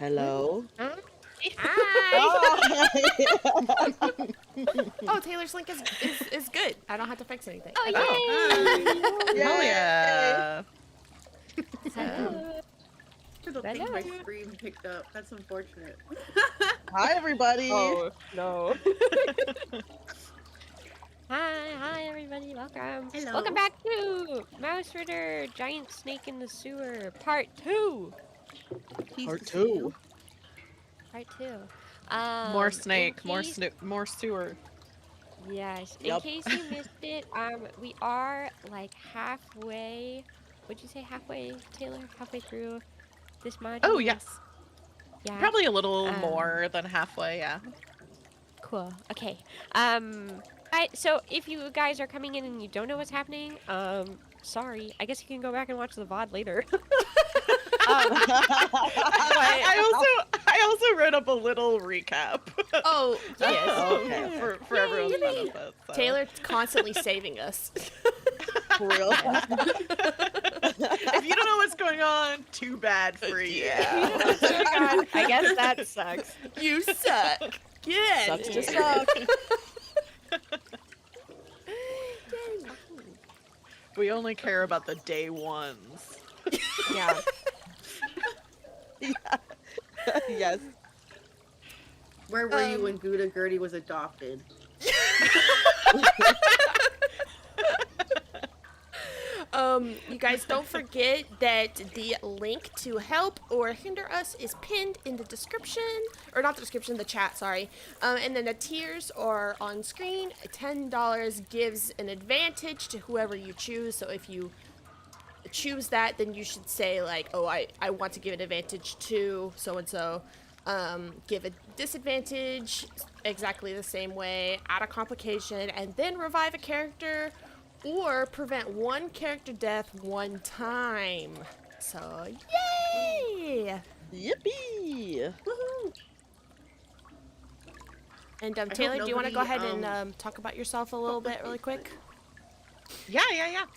Hello. Hi. Oh, Oh, Taylor's link is good. I don't have to fix anything. Oh, Okay. yay! Hell yeah. Hello. I don't think my Hello. screen picked up. That's unfortunate. Hi, everybody. Oh, no. Hi, everybody. Welcome. Hello. Welcome back to Mausritter, Giant Snake in the Sewer, Part 2. Part 2. Part 2. More In snake, more case- more sewer. Yes. In Yup. case you missed it, we are like halfway. Would you say halfway, Taylor? Halfway through this module? Oh, yes. Yeah. Probably a little Um, more than halfway, yeah. Cool. Okay. So if you guys are coming in and you don't know what's happening, sorry. I guess you can go back and watch the VOD later. I also wrote up a little recap. Oh, yes. Okay. for everyone's benefit. So. Taylor's constantly saving us. For real. If you don't know what's going on, too bad for you. I guess that sucks. You suck. Get Sucks to here. suck. We only care about the day ones. Yeah. Yes. Where were you when Gouda Gertie was adopted? You guys don't forget that the link to help or hinder us is pinned in the description, or not the description, the chat, sorry. And then the tiers are on screen. $10 gives an advantage to whoever you choose. So if you choose that, then you should say like, oh, I want to give an advantage to so-and-so. Give a disadvantage exactly the same way, add a complication, and then revive a character, or prevent one character death one time. So, yay! Yippee. Woohoo! And hope Taylor, do you want to go ahead nobody, and talk about yourself a little bit really quick? Yeah.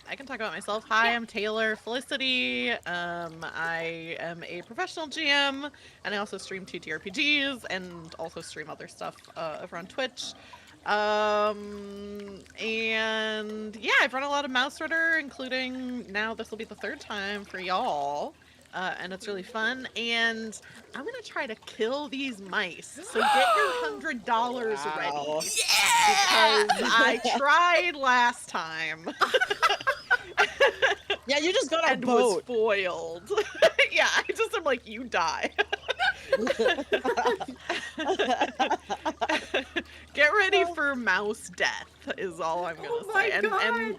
I can talk about myself. Hi, I'm Taylor Felicity. I am a professional GM, and I also stream TTRPGs and also stream other stuff over on Twitch. And yeah, I've run a lot of Mausritter, including now this will be the third time for y'all. And it's really fun, and I'm gonna try to kill these mice. So get your $100 ready. Wow. Because I tried last time. Yeah, you just got a And was boat. foiled. Yeah, I just am like, you die. Get ready for mouse death is all I'm gonna Oh my say. God. Oh my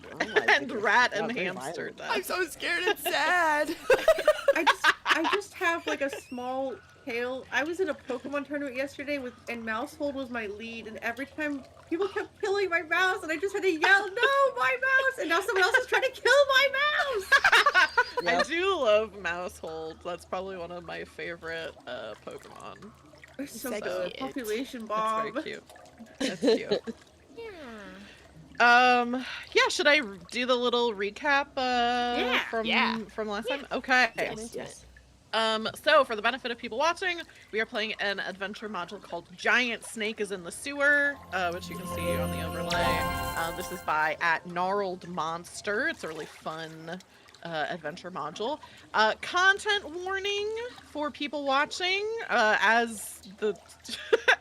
And goodness. rat Wow, and very hamster violent. I'm death. so scared and sad. I just have like a small tail. I was in a Pokemon tournament yesterday and Mousehold was my lead, and every time people kept killing my mouse, and I just had to yell, "No, my mouse!" And now someone else is trying to kill my mouse. I Yep. do love Mousehold. That's probably one of my favorite Pokemon. They're so So good. cute. Population It's bomb. very cute. That's cute. Yeah. Yeah, should I do the little recap Yeah. from last time? Okay. Yes. So for the benefit of people watching, we are playing an adventure module called Giant Snake is in the Sewer, which you can see on the overlay. This is by @Gnarled Monster. It's a really fun adventure module. Content warning for people watching, as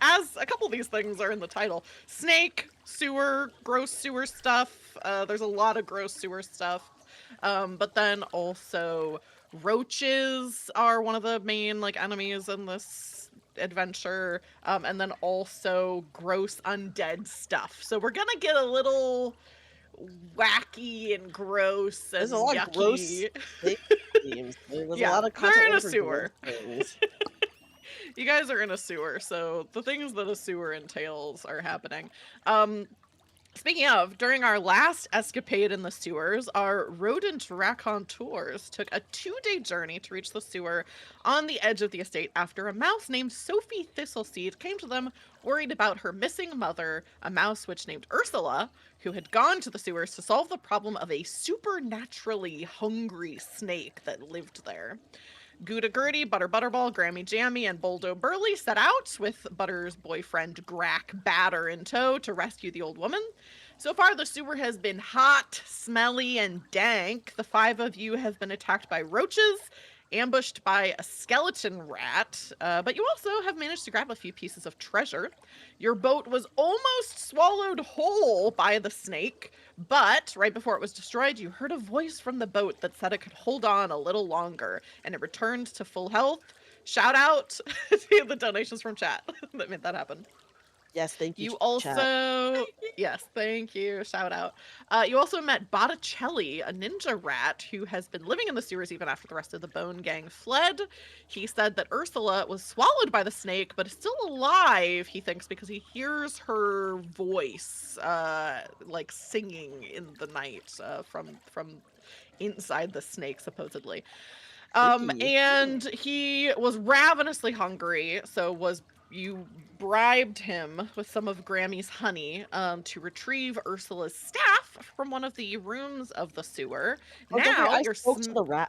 as a couple of these things are in the title. Snake, sewer, gross sewer stuff. There's a lot of gross sewer stuff. But then also roaches are one of the main like enemies in this adventure. And then also gross undead stuff. So we're gonna get a little wacky and gross and There's a lot yucky. of gross themes. There's Yeah, a lot of they're content in a warning for sewer. gross things. You guys are in a sewer, so the things that a sewer entails are happening. Speaking of, during our last escapade in the sewers, our rodent raconteurs took a 2-day journey to reach the sewer on the edge of the estate after a mouse named Sophie Thistleseed came to them worried about her missing mother, a mouse witch named Ursula, who had gone to the sewers to solve the problem of a supernaturally hungry snake that lived there. Gouda Gertie, Butter Butterball, Grammy Jammy, and Boldo Burley set out with Butter's boyfriend Grack Batter in tow to rescue the old woman. So far, the sewer has been hot, smelly, and dank. The 5 of you have been attacked by roaches, ambushed by a skeleton rat, but you also have managed to grab a few pieces of treasure. Your boat was almost swallowed whole by the snake, but right before it was destroyed, you heard a voice from the boat that said it could hold on a little longer, and it returned to full health. Shout out to the donations from chat that made that happen. Yes, thank you. You chat. also, yes, thank you, shout out. You also met Botticelli, a ninja rat who has been living in the sewers even after the rest of the Bone Gang fled. He said that Ursula was swallowed by the snake, but is still alive, he thinks, because he hears her voice, like singing in the night from inside the snake, supposedly. And he was ravenously hungry, so you bribed him with some of Grammy's honey to retrieve Ursula's staff from one of the rooms of the sewer. Oh, don't Now worry, you're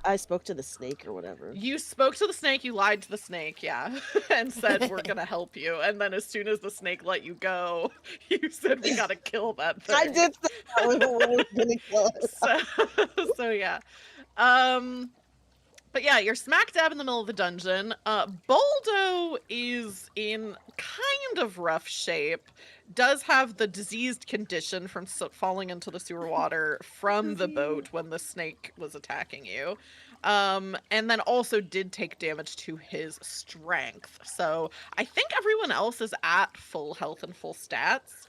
I spoke to the snake or whatever. You spoke to the snake, you lied to the snake, yeah, and said we're gonna help you. And then as soon as the snake let you go, you said we gotta kill that thing. I did say that we were gonna kill it. So yeah. But yeah, you're smack dab in the middle of the dungeon. Boldo is in kind of rough shape. Does have the diseased condition from falling into the sewer water from the boat when the snake was attacking you. And then also did take damage to his strength. So I think everyone else is at full health and full stats.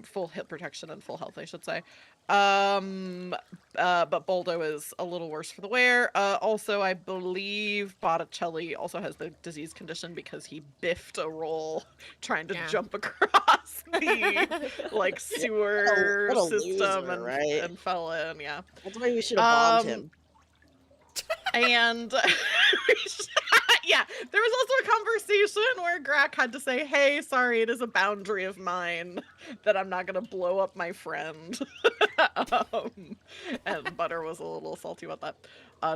Full hit protection and full health, I should say. But Boldo is a little worse for the wear. Also, I believe Botticelli also has the disease condition because he biffed a roll trying to jump across the like sewer What a system loser, right? and fell in. Yeah, That's why we should have bombed him. And yeah, there was also a conversation where Grack had to say, hey, sorry, it is a boundary of mine that I'm not gonna blow up my friend. And Butter was a little salty about that.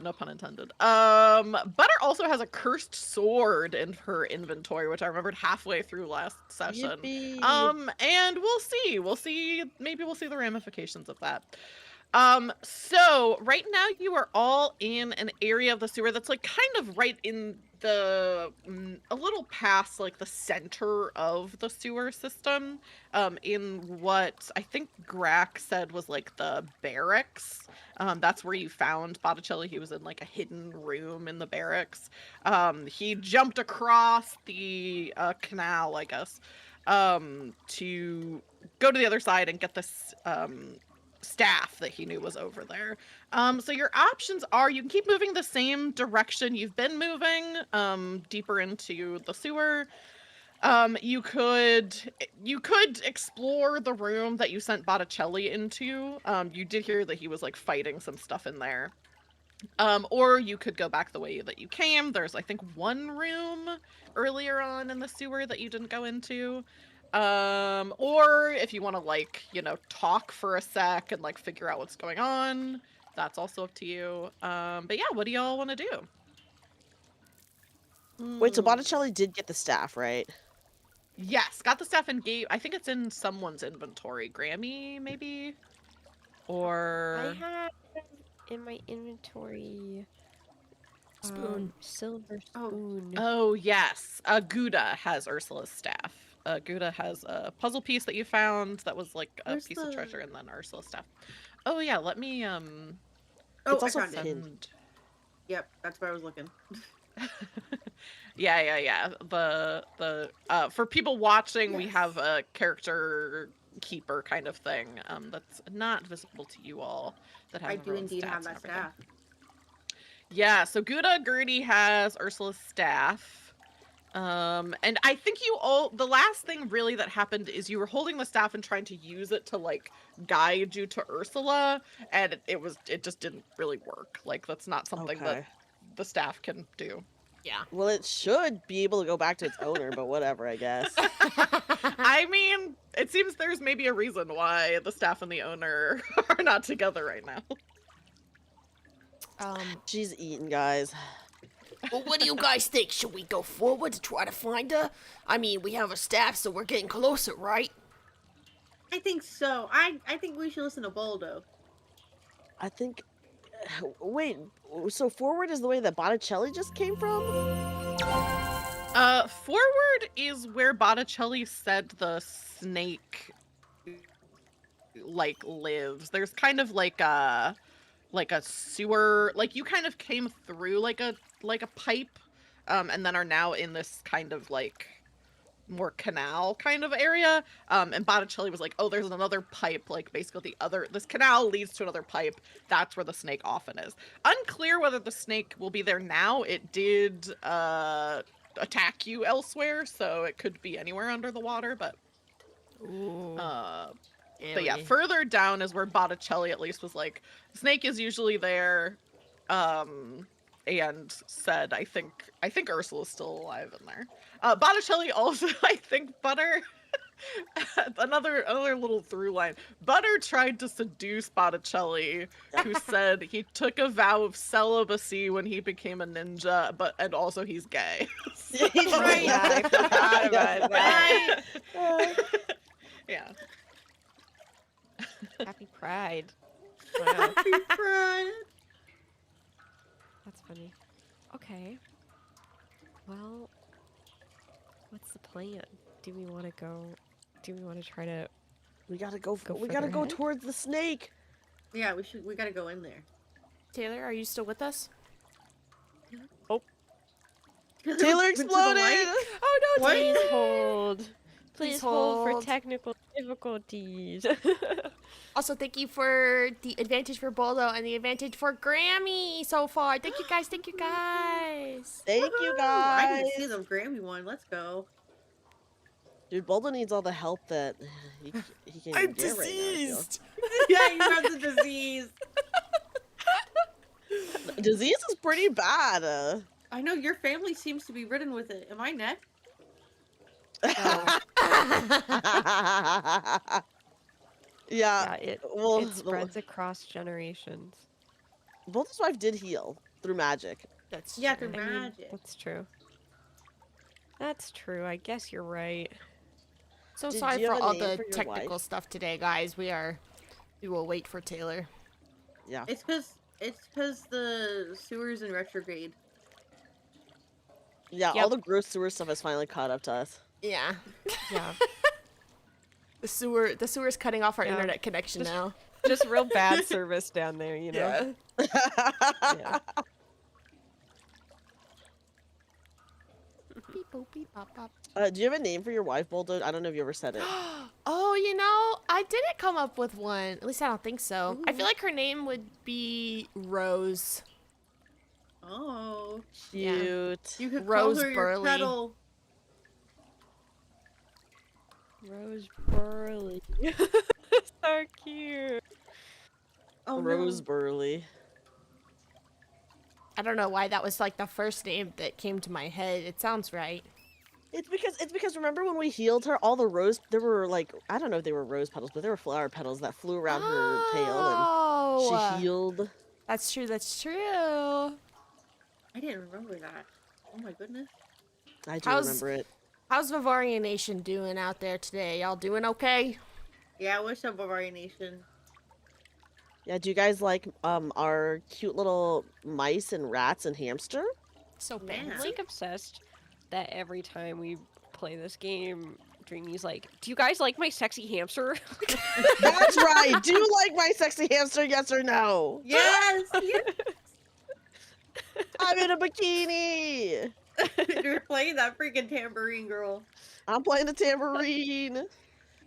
No pun intended. Butter also has a cursed sword in her inventory, which I remembered halfway through last session. Yippee. And we'll see, maybe we'll see the ramifications of that. So right now you are all in an area of the sewer that's like kind of right in the, a little past like the center of the sewer system, in what I think Grack said was like the barracks. That's where you found Botticelli. He was in like a hidden room in the barracks. He jumped across the canal, I guess, to go to the other side and get this, staff that he knew was over there. So your options are you can keep moving the same direction you've been moving, deeper into the sewer. You could explore the room that you sent Botticelli into. You did hear that he was like fighting some stuff in there. Or you could go back the way that you came. There's I think one room earlier on in the sewer that you didn't go into. Or if you want to like, you know, talk for a sec and like figure out what's going on, that's also up to you. But yeah, what do y'all want to do? Wait, so Botticelli did get the staff, right? Yes, got the staff and gave, I think it's in someone's inventory. Grammy, maybe? Or... I have in my inventory Spoon. silver spoon. Oh, yes. Gouda has Ursula's staff. Gouda has a puzzle piece that you found that was like a Where's piece of the- treasure, and then Ursula's staff. Oh yeah, let me Oh, It's I also found it. pinned. Yep, that's where I was looking. yeah. The for people watching, we Yes. have a character keeper kind of thing that's not visible to you all. That have I do everyone's indeed stats have and that everything. staff. Yeah, so Gouda Gertie has Ursula's staff. And I think the last thing really that happened is you were holding the staff and trying to use it to like guide you to Ursula, and it just didn't really work. Like that's not something that Okay. the staff can do. Yeah. Well, it should be able to go back to its owner, but whatever, I guess. I mean, it seems there's maybe a reason why the staff and the owner are not together right now. She's eating, guys. Well, what do you guys think? Should we go forward to try to find her? I mean, we have a staff, so we're getting closer, right? I think so. I think we should listen to Boldo. I think. Wait, so forward is the way that Botticelli just came from? Forward is where Botticelli said the snake like lives. There's kind of like a sewer, like you kind of came through like a pipe, and then are now in this kind of like more canal kind of area. And Botticelli was like, oh, there's another pipe, like basically this canal leads to another pipe. That's where the snake often is. Unclear whether the snake will be there now. It did attack you elsewhere, so it could be anywhere under the water, but but yeah, further down is where Botticelli at least was like, the snake is usually there, and said, I think Ursula's still alive in there. Botticelli also, I think Butter, another little through line. Butter tried to seduce Botticelli, who said he took a vow of celibacy when he became a ninja, and also he's gay. Right. Yeah, I forgot about that. Yeah. Happy Pride. Wow, Happy Pride. that's funny. Okay. Well, what's the plan? Do we want to go? Do we want to try to? We gotta go. Go We gotta further go ahead? towards the snake. Yeah, we gotta go in there. Taylor, are you still with us? Taylor Went to the exploded. light? Oh no, What? Please hold. Please Please hold for hold. technical difficulties. Also, thank you for the advantage for Boldo and the advantage for Grammy so far. Thank you guys. Thank you guys. Thank you Woohoo! guys. I didn't see the Grammy one. Let's go. Dude, Boldo needs all the help that he can get right now, I feel. Yeah, you have the disease. Disease is pretty bad. I know your family seems to be ridden with it. Am I next? Yeah. Yeah, it Well, spreads across generations. Boldo's wife did heal through magic. That's Yeah, true. through I mean, magic. that's true. That's true. I guess you're right. So Did sorry you for have a all name the for your technical wife? stuff today, guys. We will wait for Taylor. Yeah. It's cause the sewer's in retrograde. Yeah, Yep. all the gross sewer stuff has finally caught up to us. Yeah. Yeah. The sewer's cutting off our Yeah. internet connection Just- now. Just real bad service down there, you know? Yeah. Beep, boop, beep, bop, bop. Do you have a name for your wife, Boldo? I don't know if you ever said it. Oh, you know, I didn't come up with one. At least I don't think so. I Ooh. feel like her name would be Rose. Oh, Cute. you could Rose call her Burley. your petal. Rose Burley. So cute. Oh Rose no. Burley. I don't know why that was like the first name that came to my head. It sounds right. It's because remember when we healed her, all the there were like, I don't know if they were rose petals, but there were flower petals that flew around her tail Oh, and she healed. that's true. That's true. I didn't remember that. Oh my goodness. I do How's- remember it. How's Vivaria Nation doing out there today? Y'all doing okay? Yeah, what's up, Bavaria Nation? Yeah, do you guys like our cute little mice and rats and hamster? So Yeah. I'm fancy. like obsessed that every time we play this game, Dreamy's like, "Do you guys like my sexy hamster?" That's right. Do you like my sexy hamster? Yes or no? Yes! Yes! I'm in a bikini. You're playing that freaking tambourine, girl. I'm playing the tambourine.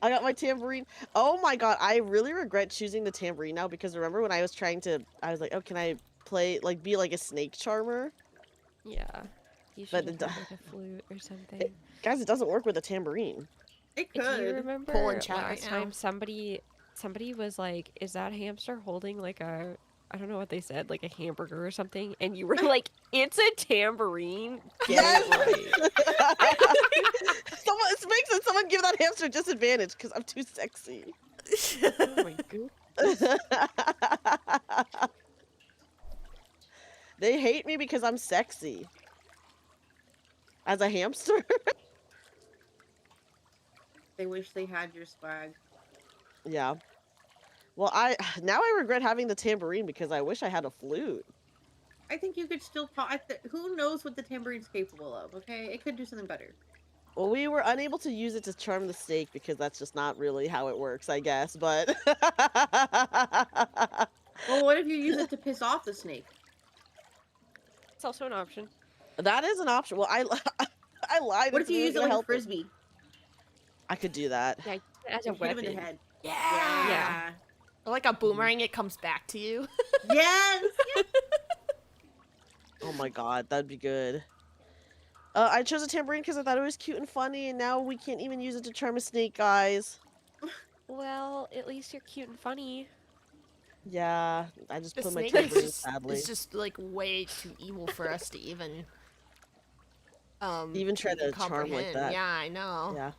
I got my tambourine. Oh my god, I really regret choosing the tambourine now because remember when I was like, oh, can I play, like, be like a snake charmer? Yeah. You But should it have like a flute or something. Guys, it doesn't work with a tambourine. It Do you could. remember Pull in chat last right now. time somebody was like, "Is that hamster holding like a, I don't know what they said, like a hamburger or something?" And you were like, "It's a tambourine." Get Yes! it right. It makes sense. Someone give that hamster disadvantage because I'm too sexy. Oh my god. They hate me because I'm sexy. as a hamster. They wish they had your swag. Yeah. Well, now I regret having the tambourine because I wish I had a flute. I think you could still talk. Who knows what the tambourine's capable of? Okay, it could do something better. Well, we were unable to use it to charm the snake because that's just not really how it works, I guess. But Well, what if you use it to piss off the snake? It's also an option. that is an option. Well, I lied. What if It's you really use it gonna like a help frisbee? I could do that. Yeah, as a And hit him in the weapon. head. Yeah. Or like a boomerang, it comes back to you. Yes. Oh my god, that'd be good. I chose a tambourine because I thought it was cute and funny, and now we can't even use it to charm a snake, guys. Well, at least you're cute and funny. Yeah, I just The put my snake tambourine is sadly. it's just like way too evil for us to even Even try to charm like comprehend. that. Yeah, I know. Yeah.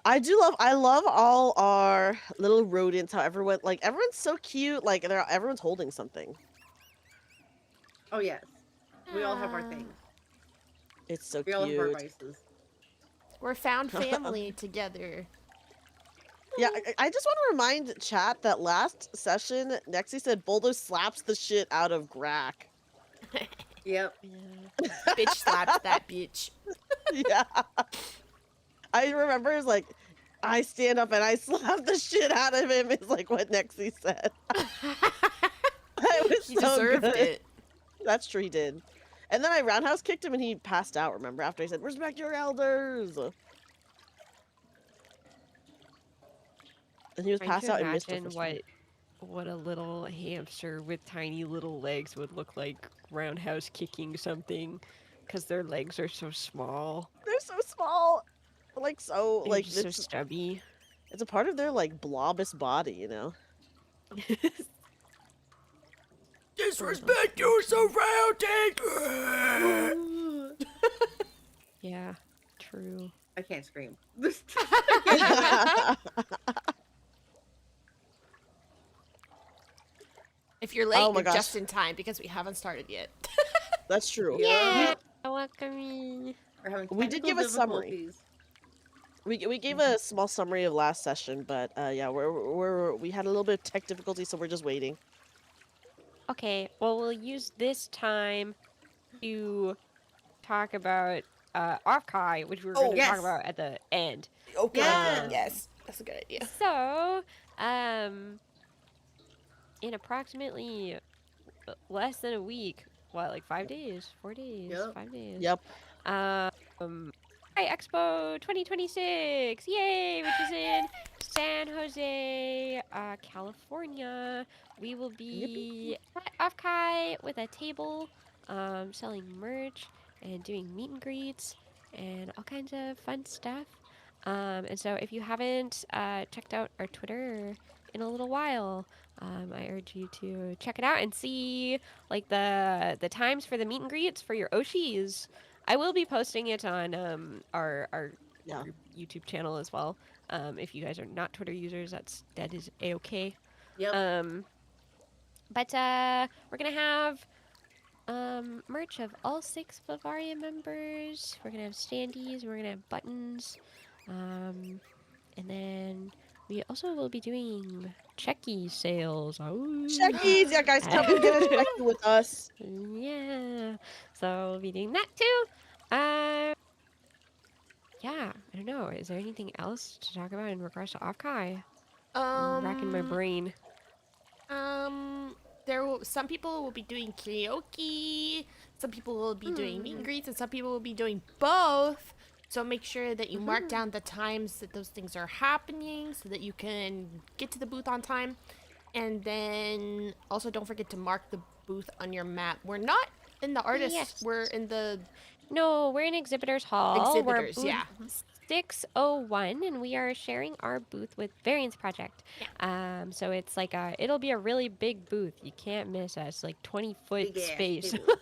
I love all our little rodents, how everyone's so cute, like everyone's holding something. Oh yes. We all have our things. It's so We all have our cute. vices. We're found family together. Yeah, I just want to remind chat that last session, Naexi said Boldo slaps the shit out of Grak. Yep. Yeah. Bitch slapped that bitch. Yeah. I remember it's like, I stand up and I slap the shit out of him is like what Naexi said. It was He so deserved good. it. That's true, he did. And then I roundhouse kicked him and he passed out, remember? After I said, respect your elders! And he was Trying passed to out and missed imagine what a little hamster with tiny little legs would look like roundhouse kicking something, because their legs are so small. They're so small! Like, so, They're like, just so it's, stubby. it's a part of their, like, blobous body, you know? Disrespect your surroundings! Yeah, true. I can't scream. If you're late, Oh my you're gosh. just in time because we haven't started yet. That's true. Yeah, welcome. We're having We did give a technical summary. difficulties. We gave a small summary of last session, but yeah, we had a little bit of tech difficulty, so we're just waiting. Okay, well, we'll use this time to talk about Offkai, which we were going to yes. talk about at the end. Okay. Yes. Yes. That's a good idea. So, in approximately less than a week, what, like 5 days, 4 days, Yep. 5 days. Yep. Expo 2026, yay, which is in San Jose, California. We will be at Offkai with a table, selling merch and doing meet and greets and all kinds of fun stuff. And so if you haven't checked out our Twitter in a little while, I urge you to check it out and see like the times for the meet and greets for your Oshis. I will be posting it on our Yeah. YouTube channel as well. If you guys are not Twitter users, that is a-okay. Yep. But we're gonna have merch of all 6 VIVARIA members. We're gonna have standees. We're gonna have buttons. And then we also will be doing checky sales. Oh. Checkies! Yeah, guys, come and get a checky with us. Yeah. So we'll be doing that too. Yeah, I don't know. Is there anything else to talk about in regards to Offkai? I'm racking my brain. Some people will be doing karaoke, some people will be doing meet and greets, and some people will be doing both. So make sure that you mark down the times that those things are happening so that you can get to the booth on time. And then also don't forget to mark the booth on your map. We're not in the artist, Yes. we're in the No, we're in Exhibitors Hall. exhibitors, we're yeah. 601, and we are sharing our booth with Variance Project. So it's like it'll be a really big booth. You can't miss us. Like 20-foot Big ass space. table.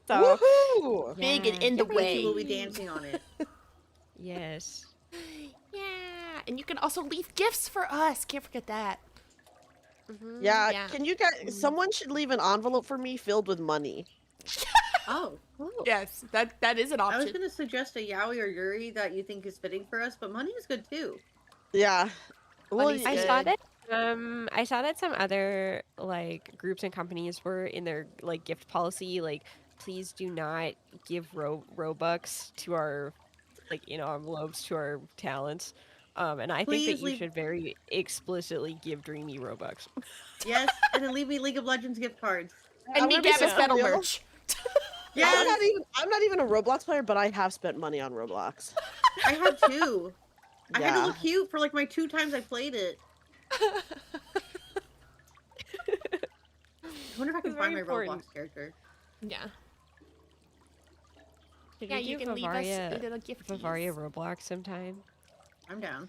So Woohoo! Big and yeah, in the People way. will be dancing on it. yes. Yeah, and you can also leave gifts for us. Can't forget that. Yeah, Yeah. can you guys, someone should leave an envelope for me filled with money. Oh. Yes, that is an I was option. gonna suggest a yaoi or yuri that you think is fitting for us, but money is good too. Yeah. Well, Money's I good. saw that I saw that some other like groups and companies were in their like gift policy like please do not give Robux to our like envelopes to our talents. And I think that Please you leave. should very explicitly give Dreamy Robux. Yes, and then leave me League of Legends gift cards. And I'm me gonna be Gabba's super Battle real. merch. Yes, I'm not even a Roblox player, but I have spent money on Roblox. I had two. I had to Yeah. look cute for like my 2 times I played it. I wonder if I can It's find very my important. Roblox character. Yeah. Should Yeah, we you do can leave us Vivaria, little gifties. Vivaria Roblox sometime? I'm down.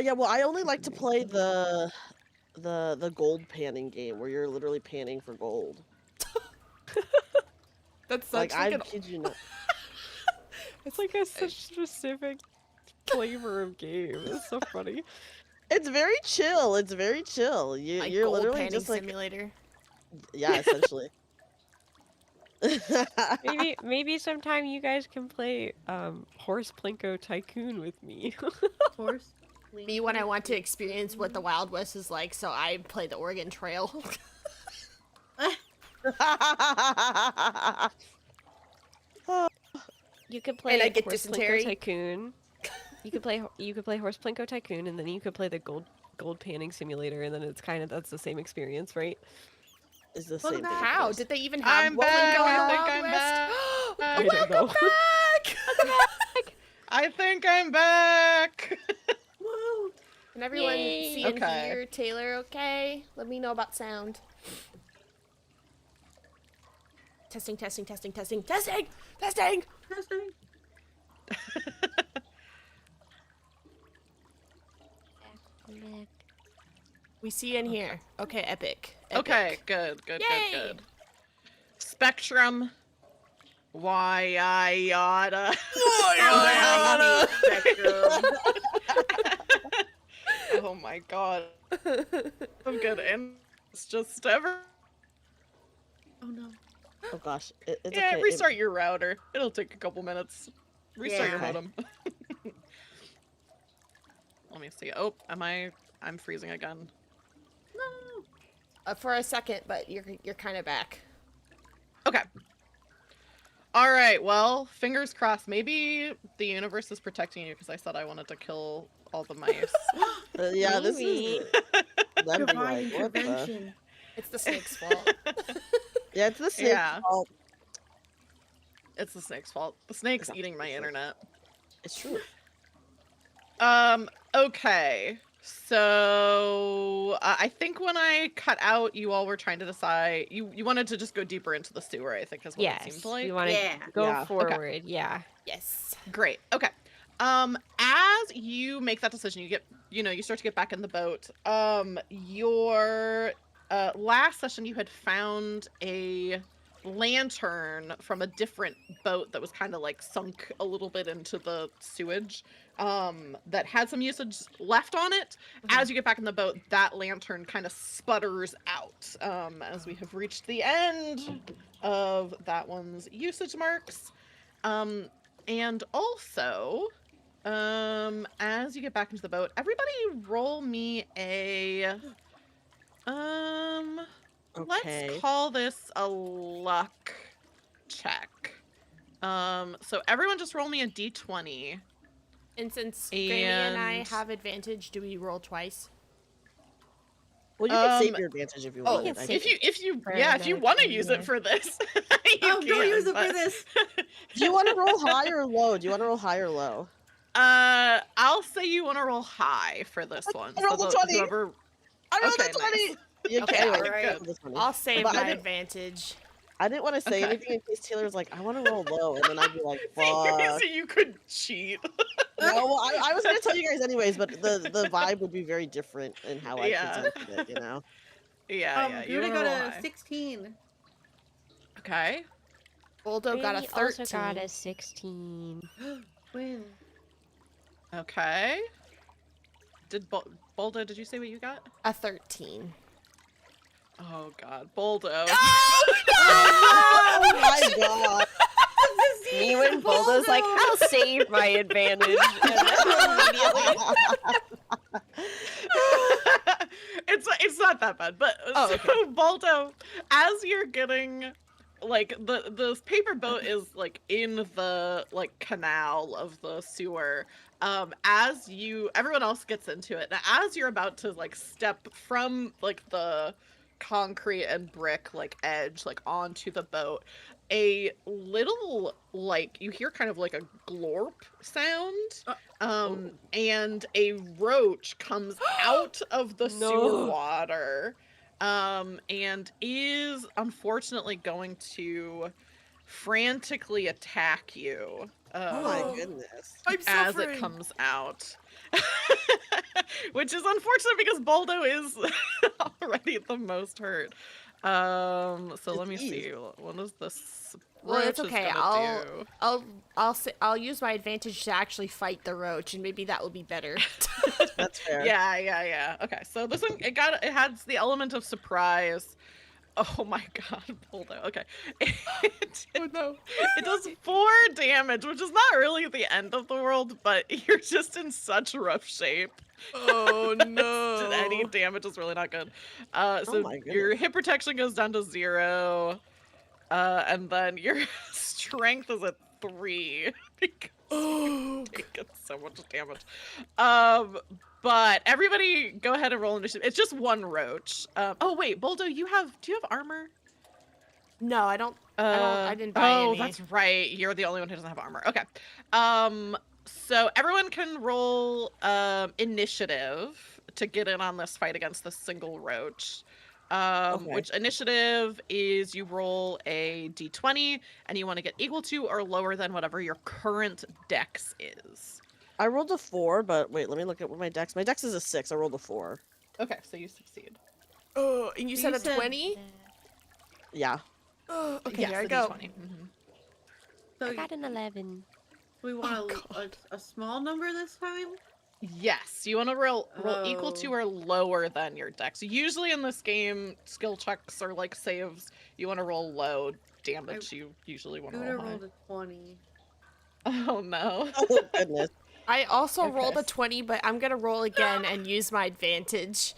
Yeah, well, I only like to play the gold panning game where you're literally panning for gold. That's Like, such I like kid you not. It's like a such specific flavor of game. It's so funny. It's very chill. It's very chill. You're gold literally panning just like, simulator. yeah, essentially. Maybe sometime you guys can play Horse Plinko Tycoon with me. Horse. Me when I want to experience what the Wild West is like, so I play the Oregon Trail. You could play And I get Horse dysentery. Plinko Tycoon. You could play Horse Plinko Tycoon, and then you could play the gold panning simulator, and then it's kind of that's the same experience, right? It's the Well, same thing. How? Did they even have I'm Plinko back. in the I think Wild I'm West? back. I don't know. Back! I think I'm back. Woo! Can everyone Yay. see and Okay. hear Taylor okay? Let me know about sound. Testing, testing, testing, testing, testing! Testing! Testing. We see and hear. Okay, epic. Okay, good, good, Yay. good, good. Spectrum. Why I oughta. Spectrum. Oh my god. I'm good. And it's just ever. Oh no. Oh gosh, it's Yeah, okay. restart your router. It'll take a couple minutes. Restart your Yeah. modem. Let me see. Oh, I'm freezing again. No. For a second, but you're kind of back. Okay. All right. Well, fingers crossed. Maybe the universe is protecting you because I said I wanted to kill all the mice. Yeah, this Maybe. is them being Divine like, what the? intervention. It's the snake's fault. Yeah, it's the snake's Yeah. fault. It's the snake's fault. The snake's Exactly. eating my internet. It's true. Okay. So I think when I cut out, you all were trying to decide. You wanted to just go deeper into the sewer. I think is what it Yes, seemed like. we want to Yeah. go Yeah. Okay. forward. Yeah. Yes. Great. Okay. As you make that decision, you start to get back in the boat. Your last session, you had found a lantern from a different boat that was kind of like sunk a little bit into the sewage. That had some usage left on it. As you get back in the boat, that lantern kind of sputters out. As we have reached the end of that one's usage marks. And also, as you get back into the boat, everybody roll me a, Okay. let's call this a luck check. So everyone just roll me a d20. And since Grammy and I And- have advantage, do we roll twice? Well, you can save Um, your advantage if you oh, want. you can I save think. If you For yeah, if you another want to time, use yeah. it for this, you Oh, don't use it can, for but- this. Do you want to roll high or low? Do you want to roll high or low? I'll say you want to roll high for this one. I rolled a 20. Whoever... I rolled Okay, a 20. nice. You Okay, can, anyway, alright. I rolled a 20. I'll save But I my didn't- advantage. I didn't want to say Okay. anything in case Taylor was like, I want to roll low, and then I'd be like, So fuck. you could cheat. No, well, I was gonna tell you guys anyways, but the vibe would be very different in how I Yeah. presented it, you know. Yeah, you Buda wanna got roll a high. 16. Okay. Boldo got a Grammy 13. also got a 16. Win. Okay. Did Boldo, did you say what you got? A 13. Oh god, Boldo. Oh my god. Me when Boldo's like, I'll save my advantage. And then immediately. It's not that bad, but Oh, so okay. Baldo, as you're getting like the paper boat is like in the like canal of the sewer. As everyone else gets into it, and as you're about to like step from like the concrete and brick like edge like onto the boat, a little like you hear kind of like a glorp sound. And a roach comes out of the sewer water, and is unfortunately going to frantically attack you. Oh my goodness. I'm as suffering. it comes out. Which is unfortunate because Boldo is already the most hurt. So let me see. What is this? Well, it's roach is okay. gonna do? I'll use my advantage to actually fight the roach, and maybe that will be better. That's fair. Yeah. Okay, so this one it has the element of surprise. Oh my god, Boldo. Okay. Oh no. It does 4 damage, which is not really the end of the world, but you're just in such rough shape. Oh no. Any damage is really not good. Oh So my your goodness. hit protection goes down to 0. And then your strength is at 3 because you've taken so much damage. But everybody go ahead and roll initiative. It's just one roach. Oh wait, Boldo, do you have armor? No, I don't. I didn't buy Oh, any. that's right. You're the only one who doesn't have armor. Okay. So everyone can roll initiative to get in on this fight against the single roach. Okay. Which initiative is you roll a d20 and you want to get equal to or lower than whatever your current dex is. I rolled a 4, but wait, let me look at what my dex. My dex is a 6. I rolled a 4. Okay, so you succeed. Oh, and you So said you a said- 20? Yeah. Oh, okay, Yes, here I the go. D20. Mhm. So I got an 11. we want a small number this time? Yes, you want to roll equal to Oh. or lower than your dex. Usually in this game, skill checks or like saves, you want to roll low damage. You usually want to Gouda roll high. rolled a 20. Oh no. Oh goodness. I also Okay. rolled a 20, but I'm gonna roll again and use my advantage.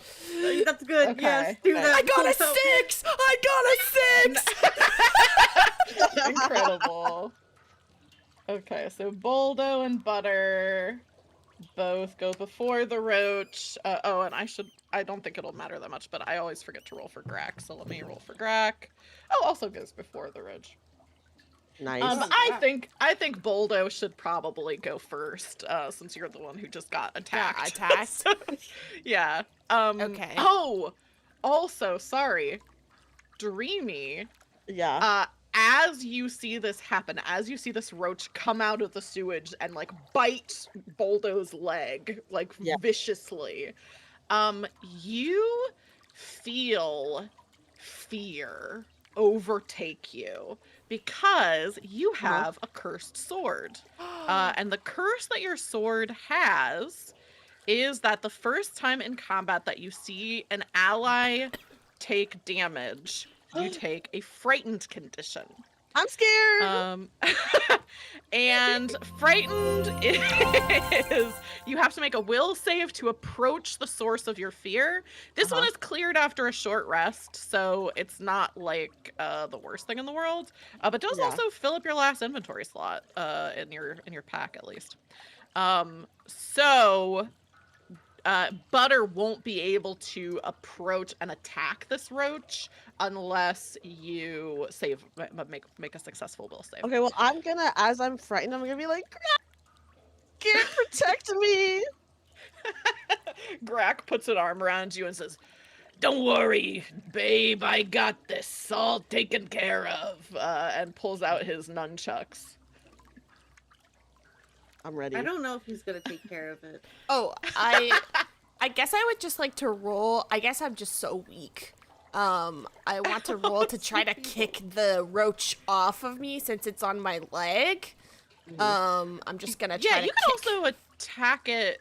That's good. Okay, Yes, do okay. that. I got a Help. 6! I got a 6! Incredible. Okay, so Boldo and Butter both go before the roach. Oh, and I don't think it'll matter that much, but I always forget to roll for Grak, so let me roll for Grak. Oh, also goes before the roach. Nice. I think Boldo should probably go first, since you're the one who just got attacked. attacked. So, yeah. Okay. Oh, also, sorry, Dreamy. Yeah. As you see this happen, as you see this roach come out of the sewage and like bite Boldo's leg like Yeah. viciously, you feel fear overtake you because you have a cursed sword. And the curse that your sword has is that the first time in combat that you see an ally take damage, you take a frightened condition. I'm scared. And frightened is you have to make a will save to approach the source of your fear. This one is cleared after a short rest, so it's not like the worst thing in the world. But does Yeah. also fill up your last inventory slot in your pack at least. So Butter won't be able to approach and attack this roach unless you make a successful will save. Okay, well, I'm gonna, as I'm frightened, I'm gonna be like, can't protect me. Grak puts an arm around you and says, "Don't worry, babe, I got this all taken care of," and pulls out his nunchucks. I'm ready. I don't know if he's gonna take care of it. Oh, I guess I would just like to roll. I guess I'm just so weak. I want to roll to try to kick the roach off of me since it's on my leg. I'm just gonna try Yeah, to you can also attack it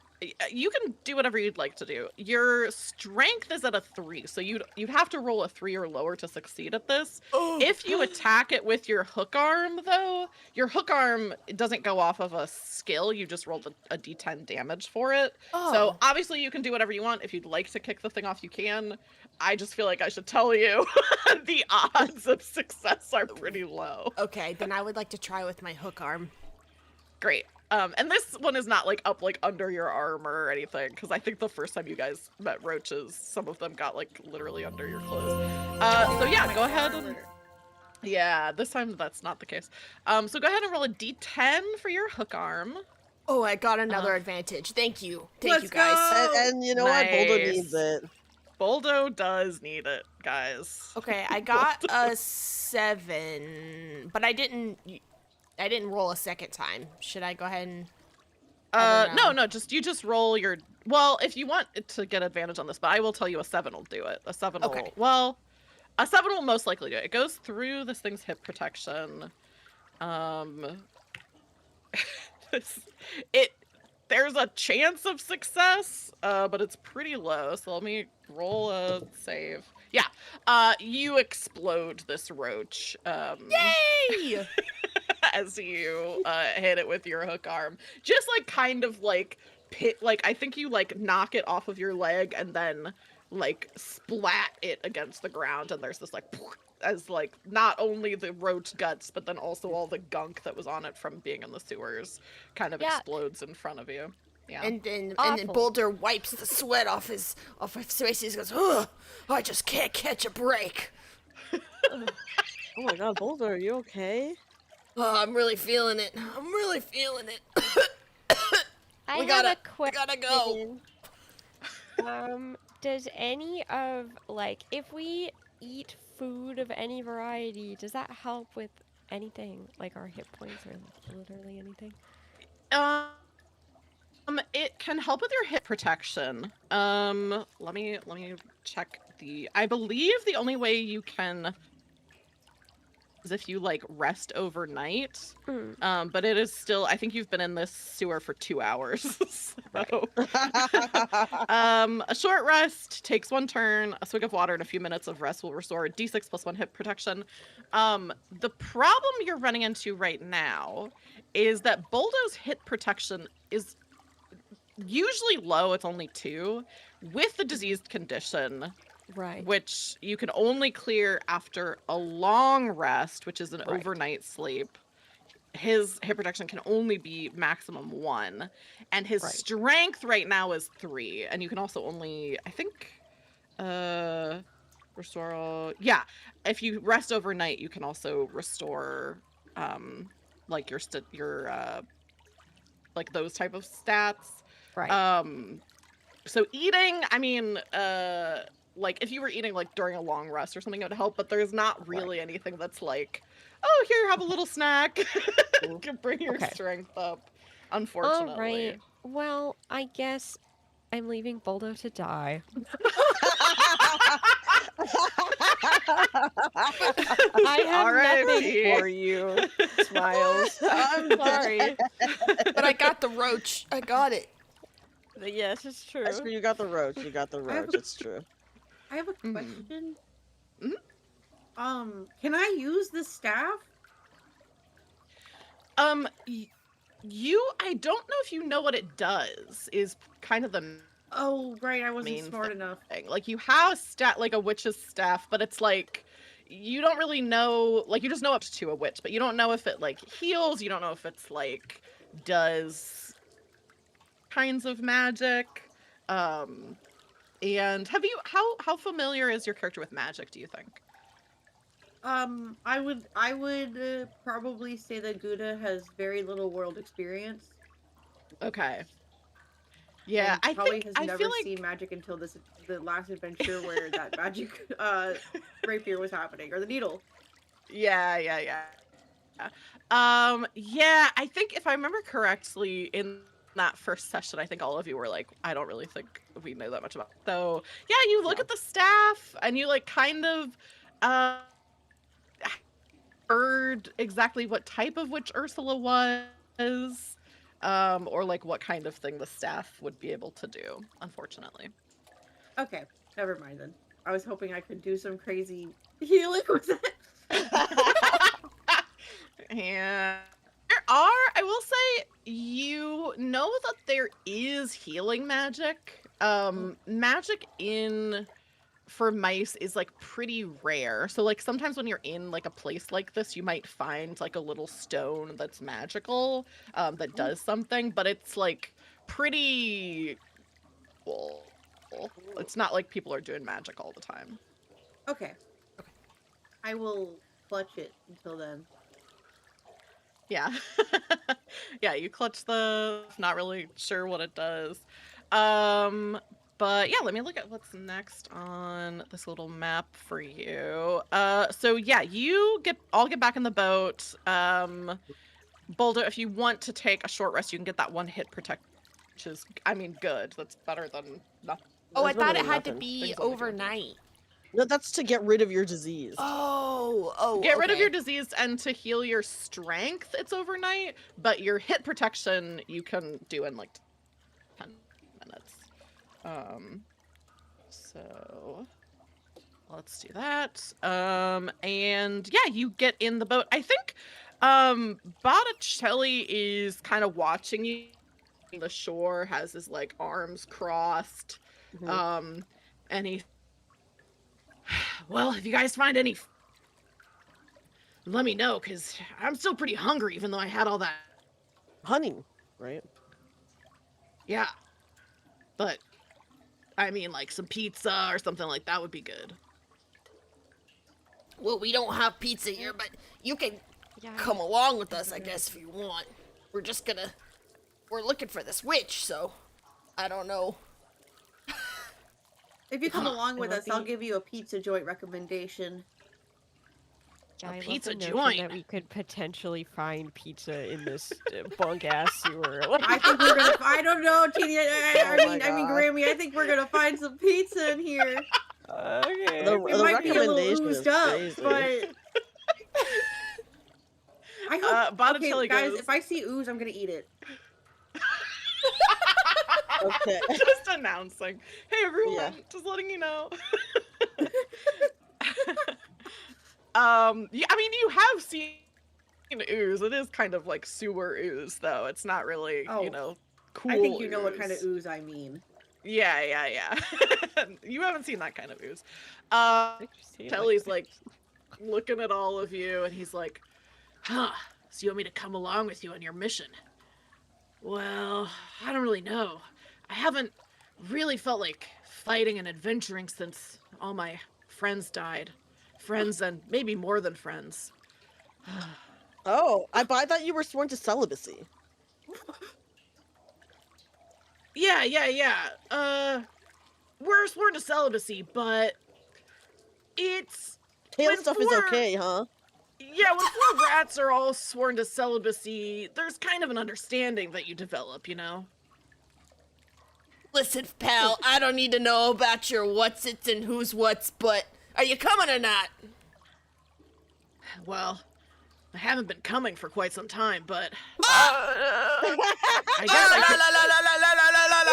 you can do whatever you'd like to do. Your strength is at a 3, so you'd have to roll a 3 or lower to succeed at this. If you attack it with your hook arm, though, your hook arm doesn't go off of a skill. You just rolled a d10 damage for it. So obviously you can do whatever you want. If you'd like to kick the thing off, you can. I just feel like I should tell you the odds of success are pretty low. Okay, then I would like to try with my hook arm. Great. And this one is not like up like under your arm or anything, because I think the first time you guys met roaches, some of them got like literally under your clothes. So yeah, go ahead and yeah, this time that's not the case. So go ahead and roll a d10 for your hook arm. Oh, I got another advantage. Thank you. Thank you, guys. Go! And you know what? Boldo needs it. Boldo does need it, guys. Okay, I got a 7, but I didn't roll a second time. Should I go ahead and... No, you just roll your... Well, if you want it to get advantage on this, but I will tell you a 7 will do it. A 7 will... Okay. Well, a 7 will most likely do it. It goes through this thing's hip protection. There's a chance of success, but it's pretty low, so let me roll a save. Yeah, you explode this roach. Yay! As you hit it with your hook arm. Just like kind of like I think you like knock it off of your leg and then like splat it against the ground, and there's this like as like not only the roach guts but then also all the gunk that was on it from being in the sewers kind of explodes in front of you. Yeah. And then Boulder wipes the sweat off his face. He goes, "Ugh, I just can't catch a break." Oh my god, Boldo, are you okay? Oh, I'm really feeling it. I gotta have a question. go. Does any of, like, if we eat food of any variety, does that help with anything? Like our hit points or literally anything? It can help with your hit protection. Let me check I believe the only way you can is if you like rest overnight. But it is still, I think you've been in this sewer for 2 hours. So. A short rest takes 1 turn. A swig of water and a few minutes of rest will restore a d6 plus 1 hit protection. The problem you're running into right now is that Boldo's hit protection is usually low. It's only 2 with the diseased condition. Right. Which you can only clear after a long rest, which is an overnight sleep. His hit protection can only be maximum 1. And his strength right now is 3. And you can also only, I think, restore all... Yeah, if you rest overnight, you can also restore, like, your like, those type of stats. Right. So eating, I mean, like, if you were eating, like, during a long rest or something, it would help, but there's not really anything that's like, oh, here, have a little snack. Can bring your strength up, unfortunately. All right. Well, I guess I'm leaving Boldo to die. I have nothing for you, Smiles. I'm sorry. But I got the roach. I got it. Yes, it's true. That's true, you got the roach. It's true. I have a question. Can I use the staff? I don't know if you know what it does, is kind of the Oh, right, I wasn't main smart enough. thing. Like, you have like a witch's staff, but it's like, you don't really know, like, you just know up to a witch, but you don't know if it, like, heals, you don't know if it's, like, does kinds of magic. And have you, how familiar is your character with magic, do you think? I would probably say that Gouda has very little world experience. Okay. Yeah, and probably think has I never feel like seen magic until the last adventure where that magic rapier was happening, or the needle. Yeah. Yeah, I think if I remember correctly, in that first session, I think all of you were like, I don't really think we know that much about it. So, yeah, you look at the staff, and you, like, kind of, heard exactly what type of witch Ursula was. or like what kind of thing the staff would be able to do, unfortunately. Okay, never mind then. I was hoping I could do some crazy healing with it. And there are, I will say, you know that there is healing magic. Magic for mice is like pretty rare. So like sometimes when you're in like a place like this, you might find like a little stone that's magical, that does something, but it's like pretty cool. It's not like people are doing magic all the time. Okay. I will clutch it until then. Yeah. Yeah, you clutch not really sure what it does. But yeah, let me look at what's next on this little map for you. So yeah, I'll get back in the boat. Boulder, if you want to take a short rest, you can get that 1 hit protect, which is, I mean, good. That's better than nothing. Oh, I There's thought it literally had to nothing. be Things only do overnight. No, that's to get rid of your disease. Oh, Get rid of okay. your disease, and to heal your strength, it's overnight, but your hit protection you can do in like 10 minutes. So let's do that. And yeah, you get in the boat. I think Botticelli is kind of watching you on the shore, has his like arms crossed. Mhm. And he, well, if you guys find any, let me know, because I'm still pretty hungry, even though I had all that. Honey, right? Yeah. But, I mean, like, some pizza or something like that would be good. Well, we don't have pizza here, but you can Yeah. come along with us, I guess, if you want. We're looking for this witch, so I don't know. If you come along with It us, would I'll be- give you a pizza joint recommendation. Yeah, A I love pizza the notion joint. that we could potentially find pizza in this bunk ass sewer. Like, I think we're gonna. I don't know, Teeny. Oh my I mean, God. Grammy. I think we're gonna find some pizza in here. okay. The- We the might be a little recommendation is oozed up, crazy. but I hope. Okay, Botticelli guys, goes, if I see ooze, I'm gonna eat it. Okay. just announcing. Hey, everyone, Yeah. just letting you know. Yeah, I mean, you have seen ooze. It is kind of like sewer ooze, though. It's not really, Oh. cool I think you know what kind of ooze. ooze I mean. Yeah. You haven't seen that kind of ooze. Interesting, Telly's like looking at all of you, and he's like, huh, so you want me to come along with you on your mission? Well, I don't really know. I haven't really felt like fighting and adventuring since all my friends died. Friends and maybe more than friends. Oh, I thought you were sworn to celibacy. Yeah. We're sworn to celibacy, but it's Tail when stuff is four- okay, huh? Yeah, when 4 rats are all sworn to celibacy, there's kind of an understanding that you develop, you know? Listen, pal, I don't need to know about your what's-its and who's what's, but are you coming or not? Well, I haven't been coming for quite some time, but I guess I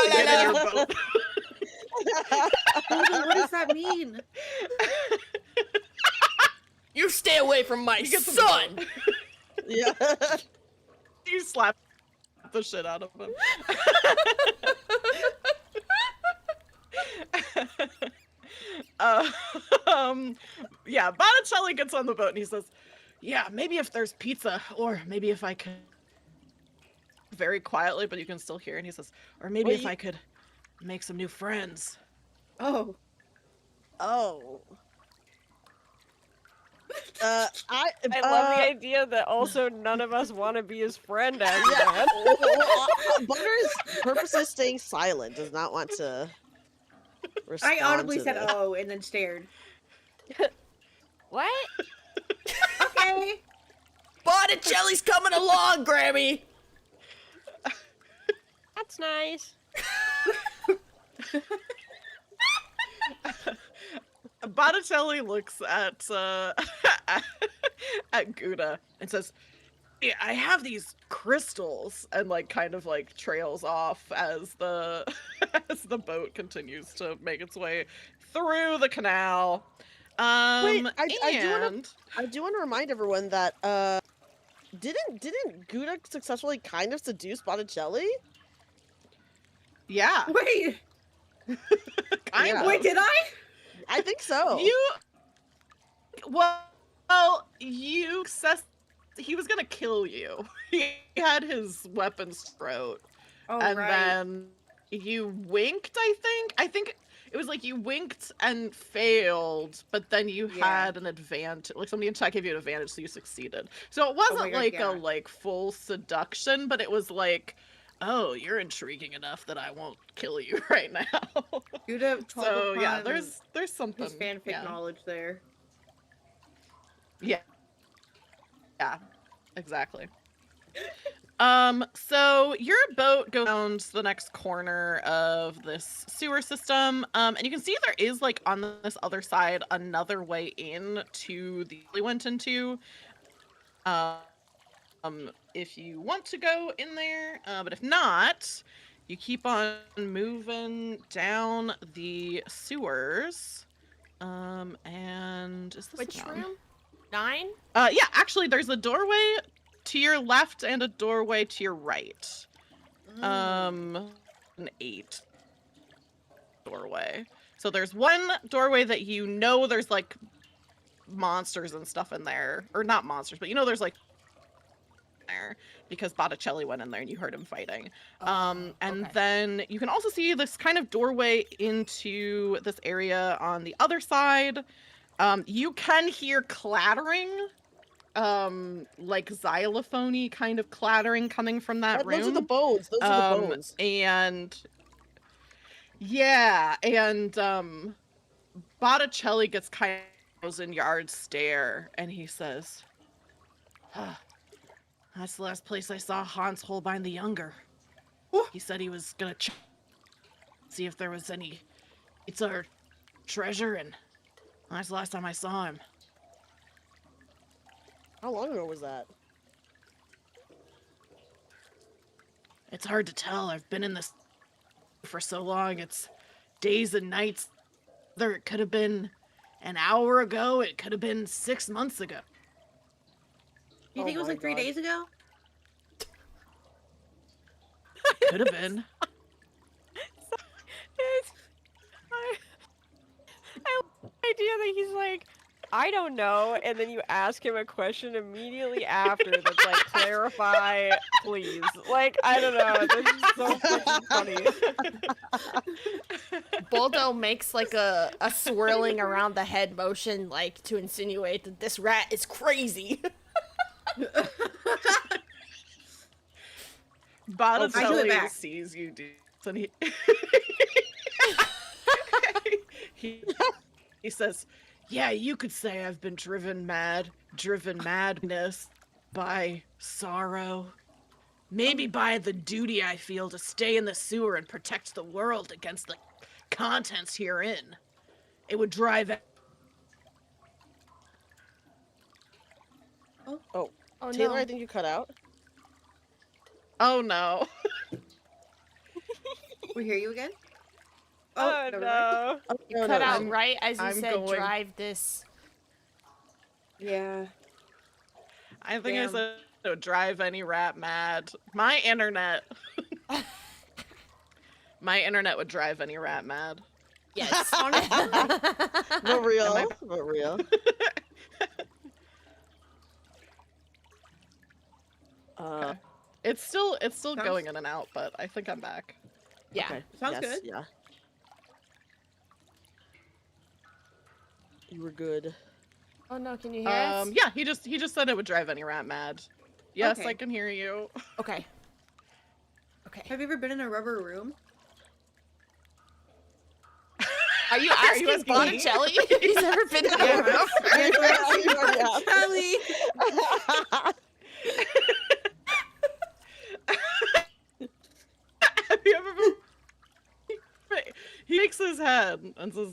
could get in your boat. What does that mean? You stay away from my You get some son! Yeah. You slap the shit out of him. Yeah, Botticelli gets on the boat and he says, yeah, maybe if there's pizza, or maybe if I could, very quietly, but you can still hear, and he says, or maybe Well, if I could make some new friends. Oh. Oh. I love the idea that also none of us want to be his friend after Yeah. that. Butter's purposely staying silent, does not want to respond I audibly to said this. "oh" and then stared. What? Okay. Botticelli's coming along, Grammy! That's nice. Botticelli looks at at Gouda and says, yeah, I have these crystals, and like kind of like trails off as the as the boat continues to make its way through the canal. Wait, Um, I and do want to remind everyone that didn't Gouda successfully kind of seduce Botticelli? yeah, Wait, kind Yeah. wait, of. did I? I think so. You well, you says he was gonna kill you. He had his weapons throat, Oh, and right. then you winked. I think it was like you winked and failed, but then you Yeah. had an advantage. Like somebody in chat gave you an advantage, so you succeeded. So it Oh my wasn't God, like yeah. a like full seduction, but it was like, oh, you're intriguing enough that I won't kill you right now. Gouda called So yeah, upon there's something. his fanfic Yeah. knowledge there. Yeah. Yeah, exactly. So your boat goes around the next corner of this sewer system, and you can see there is like on this other side another way in to the we went into. If you want to go in there, but if not, you keep on moving down the sewers. And is this Which the one? room? 9? Yeah, actually, there's a doorway to your left and a doorway to your right. An 8 doorway. So there's one doorway that you know there's like monsters and stuff in there, or not monsters, but you know there's like there because Botticelli went in there and you heard him fighting. And okay. then you can also see this kind of doorway into this area on the other side. You can hear clattering, like xylophone-y kind of clattering coming from that room. Those are the bones. Those are the bones. And yeah, and Botticelli gets kind of a 1,000-yard stare, and he says, that's the last place I saw Hans Holbein the Younger. He said he was gonna see if there was any or treasure, and that's the last time I saw him. How long ago was that? It's hard to tell. I've been in this for so long. It's days and nights. Either it could have been an hour ago, it could have been 6 months ago. Do you think it was my like 3 God. days ago? Could have been. I love the idea that he's like, I don't know, and then you ask him a question immediately after that's like, clarify, please. Like, I don't know. This is so freaking funny. Boldo makes like a swirling around the head motion, like to insinuate that this rat is crazy. Botticelli back. sees you do, and he says, "Yeah, you could say I've been driven madness by sorrow, maybe by the duty I feel to stay in the sewer and protect the world against the contents herein. It would drive." Oh, Oh Taylor, no. I think you cut out. Oh no. We hear you again? Oh, never mind. no. Oh, You no, cut no, out I'm- right as you I'm said going- drive this. Yeah. I think I Damn. said it would drive any rat mad. My internet would drive any rat mad. Yes. But real. Am I- But real. Okay. It's still Sounds- going in and out, but I think I'm back. Yeah. Okay. Sounds yes, good. Yeah. You were good. Oh no, can you hear us? Yeah, he just said it would drive any rat mad. Yes, Okay. I can hear you. Okay. Okay. Have you ever been in a rubber room? Are you Are asking you asking me? Botticelli if he's ever been in a room? Kelly! Have you ever been... He shakes his head and says,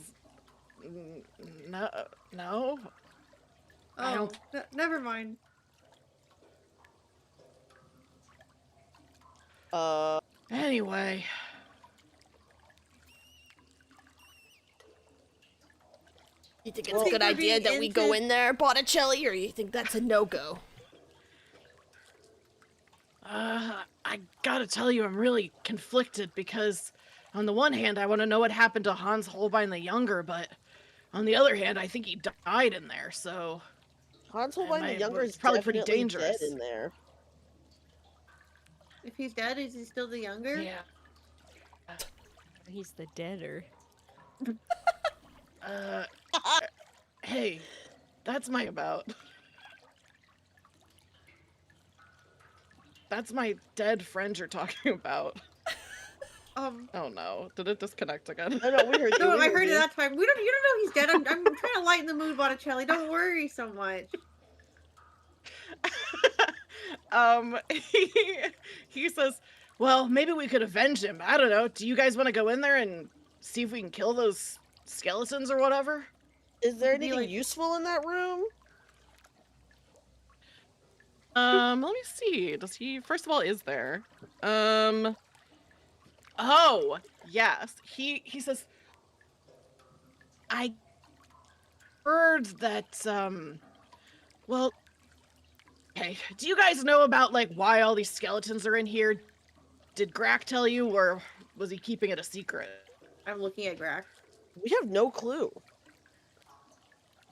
"No, no." I Oh, don't- never mind. Anyway. You think it's Well, a good we're idea being that we go into- in there, Botticelli, or you think that's a no-go? I gotta tell you, I'm really conflicted because, on the one hand, I want to know what happened to Hans Holbein the Younger, but on the other hand, I think he died in there, so Hans Holbein the Younger it's is probably pretty definitely dangerous. dead in there. If he's dead, is he still the younger? Yeah. He's the deader. Uh, hey, that's my about. That's my dead friend you're talking about. Oh no, did it disconnect again? No, we heard you. No, we I heard it you. that time. You don't know he's dead. I'm trying to lighten the mood, Botticelli. Don't worry so much. He says, well, maybe we could avenge him. I don't know. Do you guys want to go in there and see if we can kill those skeletons or whatever? Is there Could be, anything like- useful in that room? Let me see. Does he, first of all, is there? Oh, yes. He says, I heard that, well, okay. Do you guys know about, like, why all these skeletons are in here? Did Grack tell you, or was he keeping it a secret? I'm looking at Grack. We have no clue.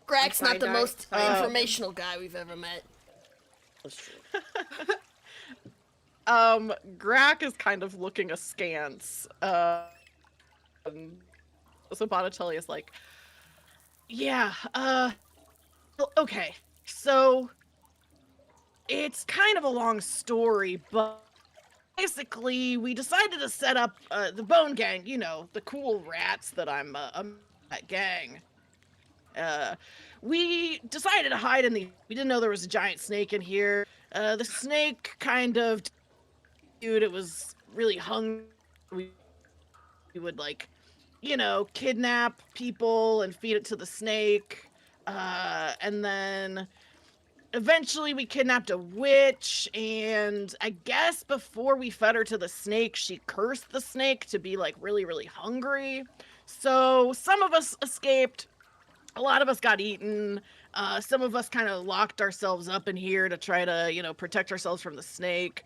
Greg's not the Side-eye. most informational guy we've ever met. That's true. Grack is kind of looking askance. So Botticelli is like, yeah, well, okay. So, it's kind of a long story, but basically, we decided to set up the Bone Gang, you know, the cool rats that I'm that gang. We decided to hide in the. We didn't know there was a giant snake in here. The snake kind of. Dude, it was really hungry. We would, like, you know, kidnap people and feed it to the snake. And then. Eventually, we kidnapped a witch, and I guess before we fed her to the snake, she cursed the snake to be, like, really, really hungry. So, some of us escaped. A lot of us got eaten. Some of us kind of locked ourselves up in here to try to, you know, protect ourselves from the snake.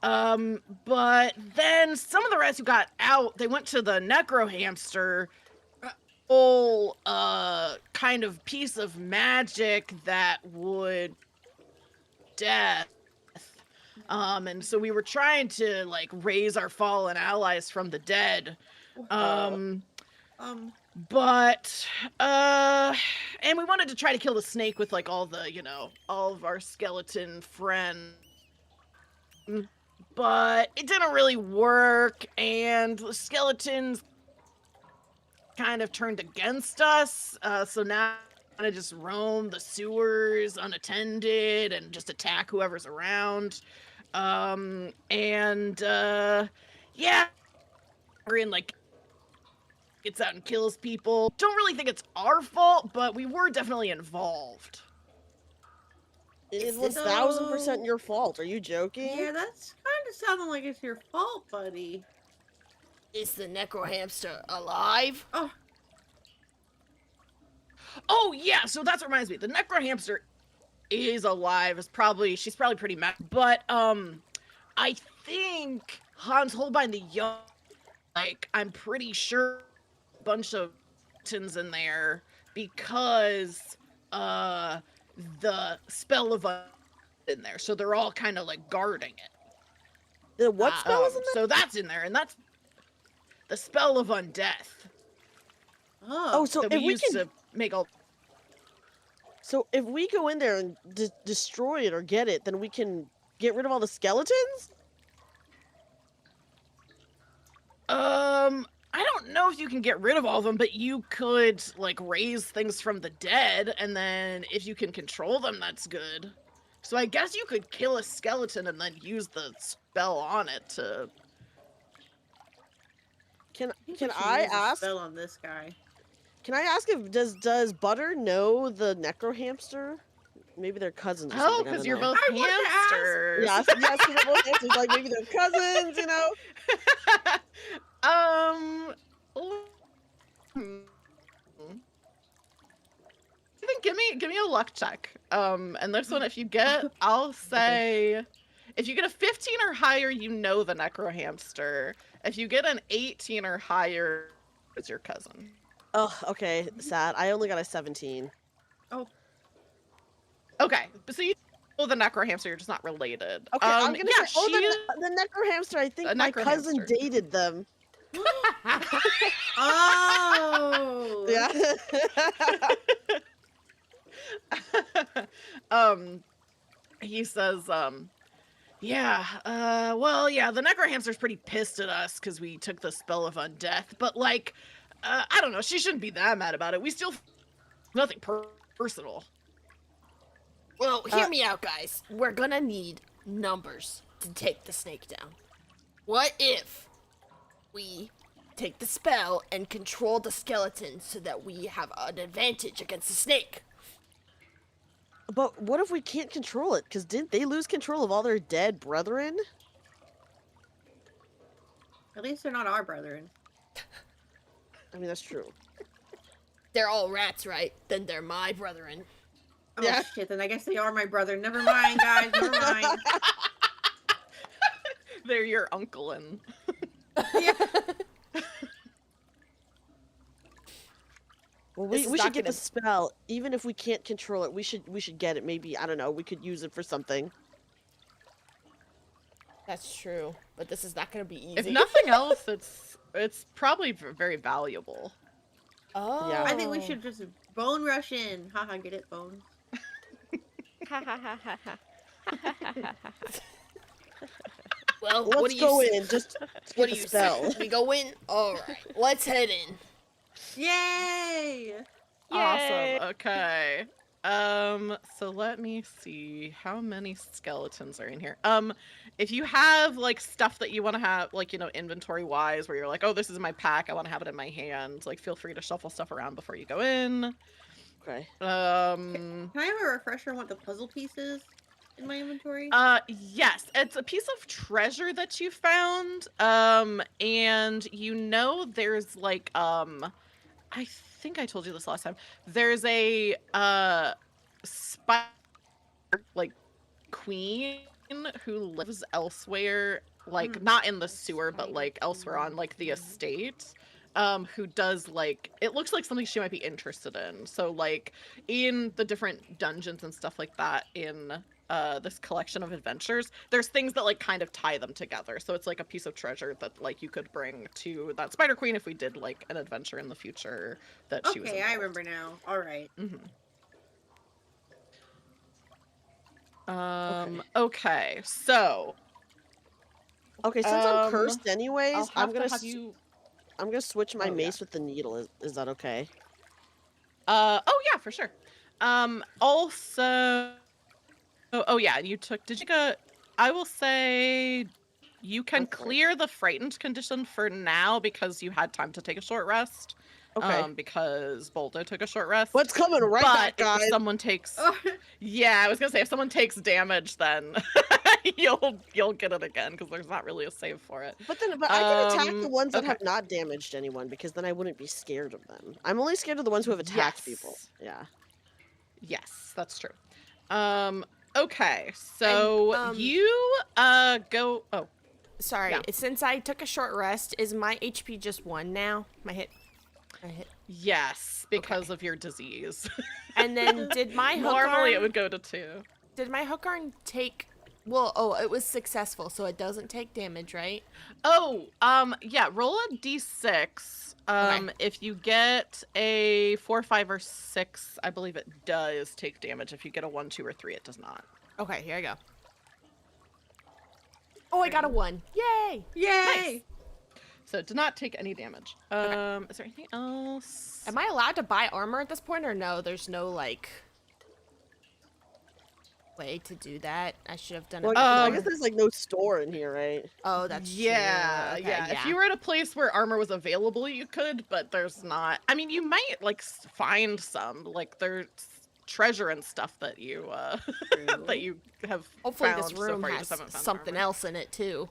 But then some of the rats who got out, they went to the necro hamster. Whole kind of piece of magic that would death. And so we were trying to, like, raise our fallen allies from the dead. But and we wanted to try to kill the snake with, like, all the, you know, all of our skeleton friends. But it didn't really work, and the skeletons kind of turned against us, so now I just roam the sewers unattended and just attack whoever's around. Yeah, and, like, gets out and kills people. Don't really think it's our fault, but we were definitely involved. It is this 1000% your fault. Are you joking? Yeah, that's kind of sounding like it's your fault, buddy. Is the necro hamster alive? Oh yeah, so that's what reminds me. The necro hamster is alive. She's probably pretty mad. But I think Hans Holbein the Young, like, I'm pretty sure a bunch of tins in there because the spell of in there. So they're all kind of, like, guarding it. The what spell is in there? So that's in there, and that's the spell of undeath Oh, so that if we we used can, to make all. so if we go in there and destroy it or get it, then we can get rid of all the skeletons? I don't know if you can get rid of all of them, but you could, like, raise things from the dead, and then if you can control them, that's good. So I guess you could kill a skeleton and then use the spell on it to. Can we can should I use a ask? spell on this guy? Can I ask if does Butter know the necro hamster? Maybe they're cousins or Oh, something. I because don't you're know. both I wanted to ask. hamsters. Yes, yes, 'cause they're both answers. Like maybe they're cousins, you know. um, hmm. I think give me a luck check. And this one, if you get, I'll say, if you get a 15 or higher, you know the necro hamster. If you get an 18 or higher, it's your cousin. Oh, okay. Sad. I only got a 17. Oh, Okay, so you know the necro hamster, you're just not related. Okay, I'm gonna yeah, say. Oh, she the necro hamster. I think a my necro cousin hamster. dated them. oh. Yeah. He says, yeah, well, yeah, the necro hamster's pretty pissed at us because we took the spell of undeath, but like, I don't know, she shouldn't be that mad about it. We still nothing personal. Well, hear me out, guys. We're gonna need numbers to take the snake down. What if we take the spell and control the skeleton so that we have an advantage against the snake? But what if we can't control it? Because didn't they lose control of all their dead brethren? At least they're not our brethren. I mean, that's true. They're all rats, right? Then they're my brethren. Oh Yeah. shit, then I guess they are my brother. Never mind, guys. Never mind. They're your uncle and Yeah. Well, This we is should not get the gonna- spell, even if we can't control it. We should get it. Maybe, I don't know. We could use it for something. That's true, but this is not gonna be easy. if nothing else, it's probably very valuable. Oh. Yeah. I think we should just bone rush in. Haha, get it, bones. Well, what Let's do you go say? in. Just What get do the you spell. say? We go in. All right, let's head in. Yay! Awesome. Okay. So let me see how many skeletons are in here. If you have like stuff that you want to have, like, you know, inventory wise, where you're like, oh, this is my pack, I want to have it in my hand, like, feel free to shuffle stuff around before you go in. Okay. Can I have a refresher on what the puzzle piece is in my inventory? Yes, it's a piece of treasure that you found. And you know there's like, I think I told you this last time. There's a spider like queen who lives elsewhere, like not in the sewer, but like elsewhere on like the estate. Who does like, it looks like something she might be interested in. So like in the different dungeons and stuff like that in this collection of adventures, there's things that like kind of tie them together. So it's like a piece of treasure that like you could bring to that spider queen if we did like an adventure in the future that she was Okay, I involved. remember now. All right. Okay, so Okay, since I'm cursed I'll anyways, have to have you. I'm gonna switch my Oh, yeah. mace with the needle. Is that okay? Oh yeah, for sure. Also, oh yeah, you took. Did you go? I will say, you can Go for it. clear the frightened condition for now because you had time to take a short rest. Okay. Because Boldo took a short rest. What's coming right but back, guys? if someone takes, yeah, I was gonna say if someone takes damage, then you'll get it again because there's not really a save for it. But I can attack the ones that okay. have not damaged anyone because then I wouldn't be scared of them. I'm only scared of the ones who have attacked people. Yeah. Yes, that's true. Okay, so And, you go. Oh, Sorry, Yeah. since I took a short rest, is my HP just 1 now? My hit. yes, because of your disease. And then did my hook Normally arm, it would go to 2. Did my hook arm take? Well, oh, it was successful, so it doesn't take damage, right? Oh, yeah, roll a d6. Okay. If you get a 4, 5, or 6, I believe it does take damage. If you get a 1, 2, or 3, it does not. Okay, here I go. Oh, I got a 1. Yay! Yay! So it did not take any damage. Is there anything else? Am I allowed to buy armor at this point, or no? There's no like way to do that. I should have done it. Well, I before. guess there's like no store in here, right? Oh, that's Yeah, true. Okay, yeah. If you were at a place where armor was available, you could, but there's not. I mean, you might like find some. Like there's treasure and stuff that you that you have Hopefully found this room so far. You has just haven't found the something armor. else in it too.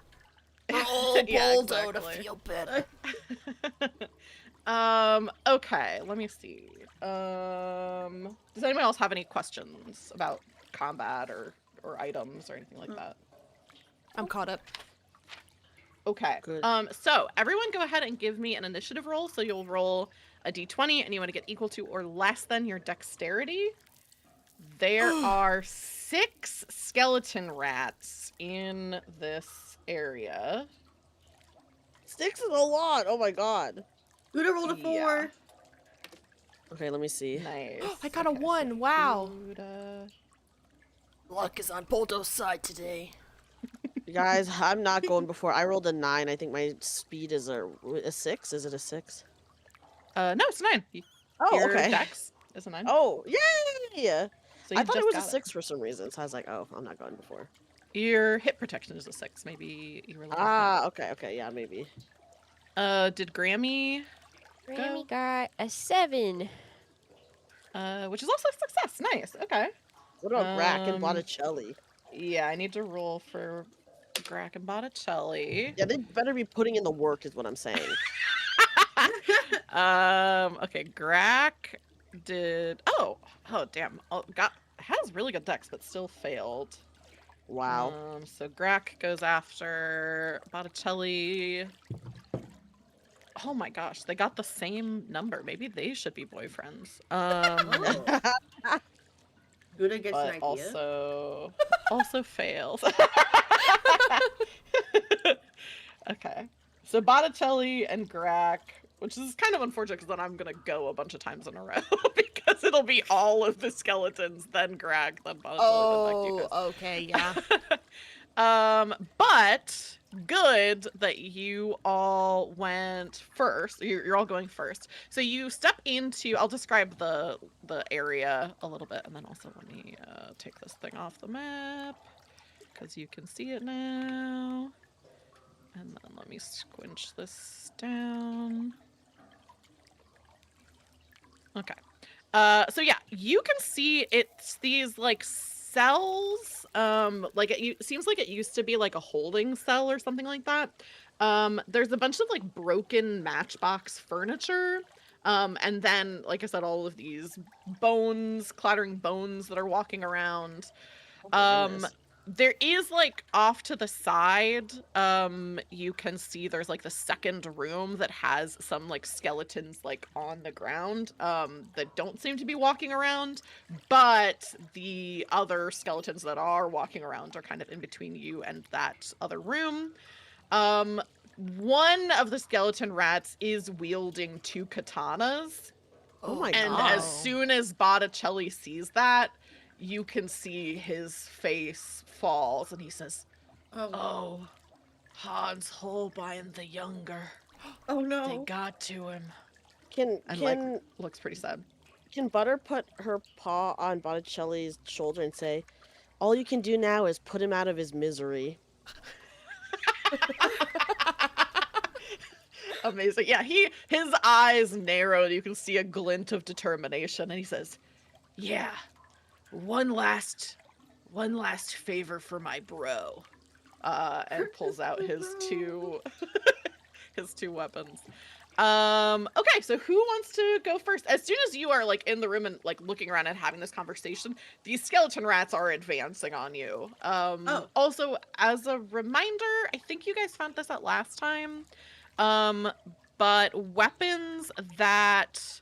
Oh, Yeah, Boldo to exactly. feel better. Okay, let me see. Does anyone else have any questions about combat or items or anything like that? I'm caught up. Okay. Good. So everyone go ahead and give me an initiative roll. So you'll roll a d20 and you want to get equal to or less than your dexterity. There are 6 skeleton rats in this area. 6 is a lot. Oh my god. Gouda rolled a 4. Yeah. Okay, let me see. Nice. I got a Okay, 1. so Wow. Buddha. Luck is on Boldo's side today. You guys, I'm not going before. I rolled a 9. I think my speed is a 6. Is it a 6? No, it's a 9. Oh, Your okay. dex is a 9. Oh, yay! So I you thought it just was a got 6 for some reason, so I was like, oh, I'm not going before. Your hit protection is a 6. Maybe you were looking Ah, okay, yeah, maybe. Did Grammy Grammy got a 7. which is also a success. Nice. Okay. What about Brack and Um, Botticelli? Yeah, I need to roll for Grack and Botticelli. Yeah, they better be putting in the work, is what I'm saying. Okay, Grack did. Oh, damn. Oh, has really good dex, but still failed. Wow. So Grack goes after Botticelli. Oh my gosh, they got the same number. Maybe they should be boyfriends. Gouda gets an But idea. also fails. Okay. So Botticelli and Grack, which is kind of unfortunate because then I'm gonna go a bunch of times in a row because it'll be all of the skeletons, then Grack, then Botticelli, then back to you Oh, guys. okay, yeah. But good that you all went first. You're all going first. So you step into. I'll describe the area a little bit, and then also let me take this thing off the map because you can see it now. And then let me squinch this down. Okay. So yeah, you can see it's these like cells. Like it seems like it used to be like a holding cell or something like that. There's a bunch of like broken matchbox furniture. And then, like I said, all of these bones, clattering bones that are walking around. Oh my goodness. There is like off to the side, you can see there's like the second room that has some like skeletons like on the ground that don't seem to be walking around, but the other skeletons that are walking around are kind of in between you and that other room. One of the skeleton rats is wielding 2 katanas. Oh my And god. as soon as Botticelli sees that, you can see his face falls, and he says, Oh, "Oh, Hans Holbein the Younger. oh They no. got to him." Can And like, looks pretty sad. can Butter put her paw on Botticelli's shoulder and say, "All you can do now is put him out of his misery"? Amazing. Yeah, his eyes narrow, and you can see a glint of determination, and he says, "Yeah, one last favor for my bro," and pulls out his two his 2 weapons. Okay, so who wants to go first? As soon as you are like in the room and like looking around and having this conversation, these skeleton rats are advancing on you. Also, as a reminder, I think you guys found this out last time. But weapons that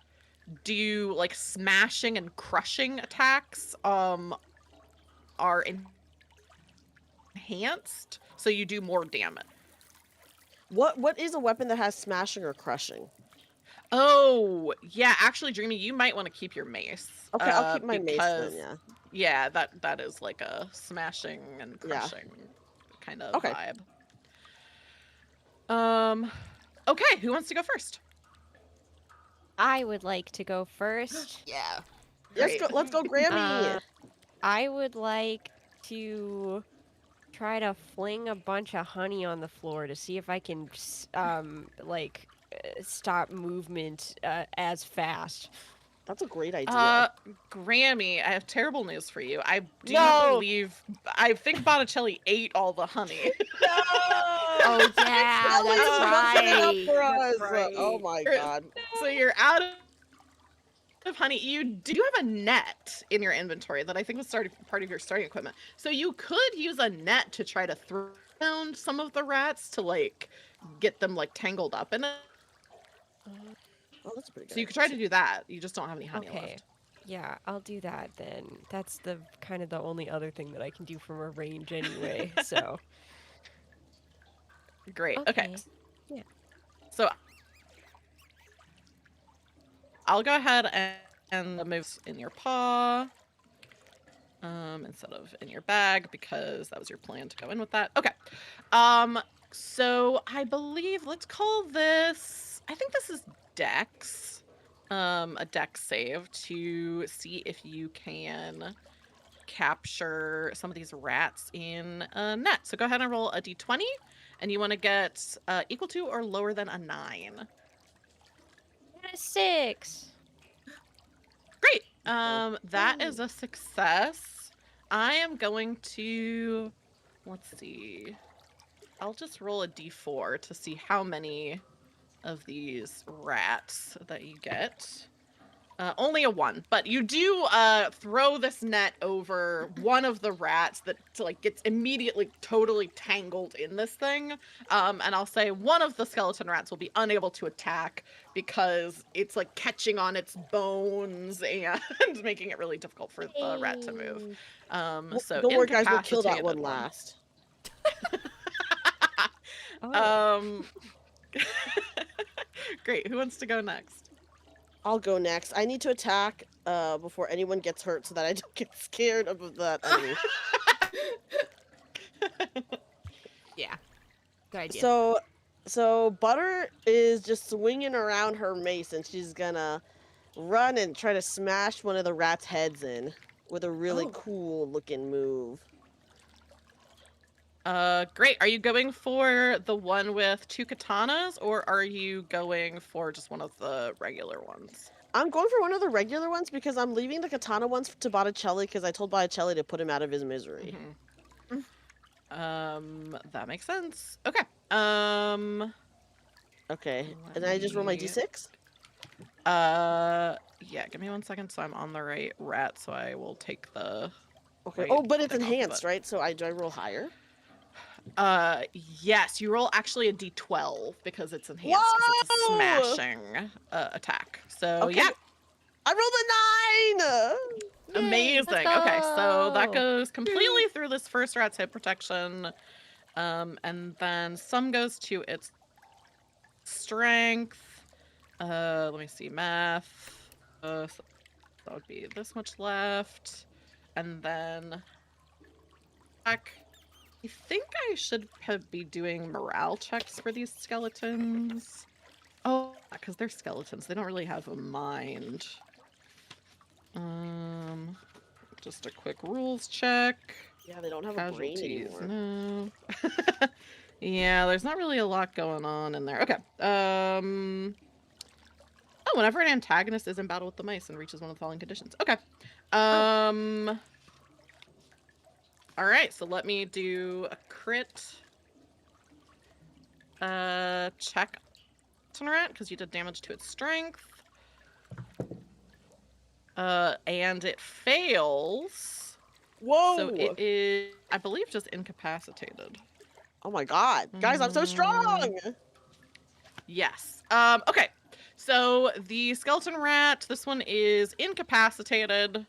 do like smashing and crushing attacks are enhanced, so you do more damage. What is a weapon that has smashing or crushing? Oh, yeah, actually, Dreamy, you might want to keep your mace. Okay, I'll keep my mace because, then, yeah. Yeah, that is like a smashing and crushing kind of vibe. Okay, who wants to go first? I would like to go first. Yeah. Let's go Grammy. I would like to try to fling a bunch of honey on the floor to see if I can stop movement as fast. That's a great idea. Grammy, I have terrible news for you. I do No! believe, I think Botticelli ate all the honey. No! Oh yeah, Kelly that's wasn't enough right. for That's us. Oh right. my god. So you're out of honey. You do have a net in your inventory that I think was part of your starting equipment. So you could use a net to try to throw down some of the rats to like get them like tangled up in it. Oh, that's pretty good. So you could try to do that. You just don't have any honey Okay. left. Yeah, I'll do that then. That's the kind of the only other thing that I can do from a range anyway. So Great. Okay. Yeah. So I'll go ahead and move in your paw instead of in your bag because that was your plan to go in with that. Okay. So I believe let's call this. I think this is Dex. A Dex save to see if you can capture some of these rats in a net. So go ahead and roll a d20, and you want to get equal to or lower than a 9. 6. Great. That is a success. I am going to, let's see. I'll just roll a d4 to see how many of these rats that you get. Only a 1, but you do throw this net over one of the rats that like gets immediately totally tangled in this thing. And I'll say one of the skeleton rats will be unable to attack because it's like catching on its bones and making it really difficult for the rat to move. So Don't worry, guys. We'll kill that incapacitated one last. Oh. Great. Who wants to go next? I'll go next. I need to attack before anyone gets hurt so that I don't get scared of that enemy. Yeah. Good idea. So Butter is just swinging around her mace and she's gonna run and try to smash one of the rats' heads in with a really cool looking move. Great. Are you going for the one with 2 katanas, or are you going for just one of the regular ones? I'm going for one of the regular ones because I'm leaving the katana ones to Botticelli because I told Botticelli to put him out of his misery. That makes sense. Okay. Okay. And then I just roll my d6? Yeah, give me 1 second so I'm on the right rat, so I will take the... Okay. right Oh, but it's thing off of enhanced, it. right? So do I roll higher? Yes, you roll actually a d12 because it's enhanced. 'Cause it's a Whoa! smashing attack. So Okay. yeah, I rolled a 9! amazing. let's Okay, so that go. goes completely through this first rat's hit protection, and then some goes to its strength. Let me see, math. So that would be this much left, and then back. I think I should be doing morale checks for these skeletons. Oh, because they're skeletons. They don't really have a mind. Just a quick rules check. Yeah, they don't have a brain Casualties, anymore. no. Yeah, there's not really a lot going on in there. Okay. Oh, whenever an antagonist is in battle with the mice and reaches one of the following conditions. Okay. All right, so let me do a crit check on rat because you did damage to its strength. And it fails. Whoa! So it is, I believe, just incapacitated. Oh my god. Guys, I'm so strong! Yes. Okay. So the skeleton rat, this one is incapacitated.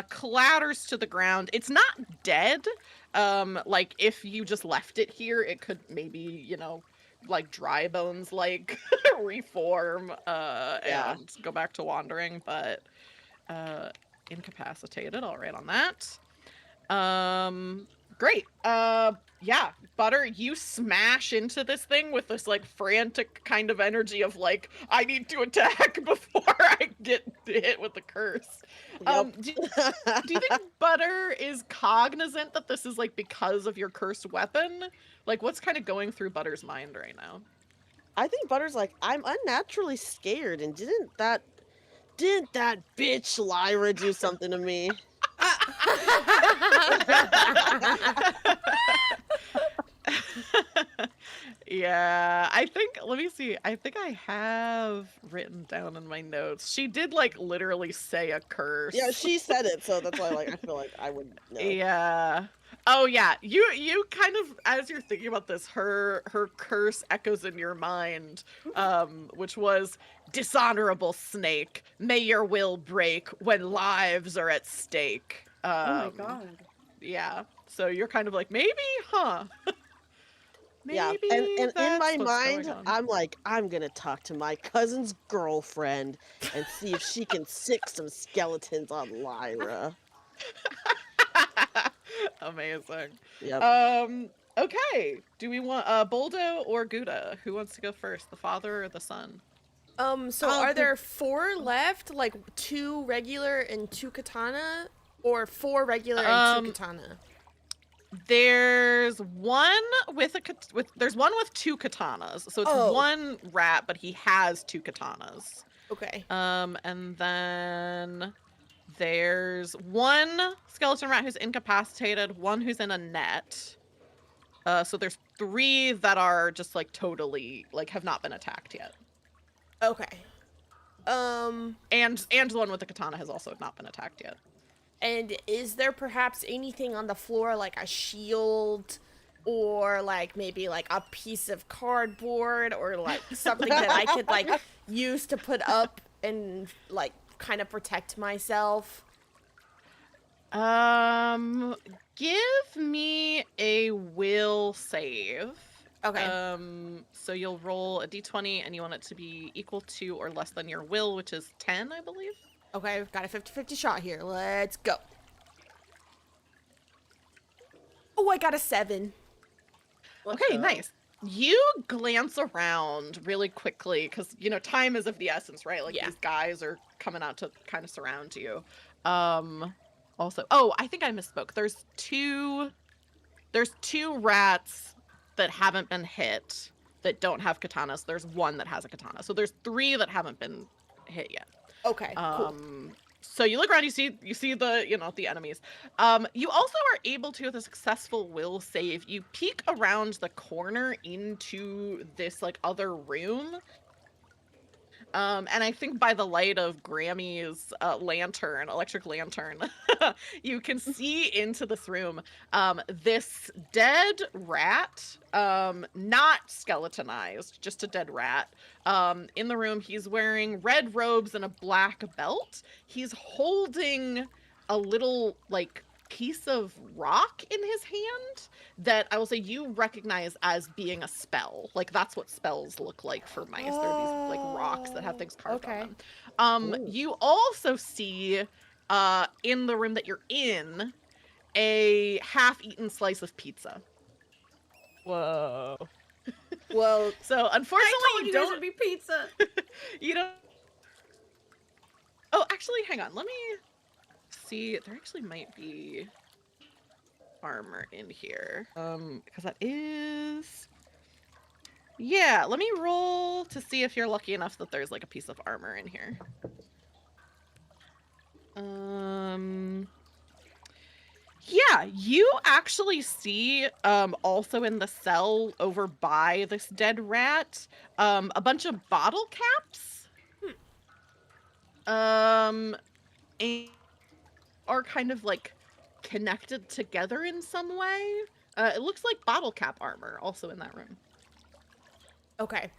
Clatters to the ground. It's not dead. Like if you just left it here, it could maybe, you know, like dry bones, like reform and go back to wandering, but incapacitated. I'll write on that. Great. Yeah, Butter, you smash into this thing with this like frantic kind of energy of like, I need to attack before I get hit with the curse. Yep. Do you think Butter is cognizant that this is like because of your cursed weapon? Like, what's kind of going through Butter's mind right now? I think Butter's like, I'm unnaturally scared, and didn't that didn't that bitch Lyra do something to me? Yeah, I think, let me see. I think I have written down in my notes. She did like literally say a curse. Yeah, she said it, so that's why like I feel like I would know. Yeah. Oh yeah. You kind of, as you're thinking about this, her curse echoes in your mind, which was dishonorable snake. May your will break when lives are at stake. Oh my god. Yeah. So you're kind of like, maybe, huh? Yeah, Maybe and in that's my what's mind, going on. I'm like, I'm gonna talk to my cousin's girlfriend and see if she can sick some skeletons on Lyra. Amazing. Yep. Okay. Do we want Boldo or Gouda? Who wants to go first? The father or the son? So are there 4 left? Like 2 regular and 2 katana? Or 4 regular and 2 katana? There's one with there's one with 2 katanas. So it's one rat, but he has 2 katanas. Okay. And then there's one skeleton rat who's incapacitated, one who's in a net. So there's 3 that are just like totally like have not been attacked yet. Okay. And the one with the katana has also not been attacked yet. And is there perhaps anything on the floor, like a shield, or like maybe like a piece of cardboard, or like something that I could like use to put up and like kind of protect myself? Give me a will save. Okay. So you'll roll a d20 and you want it to be equal to or less than your will, which is 10, I believe. Okay, I've got a 50-50 shot here. Let's go. Oh, I got a 7. Okay, nice. You glance around really quickly because, you know, time is of the essence, right? Like, these guys are coming out to kind of surround you. Also, oh, I think I misspoke. There's two rats that haven't been hit that don't have katanas. There's one that has a katana. So there's 3 that haven't been hit yet. Okay, cool. So you look around, you see the, you know, the enemies. You also are able to, with a successful will save, you peek around the corner into this like other room. And I think by the light of Grammy's electric lantern, you can see into this room. This dead rat, not skeletonized, just a dead rat. In the room, he's wearing red robes and a black belt. He's holding a little, like, piece of rock in his hand that I will say you recognize as being a spell. Like, that's what spells look like for mice. They're these like rocks that have things carved on them. You also see in the room that you're in a half-eaten slice of pizza. Whoa. Well, so unfortunately I told you you guys don't it'd be pizza. you don't. Oh, actually, hang on. Let me see. There actually might be armor in here. Because that is. Yeah, let me roll to see if you're lucky enough that there's like a piece of armor in here. Yeah, you actually see also in the cell over by this dead rat a bunch of bottle caps. And are kind of like connected together in some way. It looks like bottle cap armor also in that room. okay.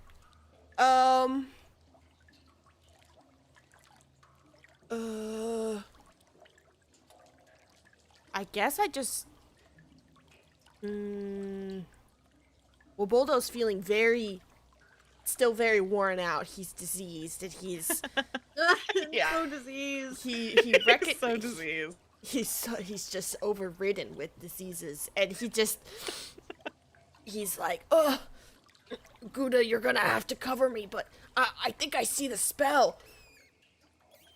I guess I just... Well, Boldo's feeling still very worn out. He's diseased, and he's... Yeah. So diseased. He So diseased. He's just overridden with diseases, and he's like, ugh, Gouda, you're gonna have to cover me, but I think I see the spell.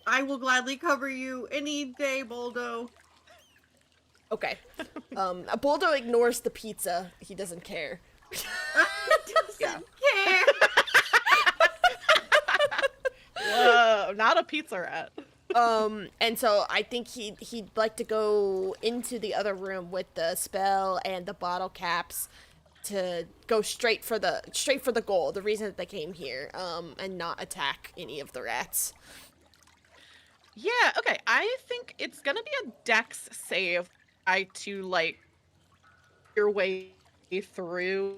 I will gladly cover you any day, Boldo. Okay. Boldo ignores the pizza. He doesn't care. Doesn't care. Whoa. not a pizza rat. And so I think he'd like to go into the other room with the spell and the bottle caps to go straight for the goal, the reason that they came here, and not attack any of the rats. Yeah, okay. I think it's gonna be a dex save to like your way through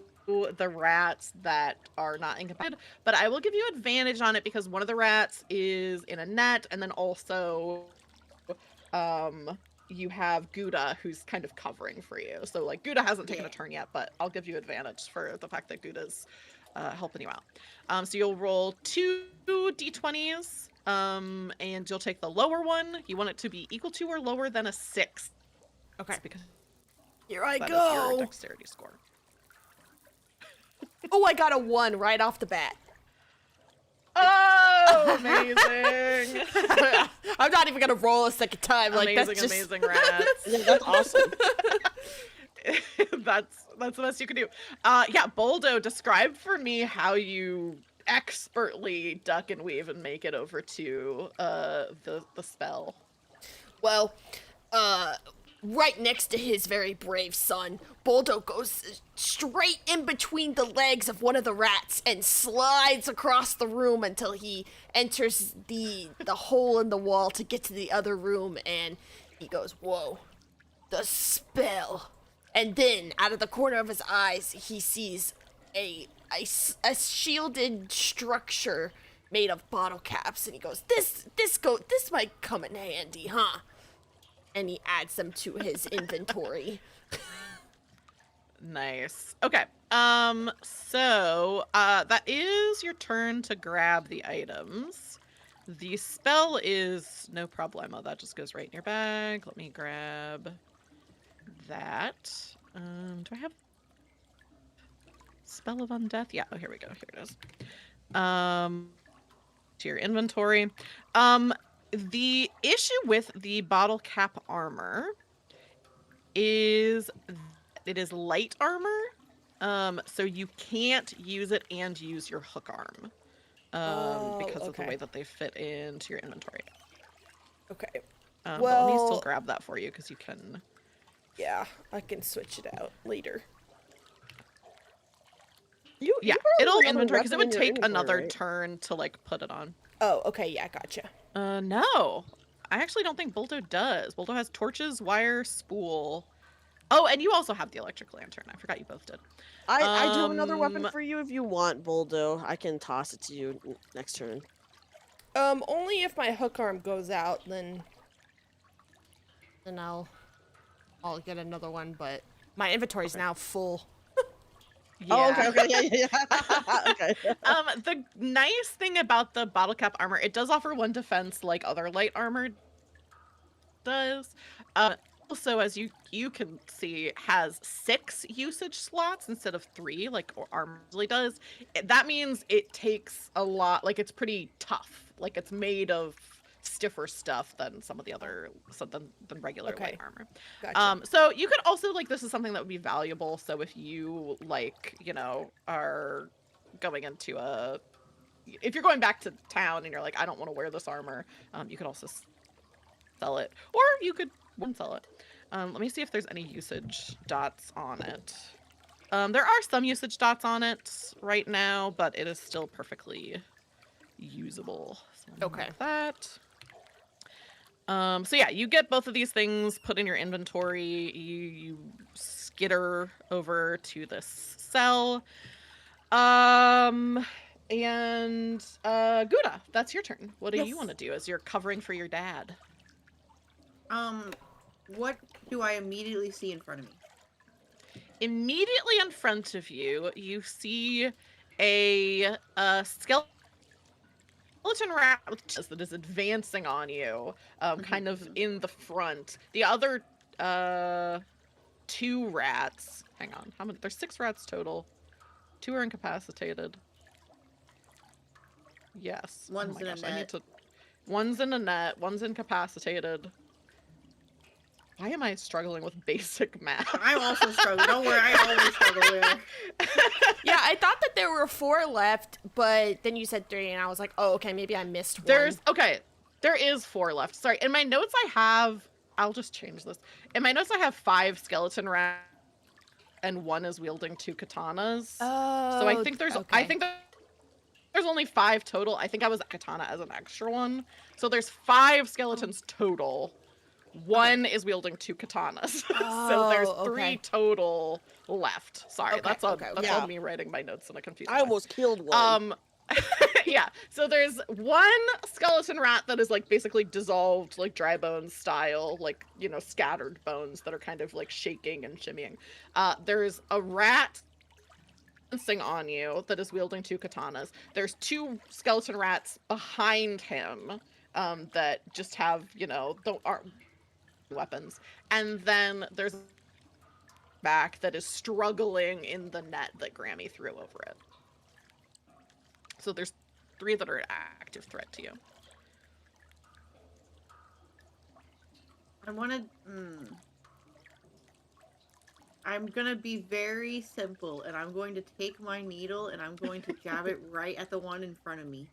the rats that are not incapacitated, but I will give you advantage on it because one of the rats is in a net, and then also you have Gouda who's kind of covering for you. So like Gouda hasn't taken a turn yet, but I'll give you advantage for the fact that Gouda's helping you out. So you'll roll 2 d20s, and you'll take the lower one. You want it to be equal to or lower than a 6. Okay. Because Here I that is your go. dexterity score. Oh, I got a 1 right off the bat. Oh, amazing! I'm not even gonna roll a second time. Like amazing rats. Yeah, that's awesome. that's the best you can do. Yeah, Boldo, describe for me how you expertly duck and weave and make it over to the spell. Well, right next to his very brave son, Boldo goes straight in between the legs of one of the rats and slides across the room until he enters the hole in the wall to get to the other room, and he goes, "Whoa, the spell." And then, out of the corner of his eyes, he sees a shielded structure made of bottle caps, and he goes, This might come in handy, huh?" And he adds them to his inventory. Nice. Okay. So that is your turn to grab the items. The spell is no problemo. That just goes right in your bag. Let me grab that. Do I have Spell of Undeath? Yeah. Oh, here we go. Here it is. To your inventory. The issue with the bottle cap armor is it is light armor, so you can't use it and use your hook arm, because of the way that they fit into your inventory. Okay. But let me still grab that for you because you can. Yeah, I can switch it out later. Yeah, probably it'll have another inventory because it weapon would in your take inventory, another right? turn to like put it on. Oh, okay, yeah, gotcha. No, I actually don't think Bolto does. Bolto has torches, wire, spool. Oh, and you also have the electric lantern. I forgot you both did. I do have another weapon for you if you want, Boldo. I can toss it to you next turn. Only if my hook arm goes out, then I'll get another one, but my inventory's now full. Yeah. Oh, okay, yeah. Okay. The nice thing about the bottle cap armor, it does offer 1 defense like other light armor does. Also, as you can see, has 6 usage slots instead of 3, like armor usually does. That means it takes a lot, like it's pretty tough. Like it's made of stiffer stuff than some of the other than regular light armor. Gotcha. So you could also like this is something that would be valuable. So if you like, you know, are going into if you're going back to town and you're like, I don't want to wear this armor, you could also sell it, or you could sell it. Let me see if there's any usage dots on it. There are some usage dots on it right now, but it is still perfectly usable. So Okay. like that. So yeah, you get both of these things put in your inventory. You skitter over to this cell. And Gouda, that's your turn. What do you want to do as you're covering for your dad? What do I immediately see in front of me? Immediately in front of you, you see a skeleton rat that is advancing on you, kind of in the front. The other 2 rats. Hang on, how many? There's 6 rats total. 2 are incapacitated. Yes. One's in a net. One's in a net. One's incapacitated. Why am I struggling with basic math? I'm also struggling. Don't worry, I always struggle there. Yeah, I thought that there were 4 left, but then you said 3, and I was like, oh, okay, maybe I missed one. Okay, there is 4 left. Sorry, in my notes I have, I'll just change this. In my notes I have 5 skeleton rats, and 1 is wielding 2 katanas. Oh, So I think there's, okay. there's only 5 total. I think I was a katana as an extra one. So there's 5 skeletons total. 1 is wielding 2 katanas. So there's 3 total left. Sorry, that's all me writing my notes in a confusing way. I almost killed one. Yeah, so there's 1 skeleton rat that is like basically dissolved, like dry bones style, like, you know, scattered bones that are kind of like shaking and shimmying. There's a rat dancing on you that is wielding 2 katanas. There's 2 skeleton rats behind him that just have, you know, aren't weapons. And then there's a back that is struggling in the net that Grammy threw over it. So there's 3 that are an active threat to you. I want to. I'm gonna be very simple, and I'm going to take my needle and I'm going to jab it right at the one in front of me.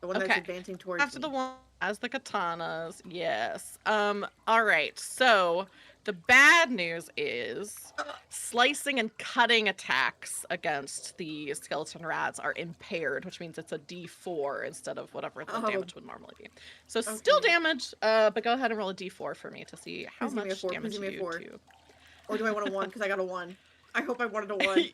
The one that's advancing towards me. After the one as the katanas, yes. All right. So the bad news is slicing and cutting attacks against the skeleton rats are impaired, which means it's a D4 instead of whatever the damage would normally be. So still damage, but go ahead and roll a D4 for me to see how much damage you do. Or do I want a 1? Because I got a 1. I hope I wanted a 1.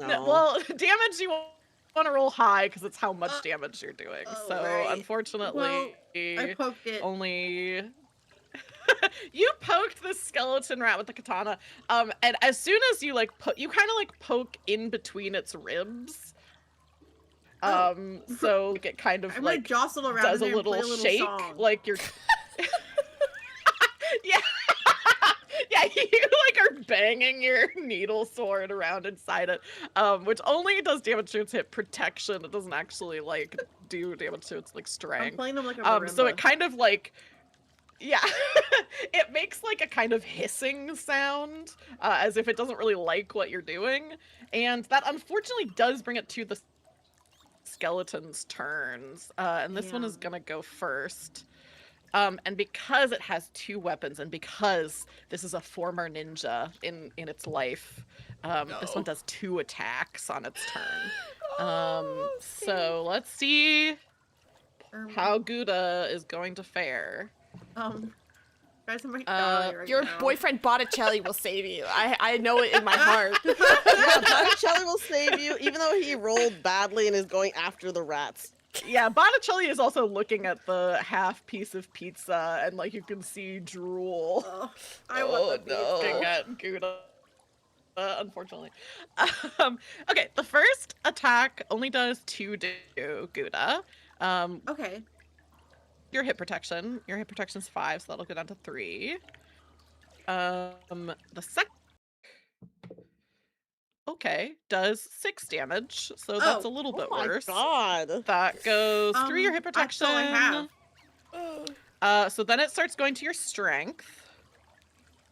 No, well, damage you want to roll high because it's how much damage you're doing. So unfortunately, I poked it. Only you poked the skeleton rat with the katana, and as soon as you like you kind of like poke in between its ribs, so like, it kind of like jostle around does a little shake, song. like you're yeah. Yeah, you like are banging your needle sword around inside it, which only does damage to its hit protection. It doesn't actually like do damage to its like strength. I'm playing them like a marimba. So it kind of like, yeah, it makes like a kind of hissing sound, as if it doesn't really like what you're doing, and that unfortunately does bring it to the skeleton's turns, and this one is gonna go first. And because it has 2 weapons, and because this is a former ninja in its life, this one does 2 attacks on its turn. So let's see how Gouda is going to fare. Guys, I'm right your now. boyfriend Botticelli will save you. I know it in my heart. Yeah, Botticelli will save you, even though he rolled badly and is going after the rats. Yeah, Botticelli is also looking at the half piece of pizza, and like you can see drool. I want the pizza. Looking at Gouda, unfortunately. Okay, the first attack only does 2 to Gouda. Okay. Your hit protection's 5, so that'll go down to 3. The second does 6 damage, so that's a little bit worse. Oh my god. That goes through your hit protection. That's all I have. So then it starts going to your strength.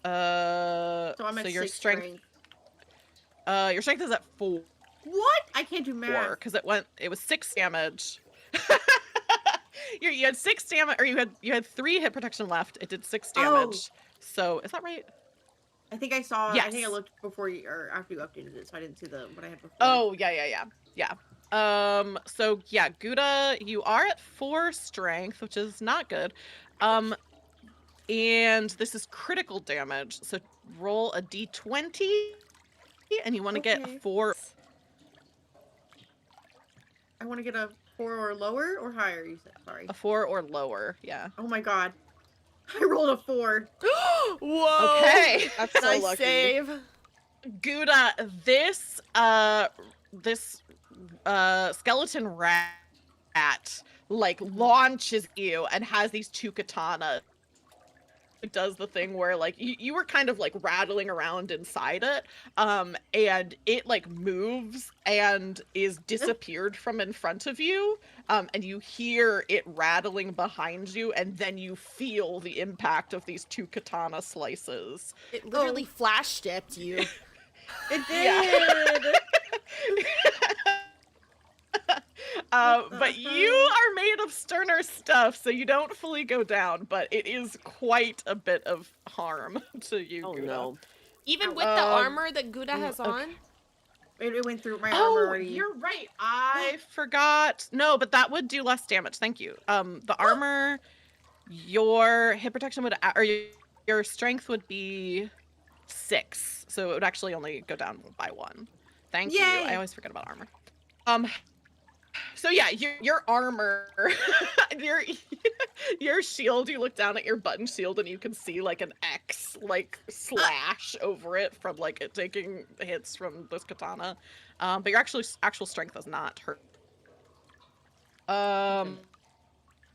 So I'm at your 6 strength. Your strength is at 4. What? I can't do math. Because it was 6 damage. You had 6 damage, or you had 3 hit protection left. It did 6 damage. So is that right? I think I saw. Yes. I think I looked before you or after you updated it, so I didn't see what I had before. Oh yeah. So yeah, Gouda, you are at 4 strength, which is not good. And this is critical damage. So roll a d20, and you want to get 4. I want to get a 4 or lower or higher. You said sorry. A 4 or lower, yeah. Oh my god, I rolled a 4. Whoa. Okay. That's so Nice lucky. save. Gouda, this skeleton rat like launches you and has these 2 katanas it does the thing where like you were kind of like rattling around inside it, and it like moves and is disappeared from in front of you, and you hear it rattling behind you, and then you feel the impact of these two katana slices. It literally flash stepped you. It Yeah. did. But you are made of sterner stuff, so you don't fully go down, but it is quite a bit of harm to you, Oh Gouda. no. Even with the armor that Gouda has on? It went through my armor Oh, already. you're right. I forgot. No, but that would do less damage. Thank you. The armor, your hit protection would, or your strength would be 6, so it would actually only go down by 1. Thank you. Yay. I always forget about armor. So yeah, your armor, your shield, you look down at your button shield and you can see like an X like slash over it from like it taking hits from this katana. But your actual strength does not hurt.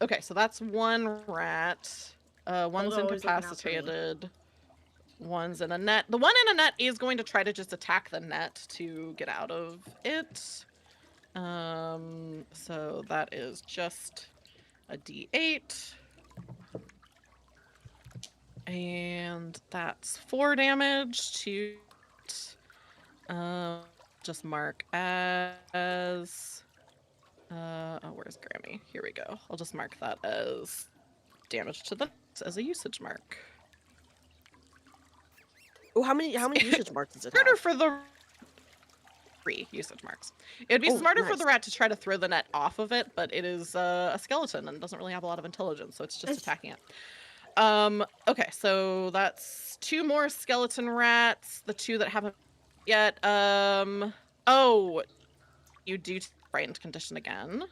Okay, so that's one rat. One's Although always looking out for me. incapacitated. One's in a net. The one in a net is going to try to just attack the net to get out of it. So that is just a D8. And that's 4 damage to just mark as oh, where's Grammy? Here we go. I'll just mark that as damage to the as a usage mark. Oh, how many usage marks does it Smarter have? for the 3 usage marks. It'd be Oh, smarter for nice. the rat to try to throw the net off of it, but it is a skeleton and doesn't really have a lot of intelligence, so it's just attacking it. Okay, so that's 2 more skeleton rats. The 2 that haven't yet. Oh, you do frightened condition again.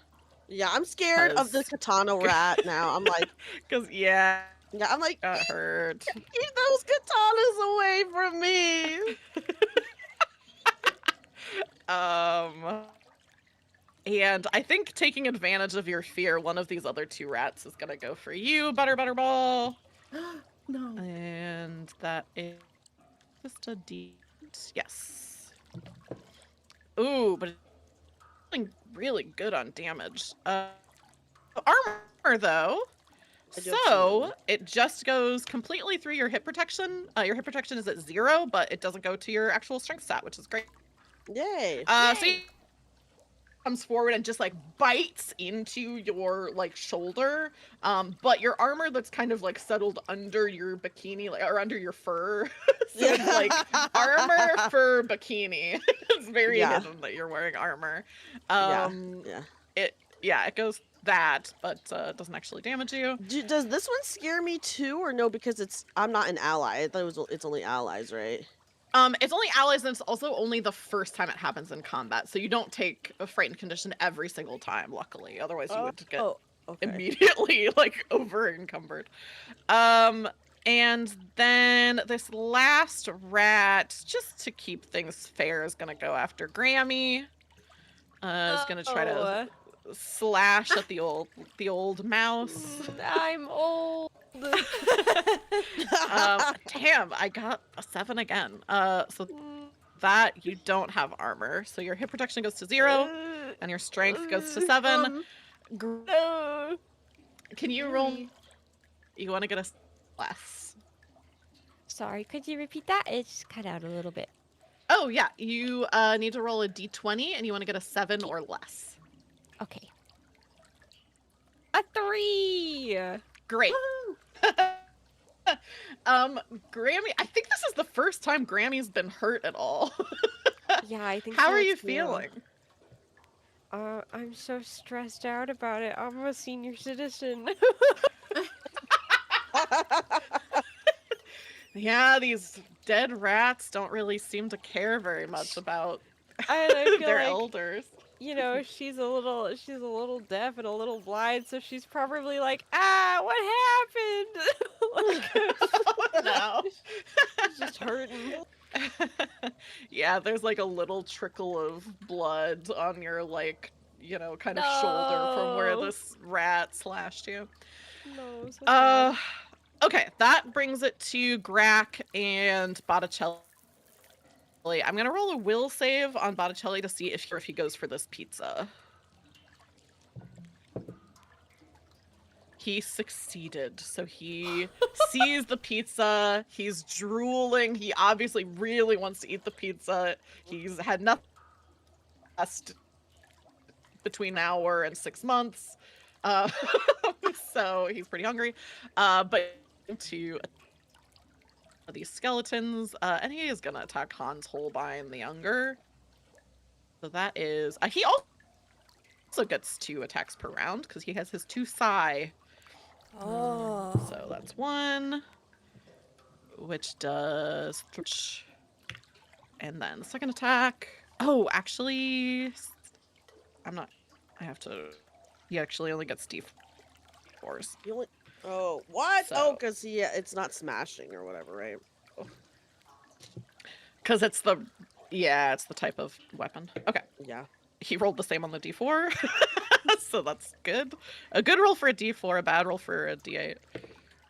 Yeah, I'm scared of the katana rat now. I'm like, Because yeah, I'm like, got hurt. keep those katanas away from me. And I think taking advantage of your fear, one of these other 2 rats is gonna go for you, Butterball. No. And that is just a D. Yes. Ooh, but it's doing really good on damage. Armor though. I do have So some. it just goes completely through your hit protection. Your hit protection is at 0, but it doesn't go to your actual strength stat, which is great. Yay. So he comes forward and just like bites into your like shoulder, but your armor that's kind of like settled under your bikini, like, or under your fur. So it's like armor, fur, bikini. It's very hidden that you're wearing armor. It goes that, but it doesn't actually damage you. Does this one scare me too, or no? Because I'm not an ally. I thought it's only allies, right? It's only allies, and it's also only the first time it happens in combat, so you don't take a frightened condition every single time, luckily. Otherwise you would get immediately like over encumbered. And then this last rat, just to keep things fair, is gonna go after Grammy. Is gonna try to slash at the old mouse. I'm old. Damn, I got a 7 again. So that you don't have armor, so your hit protection goes to 0, and your strength goes to 7. Can you roll? You want to get a less? Sorry, could you repeat that? It just cut out a little bit. Oh yeah, you need to roll a d20, and you want to get a 7 or less. Okay. A 3. Great. Grammy, I think this is the first time Grammy's been hurt at all. Yeah, I think How so are you too. feeling? I'm so stressed out about it. I'm a senior citizen. Yeah, these dead rats don't really seem to care very much about I feel their like, elders. you know, she's a little deaf and a little blind, so she's probably like, what happened? Like, No. she's just hurting. Yeah, there's like a little trickle of blood on your like, kind of shoulder from where No. this rat slashed you. No, so bad. Okay, that brings it to Grack and Botticelli. I'm gonna roll a will save on Botticelli to see if he goes for this pizza. He succeeded. So he sees the pizza. He's drooling. He obviously really wants to eat the pizza. He's had nothing between an hour and 6 months. So he's pretty hungry. But to these skeletons, and he is gonna attack Hans Holbein the Younger. So that is he also gets 2 attacks per round because he has his 2 psi. Oh. So that's 1, which does, and then the second attack. Oh, actually, I'm not. I have to. He actually only gets D4s. You only... Oh, what? So- Oh, because it's not smashing or whatever, right? Because it's the type of weapon. Okay, Yeah. he rolled the same on the D4, so that's good. A good roll for a D4, a bad roll for a D8.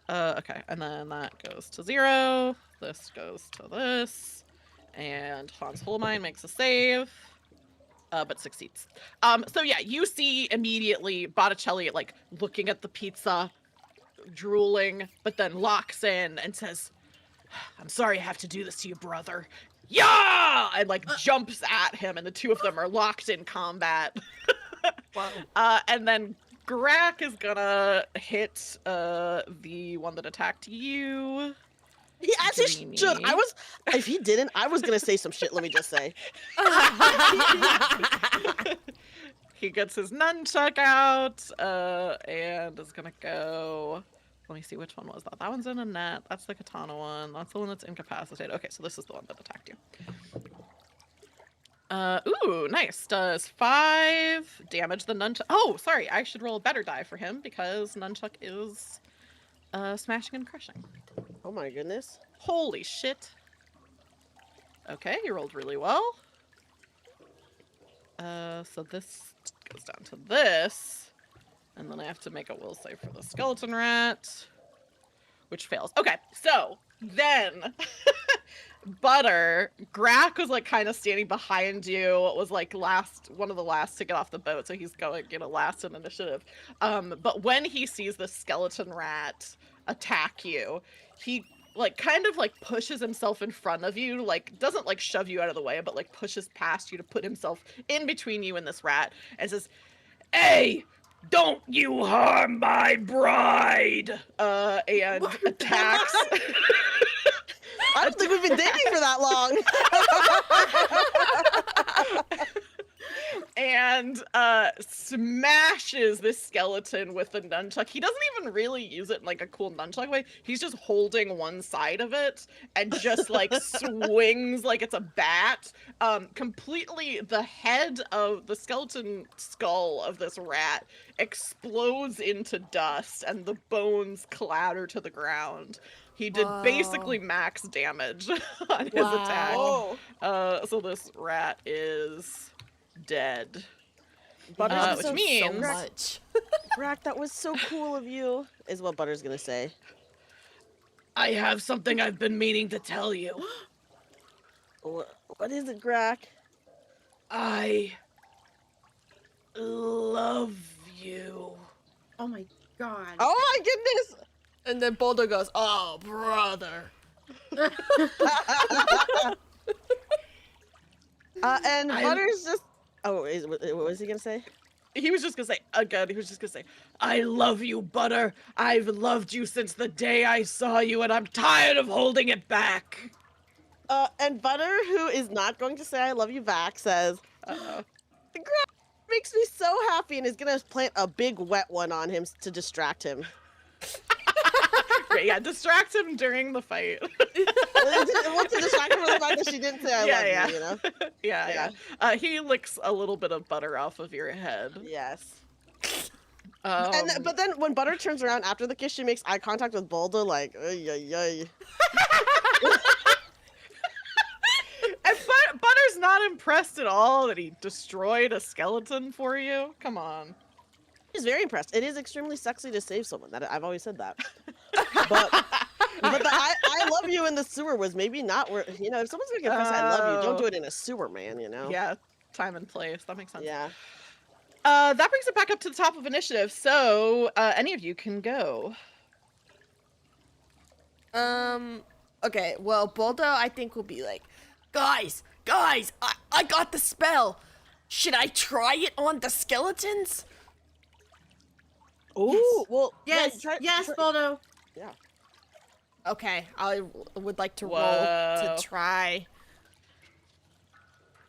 Okay, and then that goes to 0. This goes to this, and Hans Holbein makes a save, but succeeds. So yeah, you see immediately Botticelli like looking at the pizza, drooling, but then locks in and says, "I'm sorry I have to do this to you, brother." Yeah! And like jumps at him, and the 2 of them are locked in combat. Wow. And then Grack is gonna hit the one that attacked you. He actually Dreamy. should. If he didn't, I was gonna say some shit. Let me just say. He gets his nunchuck out and is gonna go. Let me see, which one was that? That one's in a net. That's the katana one. That's the one that's incapacitated. Okay, so this is the one that attacked you. Ooh, nice. Does 5 damage. The nunchuck. Oh, sorry. I should roll a better die for him because nunchuck is smashing and crushing. Oh my goodness. Holy shit. Okay, you rolled really well. So this goes down to this. And then I have to make a will save for the skeleton rat, which fails. Okay, so then Grack was like kind of standing behind you, was like one of the last to get off the boat, so he's going, last in initiative. But when he sees the skeleton rat attack you, he like kind of like pushes himself in front of you, like doesn't like shove you out of the way, but like pushes past you to put himself in between you and this rat and says, "Hey, don't you harm my bride!" And attacks. I don't think we've been dating for that long. And smashes this skeleton with the nunchuck. He doesn't even really use it in like a cool nunchuck way. He's just holding one side of it and just like swings like it's a bat. Completely, the head of the skeleton skull of this rat explodes into dust and the bones clatter to the ground. He did basically max damage on his attack. Oh. So this rat is dead. Butters, Which so means much. Grack, that was so cool of you, is what Butter's gonna say. I have something I've been meaning to tell you. What is it, Grack? I love you. Oh my god. Oh my goodness! And then Boulder goes, "Oh, brother." And Butter's just... Oh, what was he gonna say? He was just gonna say, again, he was just gonna say, "I love you, Butter. I've loved you since the day I saw you, and I'm tired of holding it back." And Butter, who is not going to say I love you back, says, Uh-oh. Grack makes me so happy, and is gonna plant a big wet one on him to distract him. Great, yeah, distract him during the fight. What's to distract him from the fact that she didn't say I love you, you know? Yeah. He licks a little bit of butter off of your head. Yes. Um, But then when Butter turns around after the kiss, she makes eye contact with Boulder, like, ay, ay, ay. And Butter's not impressed at all that he destroyed a skeleton for you. Come on. She's very impressed. It is extremely sexy to save someone. I've always said that. But I love you in the sewer was maybe not where, you know, if someone's gonna confess I love you, don't do it in a sewer, man, you know? Yeah, time and place. That makes sense. Yeah. That brings it back up to the top of initiative. So, any of you can go. Okay, well, Boldo, I think, will be like, guys, I got the spell. Should I try it on the skeletons? Ooh, well, Yes, yes, Boldo. Yeah. Okay, I would like to roll Whoa. to try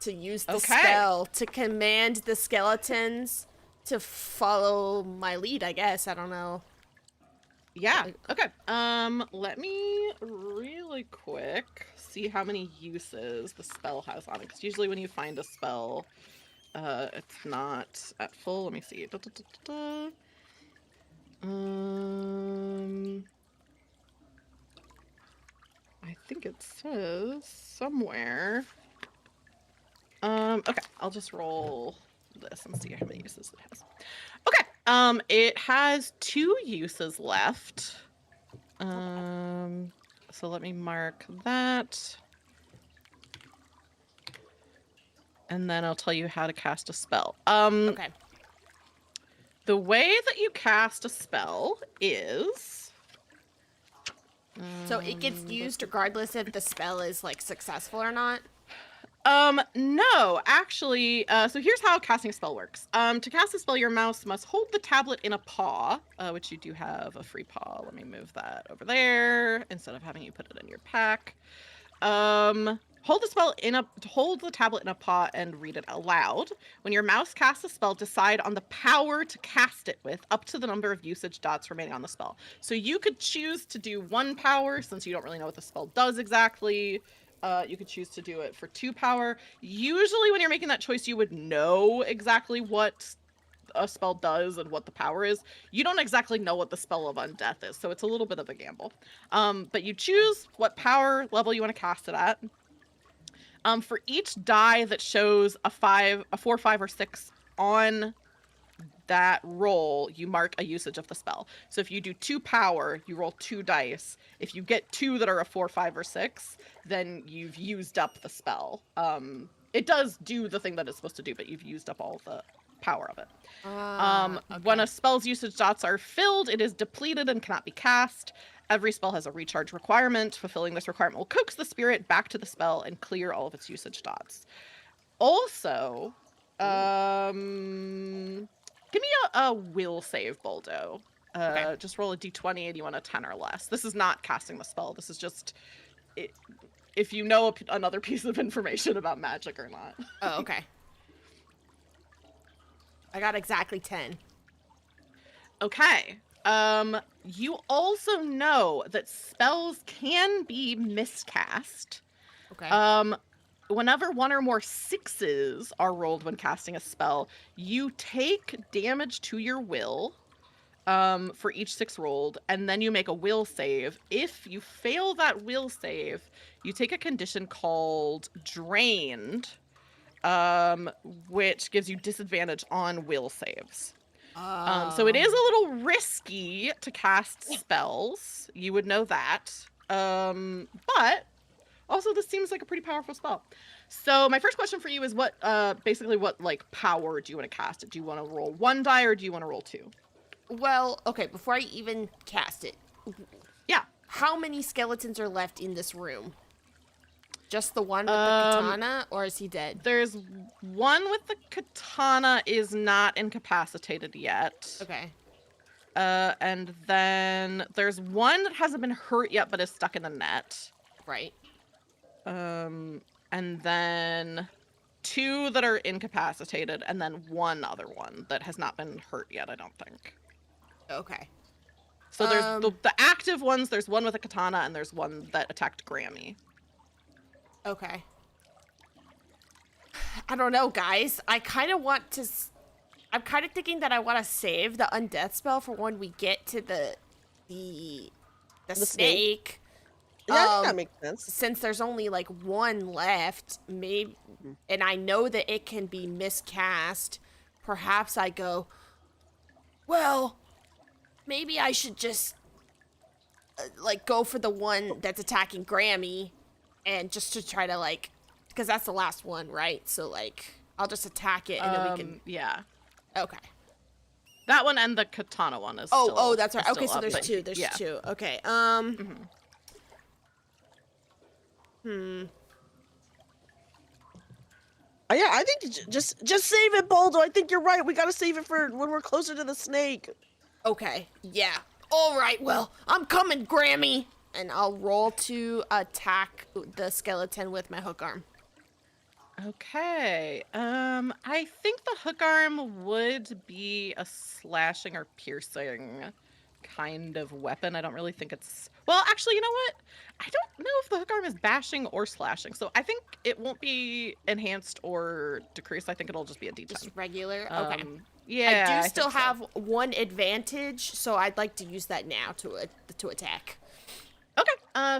to use the Okay. spell to command the skeletons to follow my lead, I guess. I don't know. Yeah. Okay. Let me really quick see how many uses the spell has on it. Because usually when you find a spell, it's not at full. Let me see. I think it says somewhere. Okay, I'll just roll this and see how many uses it has. Okay, it has 2 uses left. So let me mark that. And then I'll tell you how to cast a spell. Okay. The way that you cast a spell is... So it gets used regardless if the spell is, like, successful or not? No, actually, so here's how casting a spell works. To cast a spell, your mouse must hold the tablet in a paw, which you do have a free paw. Let me move that over there instead of having you put it in your pack. Hold the tablet in a paw and read it aloud. When your mouse casts a spell, decide on the power to cast it with, up to the number of usage dots remaining on the spell. So you could choose to do 1 power, since you don't really know what the spell does exactly. You could choose to do it for 2 power. Usually when you're making that choice, you would know exactly what a spell does and what the power is. You don't exactly know what the spell of undeath is, so it's a little bit of a gamble. But you choose what power level you want to cast it at. For each die that shows a 4, 5, or 6 on that roll, you mark a usage of the spell. So if you do 2 power, you roll 2 dice. If you get 2 that are a 4, 5, or 6, then you've used up the spell. It does do the thing that it's supposed to do, but you've used up all the power of it. Okay. When a spell's usage dots are filled, it is depleted and cannot be cast. Every spell has a recharge requirement. Fulfilling this requirement will coax the spirit back to the spell and clear all of its usage dots. Also, give me a will save, Boldo. Okay. Just roll a d20 and you want a 10 or less. This is not casting the spell. This is just if you know another piece of information about magic or not. Oh, okay. I got exactly 10. Okay. You also know that spells can be miscast. Okay. Whenever 1 or more 6s are rolled when casting a spell, you take damage to your will for each 6 rolled, and then you make a will save. If you fail that will save, you take a condition called Drained, which gives you disadvantage on will saves. So it is a little risky to cast spells. You would know that. But also this seems like a pretty powerful spell. So my first question for you is what like power do you want to cast it? Do you want to roll 1 die or do you want to roll 2? Well, okay, before I even cast it. Yeah. How many skeletons are left in this room? Just the one with the katana, or is he dead? There's one with the katana is not incapacitated yet. Okay. And then there's one that hasn't been hurt yet but is stuck in the net. Right. And then 2 that are incapacitated, and then 1 other one that has not been hurt yet, I don't think. Okay. So there's the active ones, there's one with a katana, and there's one that attacked Grammy. Okay. I don't know, guys. I kind of want to... I'm kind of thinking that I want to save the undeath spell for when we get to the snake. Yeah, I think that makes sense. Since there's only like 1 left, maybe, and I know that it can be miscast, perhaps I go, well, maybe I should just like go for the one that's attacking Grammy, and just to try to like, because that's the last one, right? So like, I'll just attack it and then we can. Yeah. Okay. That one and the katana one is. Oh, that's right. is Okay, still so up, there's but two. There's yeah. two. Okay. Yeah, I think just save it, Baldo. I think you're right. We gotta save it for when we're closer to the snake. Okay. Yeah. All right. Well, I'm coming, Grammy, and I'll roll to attack the skeleton with my hook arm. Okay. I think the hook arm would be a slashing or piercing kind of weapon. I don't really think it's. Well, actually, you know what? I don't know if the hook arm is bashing or slashing, so I think it won't be enhanced or decreased. I think it'll just be a D10. Just regular. Okay. Yeah. I do still think so. have one advantage, so I'd like to use that now to attack. Okay.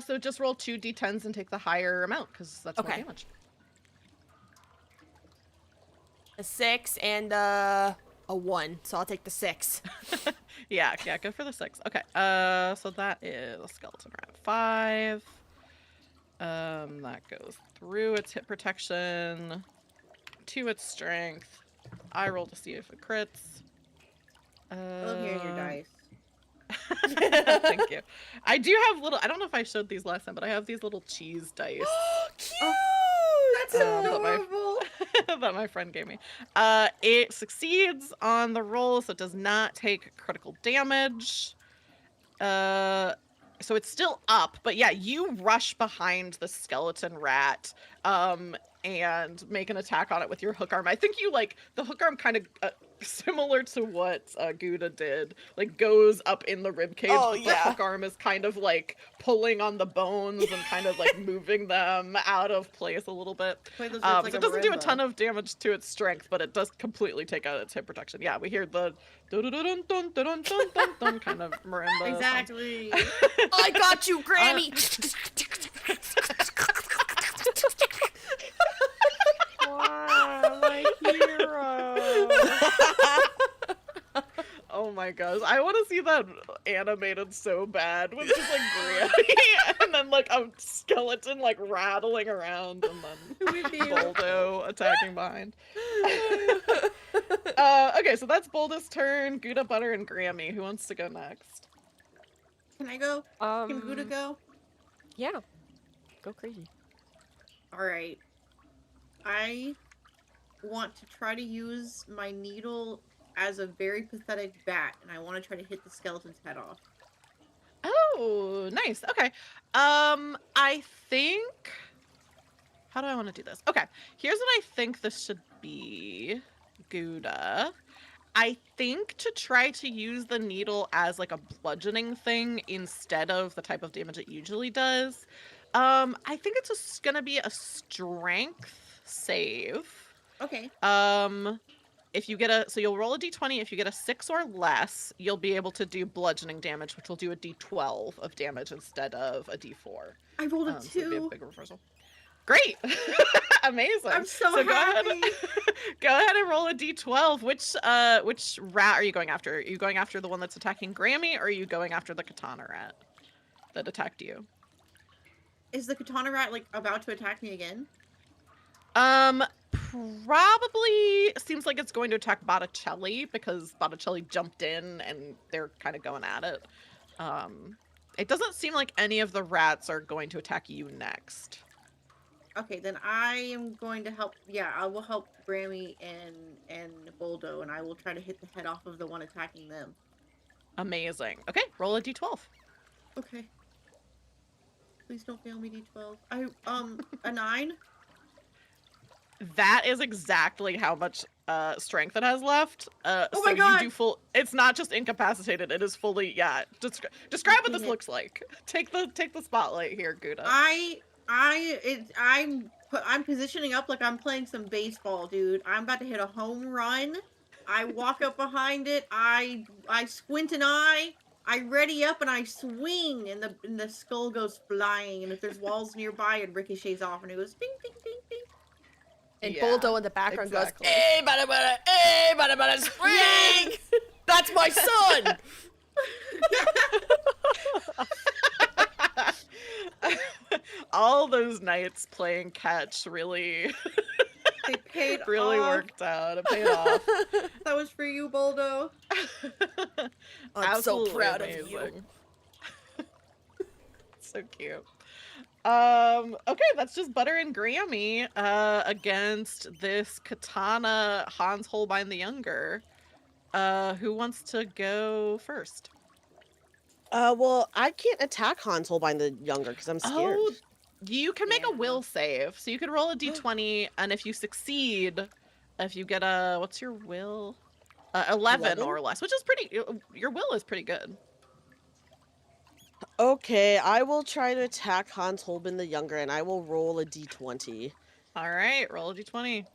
So just roll 2 D10s and take the higher amount because that's more Okay. damage. A 6 and a 1, so I'll take the 6. Yeah, go for the 6. Okay, so that is a skeleton rat 5. That goes through its hit protection to its strength. I roll to see if it crits. I love hearing your dice. Thank you. I do have little. I don't know if I showed these last time, but I have these little cheese dice. Cute! That's adorable. That my friend gave me. It succeeds on the roll, so it does not take critical damage. So it's still up, but yeah, you rush behind the skeleton rat, and make an attack on it with your hook arm. I think you like the hook arm kind of similar to what Gouda did, like goes up in the rib cage. Oh, but yeah. The hook arm is kind of like pulling on the bones and kind of like moving them out of place a little bit. Play those So like it doesn't do a ton of damage to its strength, but it does completely take out its hit protection. Yeah, we hear the dun-dun-dun-dun-dun-dun-dun kind of marimba sound. Exactly. I got you, Grammy! Wow, my hero. Oh my gosh, I want to see that animated so bad with just like Granny and then like a skeleton like rattling around and then Boldo attacking behind. Okay, so that's Boldo's turn. Gouda, Butter, and Grammy. Who wants to go next? Can I go? Can Gouda go? Yeah. Go crazy. All right. I want to try to use my needle as a very pathetic bat, and I want to try to hit the skeleton's head off. Oh, nice. Okay. I think. How do I want to do this? Okay, here's what I think this should be, Gouda. I think to try to use the needle as like a bludgeoning thing instead of the type of damage it usually does. I think it's just gonna be a strength save. Okay. If you get so you'll roll a d20. If you get a 6 or less, you'll be able to do bludgeoning damage, which will do a d12 of damage instead of a d4. I rolled a 2. So it'd be a big reversal. Great. Amazing. I'm so Go happy. ahead, go ahead and roll a d12. Which rat are you going after? Are you going after the one that's attacking Grammy, or are you going after the katana rat that attacked you? Is the katana rat like about to attack me again? Probably seems like it's going to attack Botticelli because Botticelli jumped in and they're kind of going at it. It doesn't seem like any of the rats are going to attack you next. Okay, then I am going to help. Yeah, I will help Grammy and Boldo, and I will try to hit the head off of the one attacking them. Amazing. Okay, roll a d12. Okay. Please don't fail me, D12. A 9? That is exactly how much strength it has left. Oh so my God! you do full. It's not just incapacitated. It is fully. Yeah. Describe what this looks like. Take the spotlight here, Gouda. I'm positioning up like I'm playing some baseball, dude. I'm about to hit a home run. I walk up behind it. I squint an eye. I ready up and I swing, and the skull goes flying. And if there's walls nearby, it ricochets off, and it goes ding, ding, ding, ding. And Yeah, Boldo in the background exactly. goes, "Hey, bada, spring! That's my son!" all those nights playing catch really, They paid really off. worked out. It paid off. That was for you, Boldo. I'm so Absolutely proud of you. amazing. So cute. Okay, that's just Butter and Grammy against this Katana Hans Holbein the Younger. Who wants to go first? Well, I can't attack Hans Holbein the Younger because I'm scared. Oh, you can make a Yeah. will save. So you could roll a d20, and if you succeed, if you get a, what's your will? 11 or 11? less, which is pretty, your will is pretty good. Okay, I will try to attack Hans Holbein the Younger, and I will roll a d20. All right, roll a d20.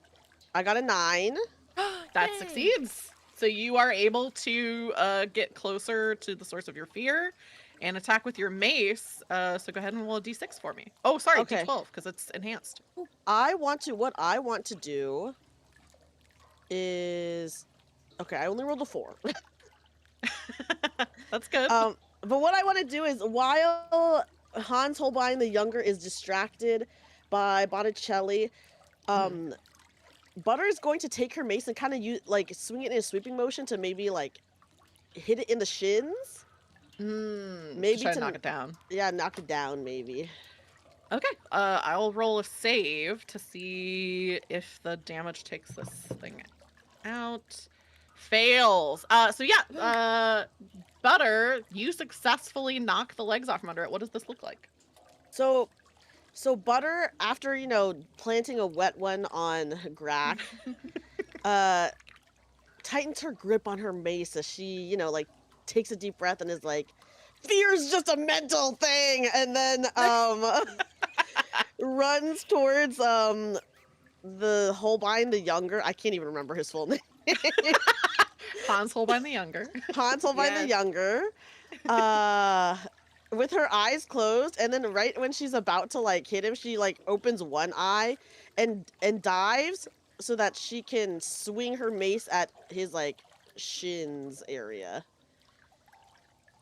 I got a 9. That Yay. succeeds. So you are able to get closer to the source of your fear and attack with your mace. So go ahead and roll a d6 for me. Oh, sorry, Okay. d12, because it's enhanced. What I want to do is, okay, I only rolled a 4. That's good. But what I want to do is, while Hans Holbein the Younger is distracted by Botticelli, Butter is going to take her mace and kind of like swing it in a sweeping motion to maybe like hit it in the shins. Maybe try to knock it down. Yeah, knock it down maybe. Okay, I'll roll a save to see if the damage takes this thing out. Fails. So yeah, Butter, you successfully knock the legs off from under it. What does this look like? So Butter, after, planting a wet one on Grack, tightens her grip on her mace as she, like, takes a deep breath and is like, fear's just a mental thing, and then, runs towards, the Holbein the Younger. I can't even remember his full name. Hans Holbein the Younger. Hans Holbein the Yes. Younger. With her eyes closed, and then right when she's about to like hit him, she like opens one eye and dives so that she can swing her mace at his like shins area.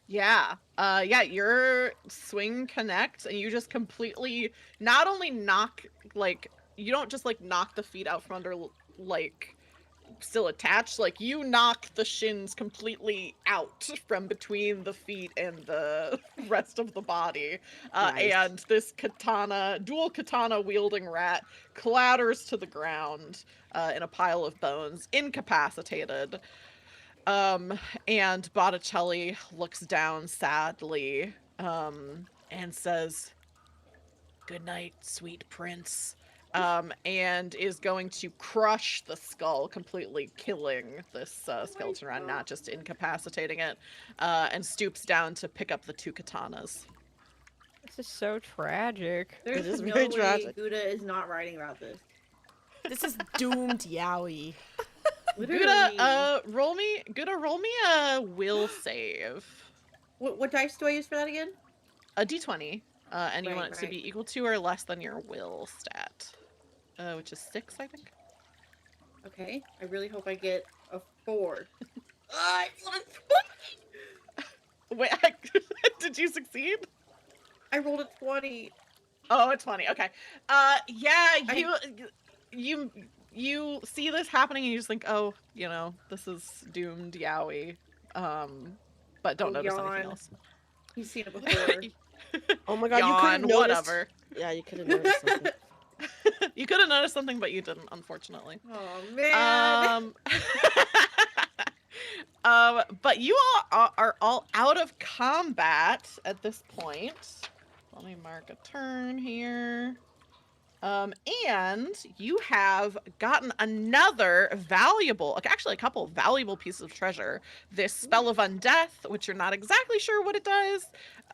Yeah. Yeah, your swing connects and you just completely not only knock, like, you don't just like knock the feet out from under, like, still attached, like you knock the shins completely out from between the feet and the rest of the body. Nice. And this dual katana wielding rat clatters to the ground in a pile of bones, incapacitated. And Botticelli looks down sadly and says, "Good night, sweet prince." And is going to crush the skull, completely killing this skeleton rat, not just incapacitating it, and stoops down to pick up the 2 katanas. This is so tragic. There's is no very way tragic. Gouda is not writing about this. This is doomed Yowie. Literally. Gouda, roll me a will save. What dice do I use for that again? A d20, and you Right, want it to right. be equal to or less than your will stat, which is 6, I think. Okay, I really hope I get a 4. Wait, did you succeed? I rolled a 20. Oh, it's funny. Okay. Yeah, you see this happening and you just think, oh, this is doomed Yowie. But don't Oh, notice yawn. anything else. You've seen it before. Oh my god, you could have Yawn, noticed. whatever. Yeah, you could have noticed something. You could have noticed something, but you didn't, unfortunately. Oh man. But you all are all out of combat at this point. Let me mark a turn here. And you have gotten another valuable, actually a couple valuable pieces of treasure. This spell of undeath, which you're not exactly sure what it does.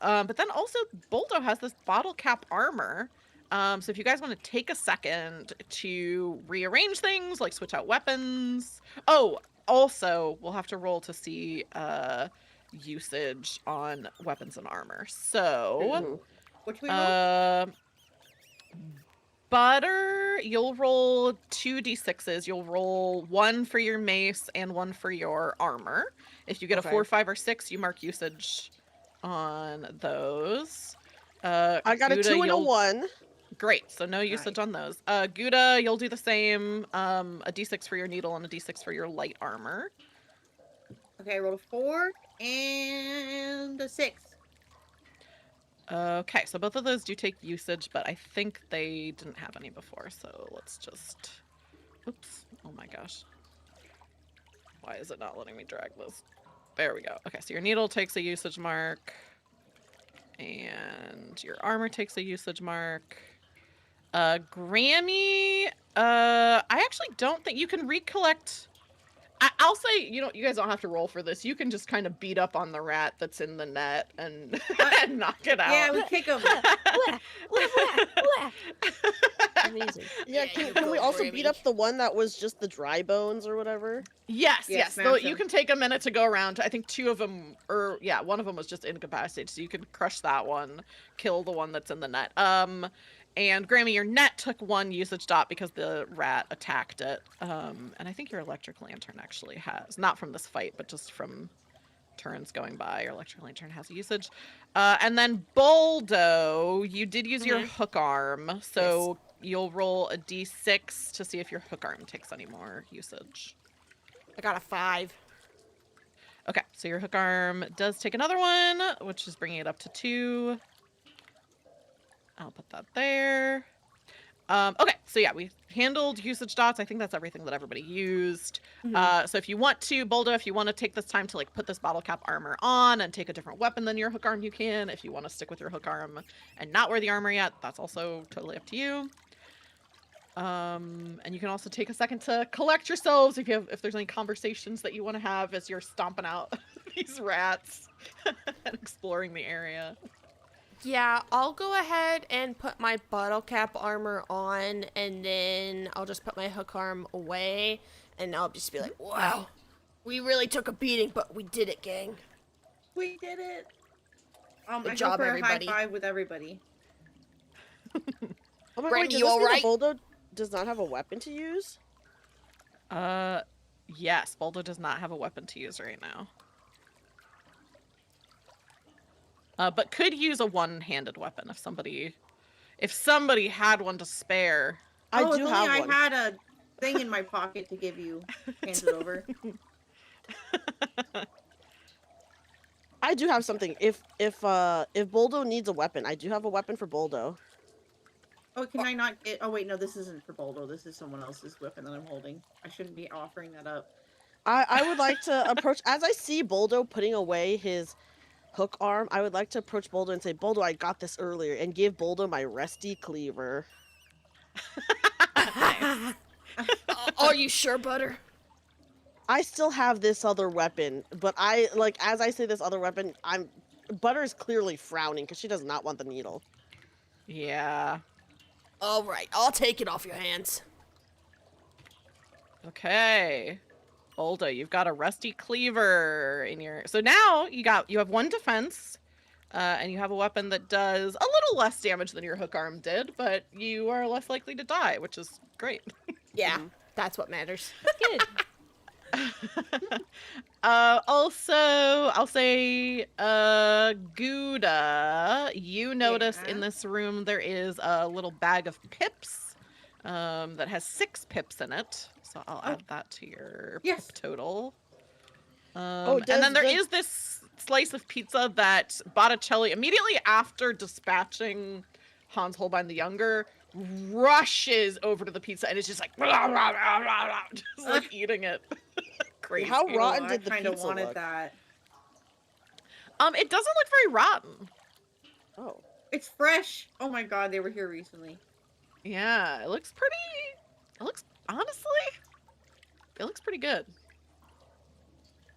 But then also Boldo has this bottle cap armor. So if you guys want to take a second to rearrange things, like switch out weapons. Oh, also we'll have to roll to see usage on weapons and armor. So What should we roll? Butter, you'll roll 2 d6s. You'll roll 1 for your mace and 1 for your armor. If you get Okay. a 4, 5, or 6, you mark usage on those. I got a Gouda, 2 and a you'll- 1. Great, so no usage on those. Gouda, you'll do the same. A d6 for your needle and a d6 for your light armor. Okay, I rolled a 4 and a 6. Okay, so both of those do take usage, but I think they didn't have any before, so let's just... Oops. Oh my gosh. Why is it not letting me drag this? There we go. Okay, so your needle takes a usage mark. And your armor takes a usage mark. Grammy, I actually don't think you can recollect. I'll say you guys don't have to roll for this. You can just kind of beat up on the rat that's in the net and, and knock it out. Yeah, we kick him. Amazing. Yeah, can we also beat up the one that was just the dry bones or whatever? Yes, Yeah, yes. smash Though him. you can take a minute to go around. I think 2 of them, or yeah, one of them was just incapacitated, so you can crush that one, kill the one that's in the net. And Grammy, your net took 1 usage dot because the rat attacked it. And I think your electric lantern actually has, not from this fight, but just from turns going by, your electric lantern has a usage. And then Boldo, you did use your hook arm, so you'll roll a d6 to see if your hook arm takes any more usage. I got a 5. Okay, so your hook arm does take another one, which is bringing it up to 2. I'll put that there. Okay, so yeah, we handled usage dots. I think that's everything that everybody used. So if you want to, Boldo, if you want to take this time to like put this bottle cap armor on and take a different weapon than your hook arm, you can. If you want to stick with your hook arm and not wear the armor yet, that's also totally up to you. And you can also take a second to collect yourselves if there's any conversations that you want to have as you're stomping out these rats and exploring the area. Yeah, I'll go ahead and put my bottle cap armor on, and then I'll just put my hook arm away, and I'll just be like, wow, we really took a beating, but we did it, gang. We did it. Good I job, go for everybody. a high five with everybody. Oh my Grammy, god, does you this mean alright? that Boldo does not have a weapon to use? Yes, Boldo does not have a weapon to use right now. But could use a one-handed weapon if somebody had one to spare. I if do only have I one. had a thing in my pocket to give you. Hand it over. I do have something. If Boldo needs a weapon, I do have a weapon for Boldo. Oh, can I not get... Oh, wait, no, this isn't for Boldo. This is someone else's weapon that I'm holding. I shouldn't be offering that up. I would like to approach, as I see Boldo putting away his hook arm, I would like to approach Boldo and say, Boldo, I got this earlier, and give Boldo my rusty cleaver. Are you sure, Butter? I still have this other weapon, but as I say this other weapon, Butter is clearly frowning because she does not want the needle. Yeah. All right, I'll take it off your hands. Okay. Boldo, you've got a rusty cleaver in your... So now you have 1 defense, and you have a weapon that does a little less damage than your hook arm did, but you are less likely to die, which is great. Yeah, that's what matters. Good. Also, I'll say, Gouda, you notice in this room there is a little bag of pips, that has 6 pips in it. So I'll add that to your pip total. And then there is this slice of pizza that Botticelli, immediately after dispatching Hans Holbein the Younger, rushes over to the pizza and is just like, rah, rah, rah, rah, rah, just like eating it. Crazy. How rotten I did the kind of pizza wanted look? that. It doesn't look very rotten. Oh. It's fresh. Oh my god, they were here recently. Yeah, it looks honestly, it looks pretty good.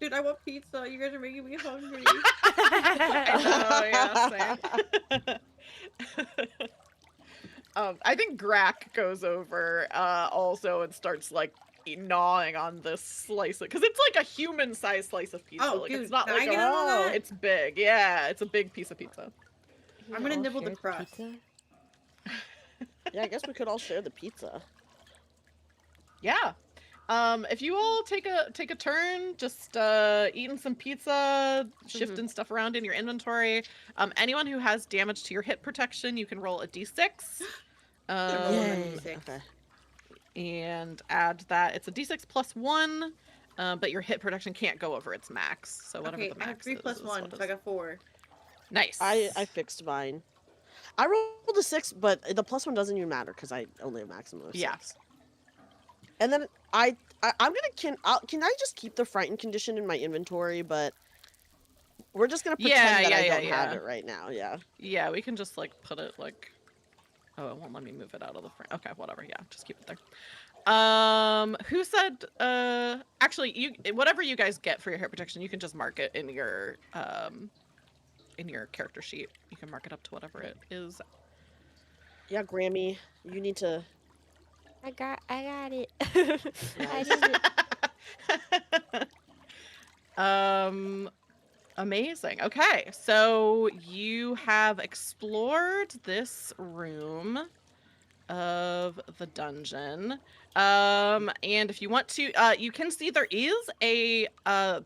Dude, I want pizza. You guys are making me hungry. I know, yeah, same. I think Grack goes over also and starts like gnawing on this slice because it's like a human-sized slice of pizza. Oh, like dude, it's not can like I get in on that? it's big. Yeah, it's a big piece of pizza. I'm gonna nibble the crust. Yeah, I guess we could all share the pizza. Yeah. If you all take a turn, just eating some pizza, shifting stuff around in your inventory. Anyone who has damage to your hit protection, you can roll a d6. rolling a Yay. d6. Okay. And add that. It's a d6 plus 1, but your hit protection can't go over its max. So whatever Okay, the I have max 3 is. plus is 1, what so I is. got 4. Nice. I fixed mine. I rolled a 6, but the plus 1 doesn't even matter because I only have maximum of 6. Yeah. And then I'm gonna can I just keep the frightened condition in my inventory, but we're just gonna pretend that I don't have it right now. Yeah. Yeah, we can just like put it like. Oh, it won't let me move it out of the frame. Okay, whatever. Yeah, just keep it there. Who said? Actually, whatever you guys get for your hit protection, you can just mark it in your character sheet. You can mark it up to whatever it is. Yeah, Grammy, you need to. I got it. I Nice. did it. Amazing. Okay, so you have explored this room of the dungeon. And if you want to, you can see there is a,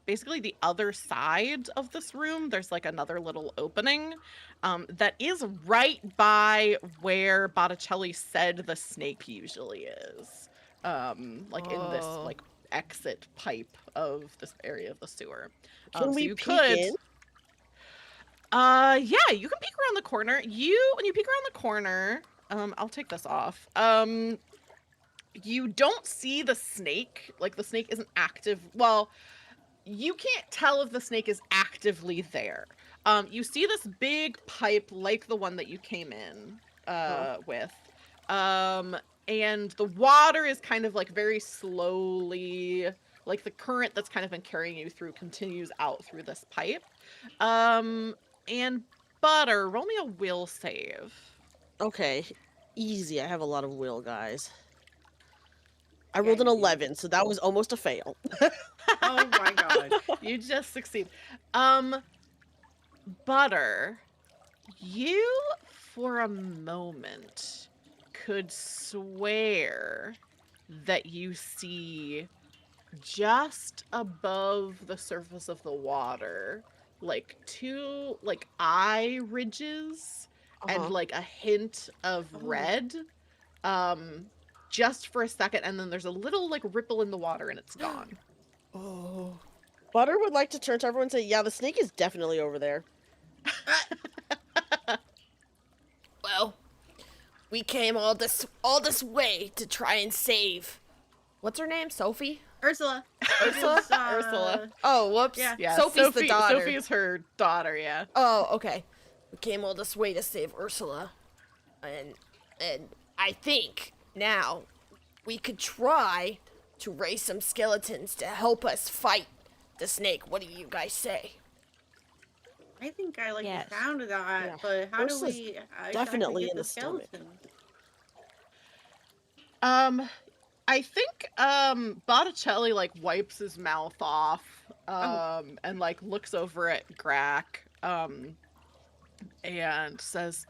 basically the other side of this room. There's like another little opening, that is right by where Botticelli said the snake usually is. Like in this Oh. like exit pipe of this area of the sewer. Can So we you peek could. in? Yeah, you can peek around the corner. When you peek around the corner, I'll take this off. You don't see the snake. Like the snake isn't active. Well, you can't tell if the snake is actively there. You see this big pipe like the one that you came in with. And the water is kind of like very slowly, like the current that's kind of been carrying you through continues out through this pipe. And Butter, roll me a will save. Okay, easy. I have a lot of will, guys. I Yeah, rolled an you do. 11, so that was almost a fail. Oh my god. You just succeed. Butter, you for a moment could swear that you see just above the surface of the water like two like eye ridges and like a hint of red just for a second, and then there's a little like ripple in the water and it's gone. Oh. Butter would like to turn to everyone and say, yeah, the snake is definitely over there. Well, we came all this way to try and save. What's her name? Sophie? Ursula. Ursula? It's, Ursula. Oh, whoops. Yeah. Yeah, Sophie's the daughter. Sophie's her daughter, yeah. Oh, okay. We came all this way to save Ursula. And I think now we could try to raise some skeletons to help us fight the snake. What do you guys say? I think I like Yes. the sound of that, Yeah. but how do Ursula's we exactly definitely get in the the stomach. skeleton? I think Botticelli like wipes his mouth off and like looks over at Grack and says,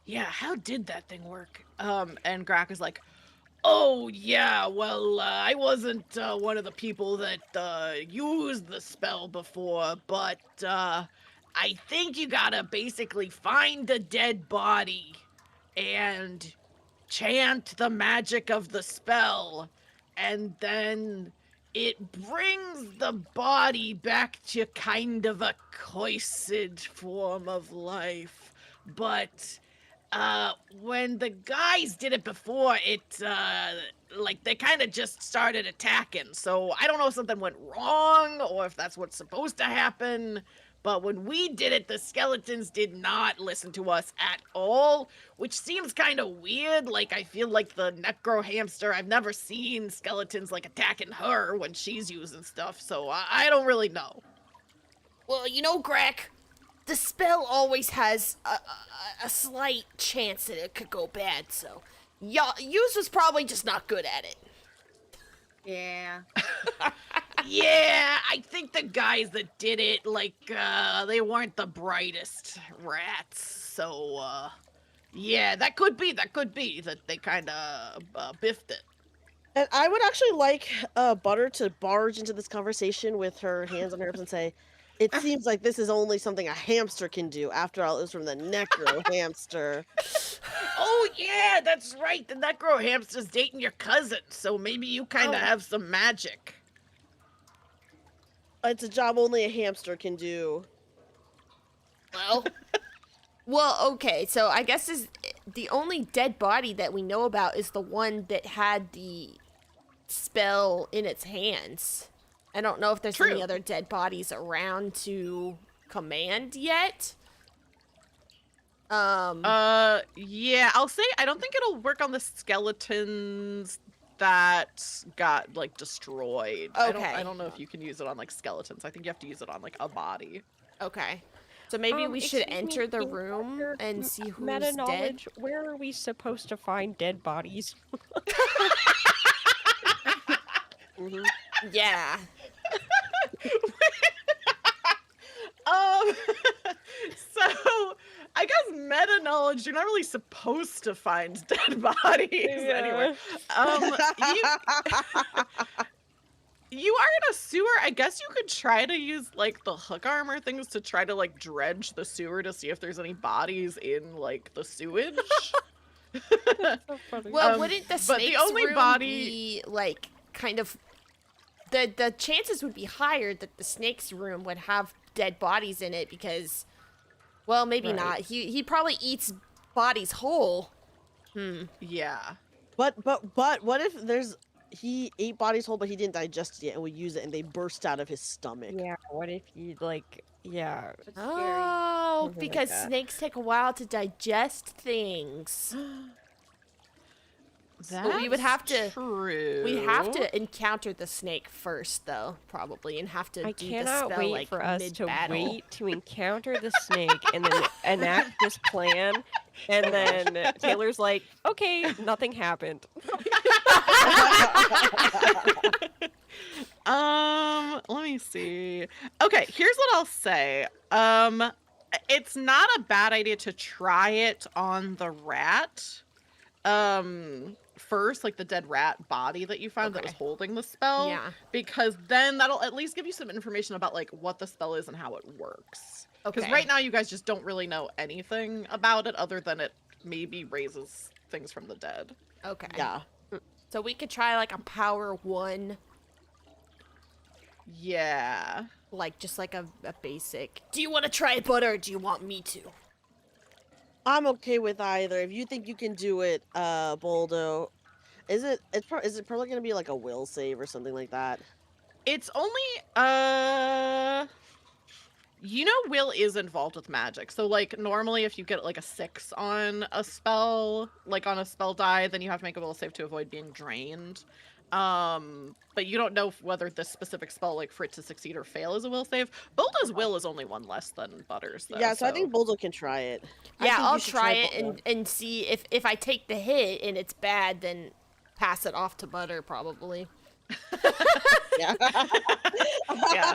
"Yeah, how did that thing work?" And Grack is like, "Oh yeah, well I wasn't one of the people that used the spell before, but I think you gotta basically find a dead body and chant the magic of the spell, and then it brings the body back to kind of a coised form of life. But when the guys did it before, it like they kind of just started attacking. So I don't know if something went wrong or if that's what's supposed to happen. But when we did it, the skeletons did not listen to us at all, which seems kind of weird. Like, I feel like the necro hamster, I've never seen skeletons, like, attacking her when she's using stuff, so I don't really know. Well, you know, Grack, the spell always has a slight chance that it could go bad, so yours was probably just not good at it. Yeah. Yeah, I think the guys that did it, like, they weren't the brightest rats, so, yeah, that could be that they kind of biffed it. And I would actually like Butter to barge into this conversation with her hands on her hips and say, "It seems like this is only something a hamster can do. After all, it was from the necro hamster. Oh yeah, that's right. The necro hamster's dating your cousin, so maybe you kind of have some magic. It's a job only a hamster can do." Well, okay. So I guess the only dead body that we know about is the one that had the spell in its hands. I don't know if there's any True. other dead bodies around to command yet. Yeah, I'll say I don't think it'll work on the skeletons that got like destroyed. Okay. I don't know if you can use it on like skeletons. I think you have to use it on like a body. Okay. So maybe we should excuse me, enter the King room Doctor, and see who's Meta dead. knowledge. Where are we supposed to find dead bodies? Mhm. Yeah. So I guess meta knowledge, you're not really supposed to find dead bodies anywhere. You are in a sewer. I guess you could try to use like the hook arm or things to try to like dredge the sewer to see if there's any bodies in like the sewage. So funny. Well, wouldn't the but the snake's only room body- be like kind of the chances would be higher that the snake's room would have dead bodies in it because, well, maybe Right. not. He probably eats bodies whole. Yeah. But what if he ate bodies whole, but he didn't digest it yet, and we use it, and they burst out of his stomach? Yeah, what if you like? Yeah, That's scary. Oh, Something like because that. snakes take a while to digest things. But we would have to- True. We have to encounter the snake first, though, probably, and have to I do the cannot spell wait like for us to mid-battle. wait to encounter the snake and then enact this plan. And then Taylor's like, "Okay, nothing happened." Let me see. Okay, here's what I'll say. It's not a bad idea to try it on the rat. First, like the dead rat body that you found that was Okay. holding the spell. Yeah. Because then that'll at least give you some information about like what the spell is and how it works. Because Okay. right now you guys just don't really know anything about it other than it maybe raises things from the dead. Okay. Yeah. So we could try like a power 1, Yeah. like just like a basic. Do you want to try it, Butter, or do you want me to? I'm okay with either. If you think you can do it, Boldo, is it probably gonna be like a will save or something like that? It's only you know will is involved with magic. So like normally if you get like a 6 on a spell, like on a spell die, then you have to make a will save to avoid being drained. But you don't know whether this specific spell, like for it to succeed or fail, is a will save. Boldo's will is only 1 less than Butter's though. Yeah, so I think Boldo can try it. I Yeah, think you I'll should try it Boldo. and see if I take the hit and it's bad, then pass it off to Butter probably. Yeah. yeah.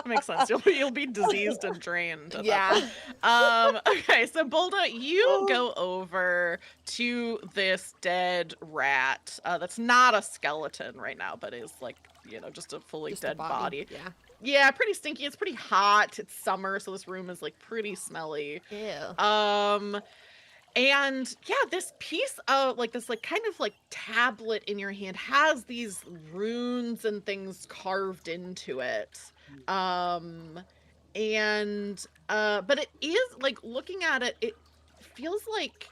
Makes sense. You'll be diseased and drained. at that Yeah. point. Okay, so Bolda, you go over to this dead rat that's not a skeleton right now, but is like, you know, just a fully Just a dead body. Yeah. Yeah, pretty stinky. It's pretty hot. It's summer, so this room is like pretty smelly. Ew. And yeah, this piece of like this like kind of like tablet in your hand has these runes and things carved into it. And but it is like looking at it, it feels like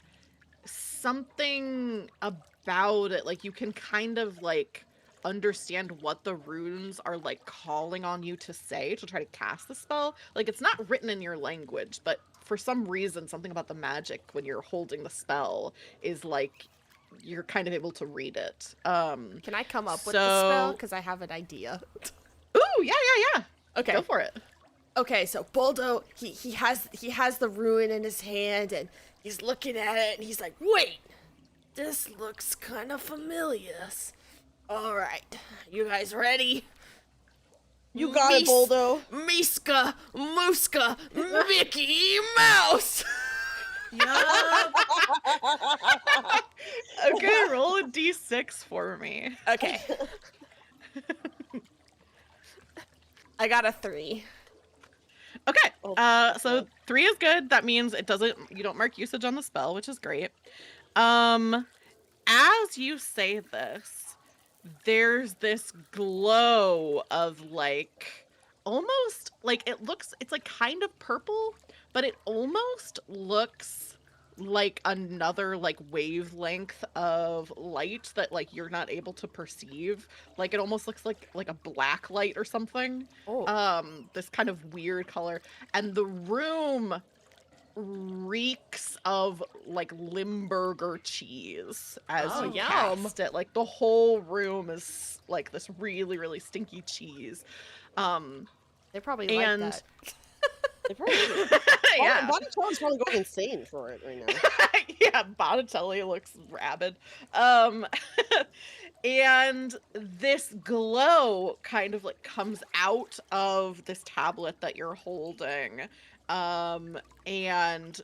something about it, like you can kind of like understand what the runes are like calling on you to say to try to cast the spell. Like it's not written in your language, but for some reason something about the magic when you're holding the spell is like you're kind of able to read it. Can I come up with the spell? so- Because I have an idea. Ooh, yeah. Okay. Go for it. Okay, so Boldo, he has the ruin in his hand and he's looking at it and he's like, wait, this looks kind of familiar. All right, you guys ready? You got it, Boldo. Miska, Muska, Mickey Mouse. Yup. Okay, roll a d6 for me. Okay. I got a 3. Okay, Oh, so okay. 3 is good. That means you don't mark usage on the spell, which is great. As you say this, there's this glow of like, almost like it's like kind of purple, but it almost looks like another like wavelength of light that like you're not able to perceive. Like it almost looks like a black light or something. Oh. This kind of weird color, and the room reeks of like Limburger cheese as Oh, you yum. cast it. Like the whole room is like this really, really stinky cheese. They probably and like that. They probably do. yeah. Botticelli's probably going insane for it right now. Yeah, Botticelli looks rabid. And this glow kind of like comes out of this tablet that you're holding, and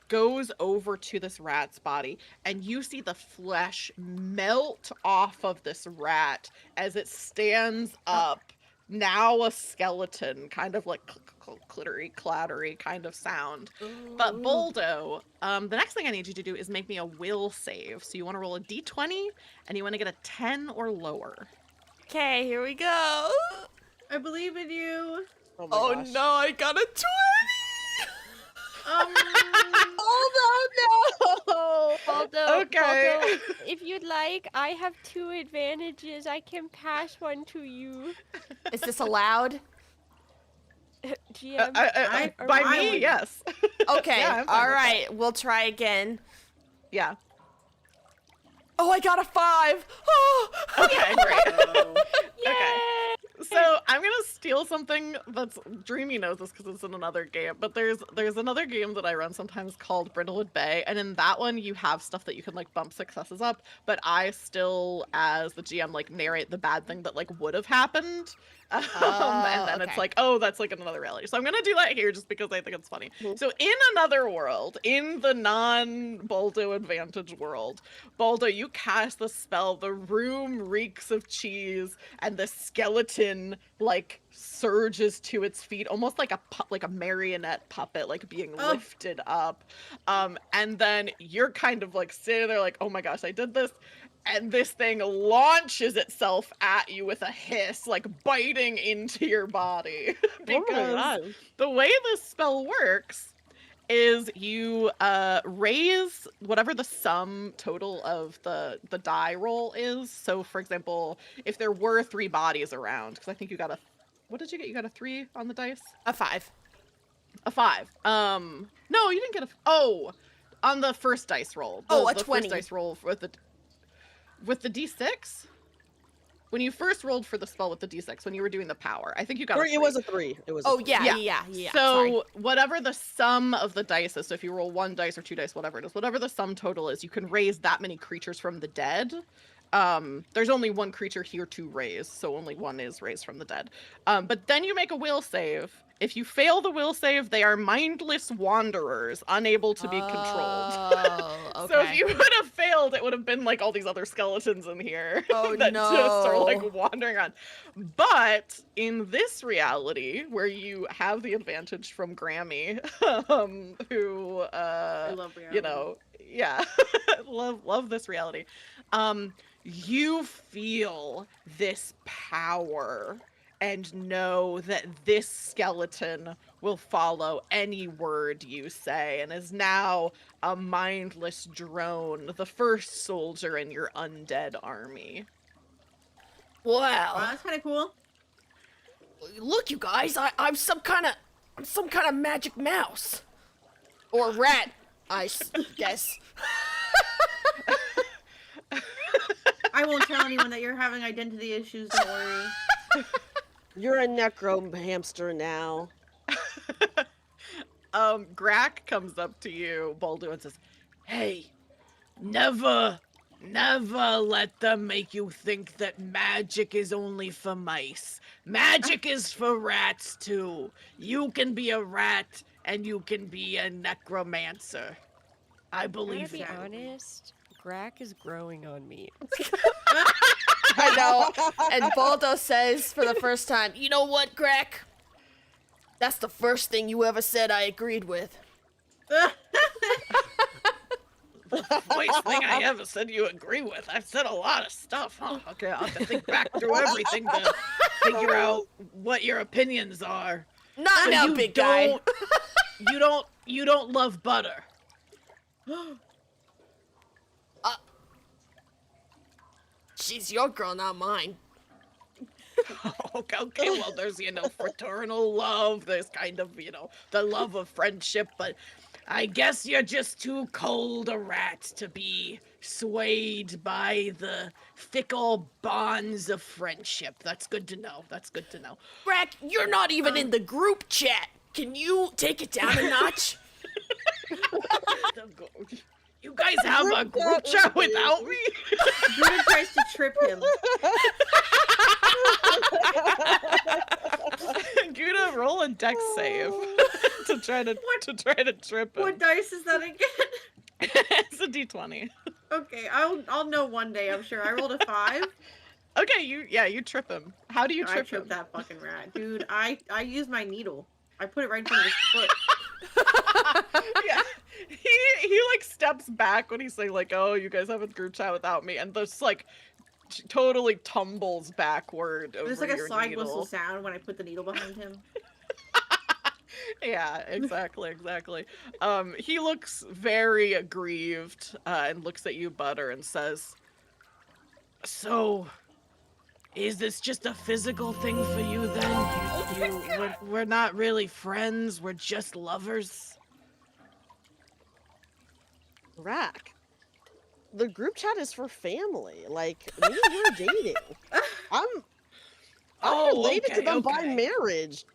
goes over to this rat's body, and you see the flesh melt off of this rat as it stands up, now a skeleton, kind of like clittery clattery kind of sound. But Boldo, the next thing I need you to do is make me a will save. So you want to roll a d20 and you want to get a 10 or lower. Okay, here we go. I believe in you. Oh my Oh gosh. no, I got a 20. Oh no! Baldo, Okay. Baldo, if you'd like, I have 2 advantages. I can pass one to you. Is this allowed? GM. By I me, would- yes. Okay, Yeah, I'm fine all with right, we'll try again. Yeah. Oh, I got a 5. Oh, Okay, great. Oh. Okay. So I'm gonna steal something that's Dreamy knows this because it's in another game, but there's another game that I run sometimes called Brindlewood Bay, and in that one you have stuff that you can like bump successes up, but I still, as the GM, like narrate the bad thing that like would have happened. And then it's okay. like, oh, that's like in another reality. So I'm gonna do that here just because I think it's funny. Mhm. So in another world, in the non-Boldo advantage world, Boldo, you cast the spell, the room reeks of cheese, and the skeleton like surges to its feet, almost like a marionette puppet, like being Oh. lifted up. And then you're kind of like sitting there like, oh my gosh, I did this. And this thing launches itself at you with a hiss, like biting into your body. Oh my Because god. the way this spell works is you raise whatever the sum total of the die roll is. So for example, if there were 3 bodies around, because I think you got what did you get? You got a 3 on the dice? A 5. A 5. No, you didn't get on the first dice roll. A the 20. first dice roll with the d6? When you first rolled for the spell with the d6, when you were doing the power, I think you got Or a 3. it was a 3. It was a Oh, 3. yeah. So Sorry. whatever the sum of the dice is, so if you roll 1 dice or 2 dice, whatever it is, whatever the sum total is, you can raise that many creatures from the dead. There's only 1 creature here to raise, so only 1 is raised from the dead. But then you make a will save. If you fail the will save, they are mindless wanderers, unable to be controlled. Oh, okay. So if you would have failed, it would have been like all these other skeletons in here Oh, that just are no. like wandering around. But in this reality, where you have the advantage from Grammy, who I love reality. you know, yeah, love this reality. You feel this power and know that this skeleton will follow any word you say and is now a mindless drone, the first soldier in your undead army. Oh, Well, that's kind of cool. look, you guys, I'm some kind of magic mouse. Or rat, guess. I won't tell anyone that you're having identity issues. Don't worry. You're a necro hamster now. Grack comes up to you, Boldo, and says, "Hey, never let them make you think that magic is only for mice. Magic is for rats, too. You can be a rat, and you can be a necromancer. I I'm gonna believe be that." honest. Grack is growing on me. I know. And Baldo says for the first time, you know what, Greg? That's the first thing you ever said I agreed with. First thing I ever said you agree with. I've said a lot of stuff, huh? Okay, I'll have to think back through everything to figure out what your opinions are. Not So now, you big guy. you don't love butter. She's your girl, not mine. Okay, well, there's, fraternal love. There's kind of, the love of friendship, but I guess you're just too cold a rat to be swayed by the fickle bonds of friendship. That's good to know. That's good to know. Greg, you're not even in the group chat. Can you take it down a notch? You guys have a group chat without me? Judah tries to trip him. Gouda, roll a dex save to try to trip him. What dice is that again? It's a d20. Okay, I'll know one day, I'm sure. I rolled a 5. Okay, you trip him. How do you I trip tripped him? that fucking rat. Dude, I used my needle. I put it right in front of his foot. Yeah. He like steps back when he's saying like, oh, you guys have a group chat without me, and just like totally tumbles backward over There's like a your slide needle. whistle sound when I put the needle behind him. Yeah, exactly. He looks very aggrieved and looks at you, Butter, and says, so, is this just a physical thing for you then? We're not really friends, we're just lovers? Rack. The group chat is for family. Like, me and you are dating. I'm related to them by marriage.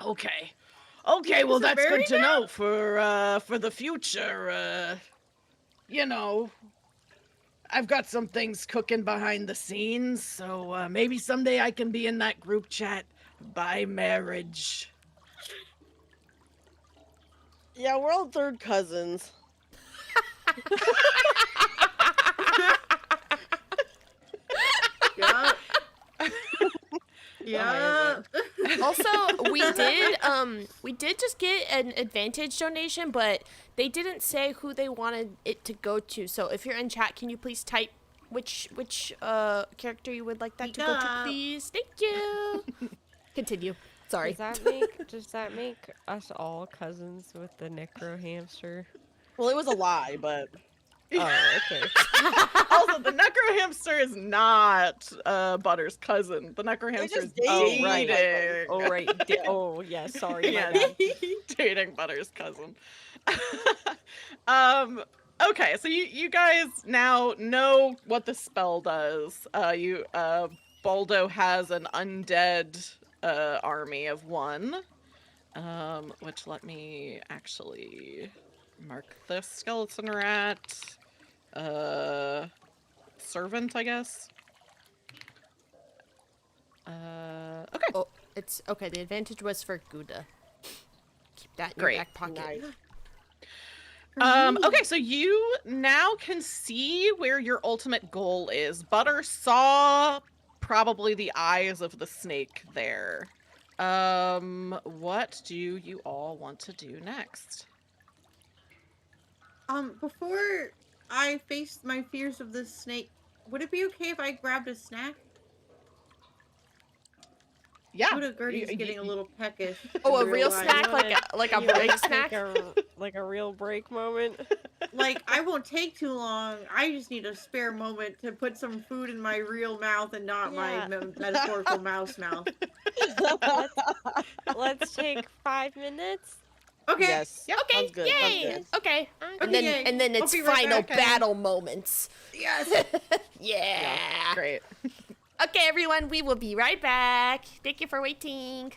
Okay, well, Is it that's good married to now? know for the future. I've got some things cooking behind the scenes, so maybe someday I can be in that group chat by marriage. Yeah, we're all third cousins. Yeah. Yeah. Also, we did just get an advantage donation, but they didn't say who they wanted it to go to. So if you're in chat, can you please type which character you would like that to go to, please? Thank you. Continue. Sorry. Does that make us all cousins with the necro hamster? Well, it was a lie, but Oh, okay. Also, the necro hamster is not Butter's cousin. The necro hamster is just dating. dating. Oh, right. Oh, yeah. Sorry. Yeah, My bad. dating Butter's cousin. Okay, so you guys now know what the spell does. Baldo has an undead army of 1. Which let me actually mark this skeleton rat. Servant, I guess. Okay. Oh, it's okay. The advantage was for Gouda. Keep that in Great. your back pocket. nice. Okay, so you now can see where your ultimate goal is. Butter saw probably the eyes of the snake there. What do you all want to do next? Before I faced my fears of this snake, would it be okay if I grabbed a snack? Yeah. Buddha Gertie's getting a little peckish. Oh, a in real life. snack, like a You break wanna snack. take like a real break moment. Like, I won't take too long. I just need a spare moment to put some food in my real mouth and not Yeah. my metaphorical mouse mouth. Let's take 5 minutes. Okay. Yes. Yep. Okay, Sounds good, sounds yay. good. Okay. And Okay, then yay. and then I'll it's be right final back. battle moments. Yes. Yeah. Great. Okay, everyone, we will be right back. Thank you for waiting.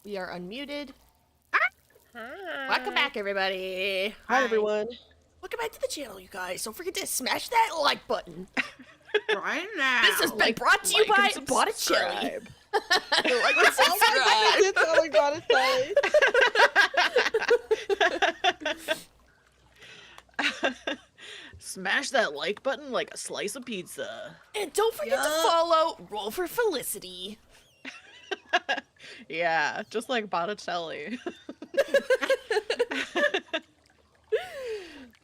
We are unmuted. Hi. Welcome back, everybody. Hi, everyone. Welcome back to the channel, you guys. Don't forget to smash that like button. Right now. This has been brought to you by Botticelli. Like and Oh my god, it did sound like Botticelli. Smash that like button like a slice of pizza. And don't forget to follow Roll for Felicity. Yeah, just like Botticelli.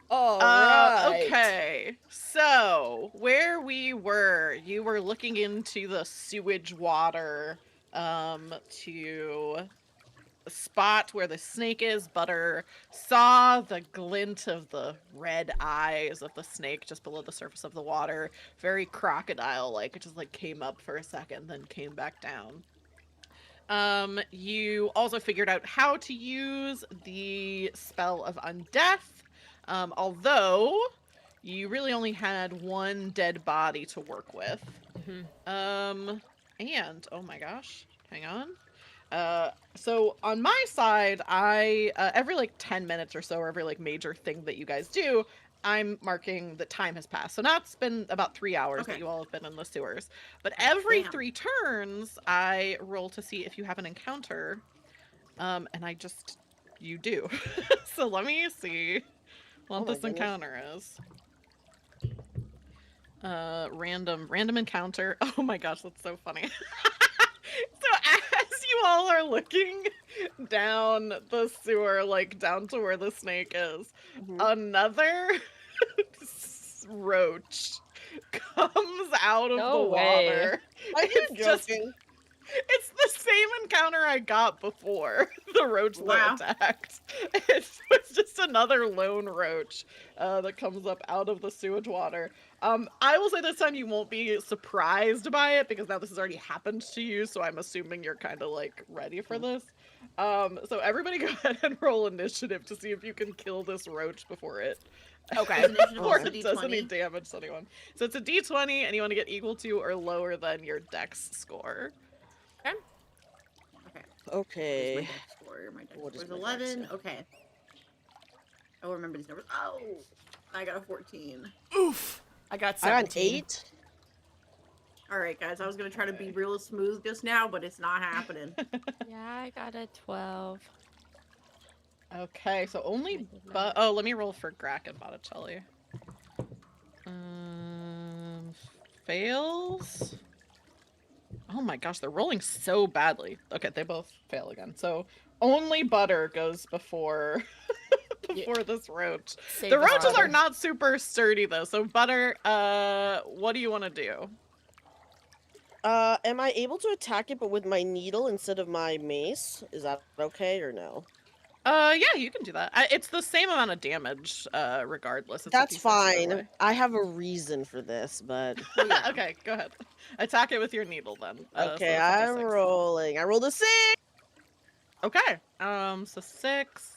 All right. Okay, so where we were, you were looking into the sewage water to the spot where the snake is. Butter saw the glint of the red eyes of the snake just below the surface of the water. Very crocodile-like. It just like came up for a second, then came back down. You also figured out how to use the spell of undeath. Although you really only had one dead body to work with. And oh my gosh, hang on. So on my side, I every like 10 minutes or so, or every like major thing that you guys do, I'm marking that time has passed. So now it's been about 3 hours that you all have been in the sewers. But every 3 turns, I roll to see if you have an encounter. And you do. So let me see what this encounter is. Random encounter. Oh my gosh, that's so funny. So as you all are looking down the sewer, like down to where the snake is, another roach comes out of No the way. water. Are you joking? It's the same encounter I got before the roach that attacked. It's just another lone roach that comes up out of the sewage water. I will say this time you won't be surprised by it because now this has already happened to you, so I'm assuming you're kind of like ready for this. So everybody go ahead and roll initiative to see if you can kill this roach before it or it does any damage to anyone. So it's a d20 and you want to get equal to or lower than your dex score. Okay. My dex What is score is my dex 11. score? Okay. I'll remember these numbers. Oh, I got a 14. Oof. I got 17. I got an 8. All right, guys. I was gonna try to be real smooth just now, but it's not happening. Yeah, I got a 12. Okay, so only let me roll for Grack and Botticelli. Fails. Oh my gosh, they're rolling so badly. Okay, they both fail again. So only Butter goes before this roach. The roaches are not super sturdy though. So Butter, what do you want to do? Am I able to attack it but with my needle instead of my mace? Is that okay or no? Yeah, you can do that. It's the same amount of damage, regardless. It's That's fine. I have a reason for this, but okay, go ahead. Attack it with your needle then. okay, so I'm rolling. I rolled a 6. Okay. So 6.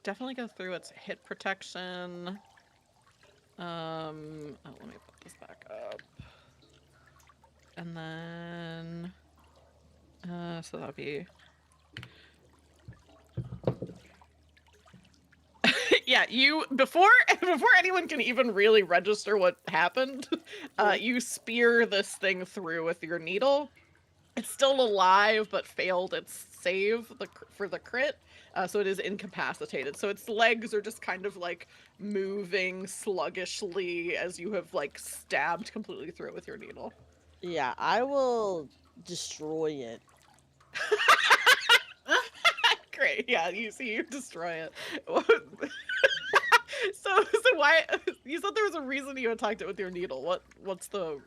Definitely go through its hit protection. Oh, let me put this back up. And then so that'll be yeah, you before anyone can even really register what happened, you spear this thing through with your needle. It's still alive, but failed its save for the crit, so it is incapacitated. So its legs are just kind of like moving sluggishly as you have like stabbed completely through it with your needle. Yeah, I will destroy it. Great, yeah, you destroy it. So why you said there was a reason you attacked it with your needle? What's the?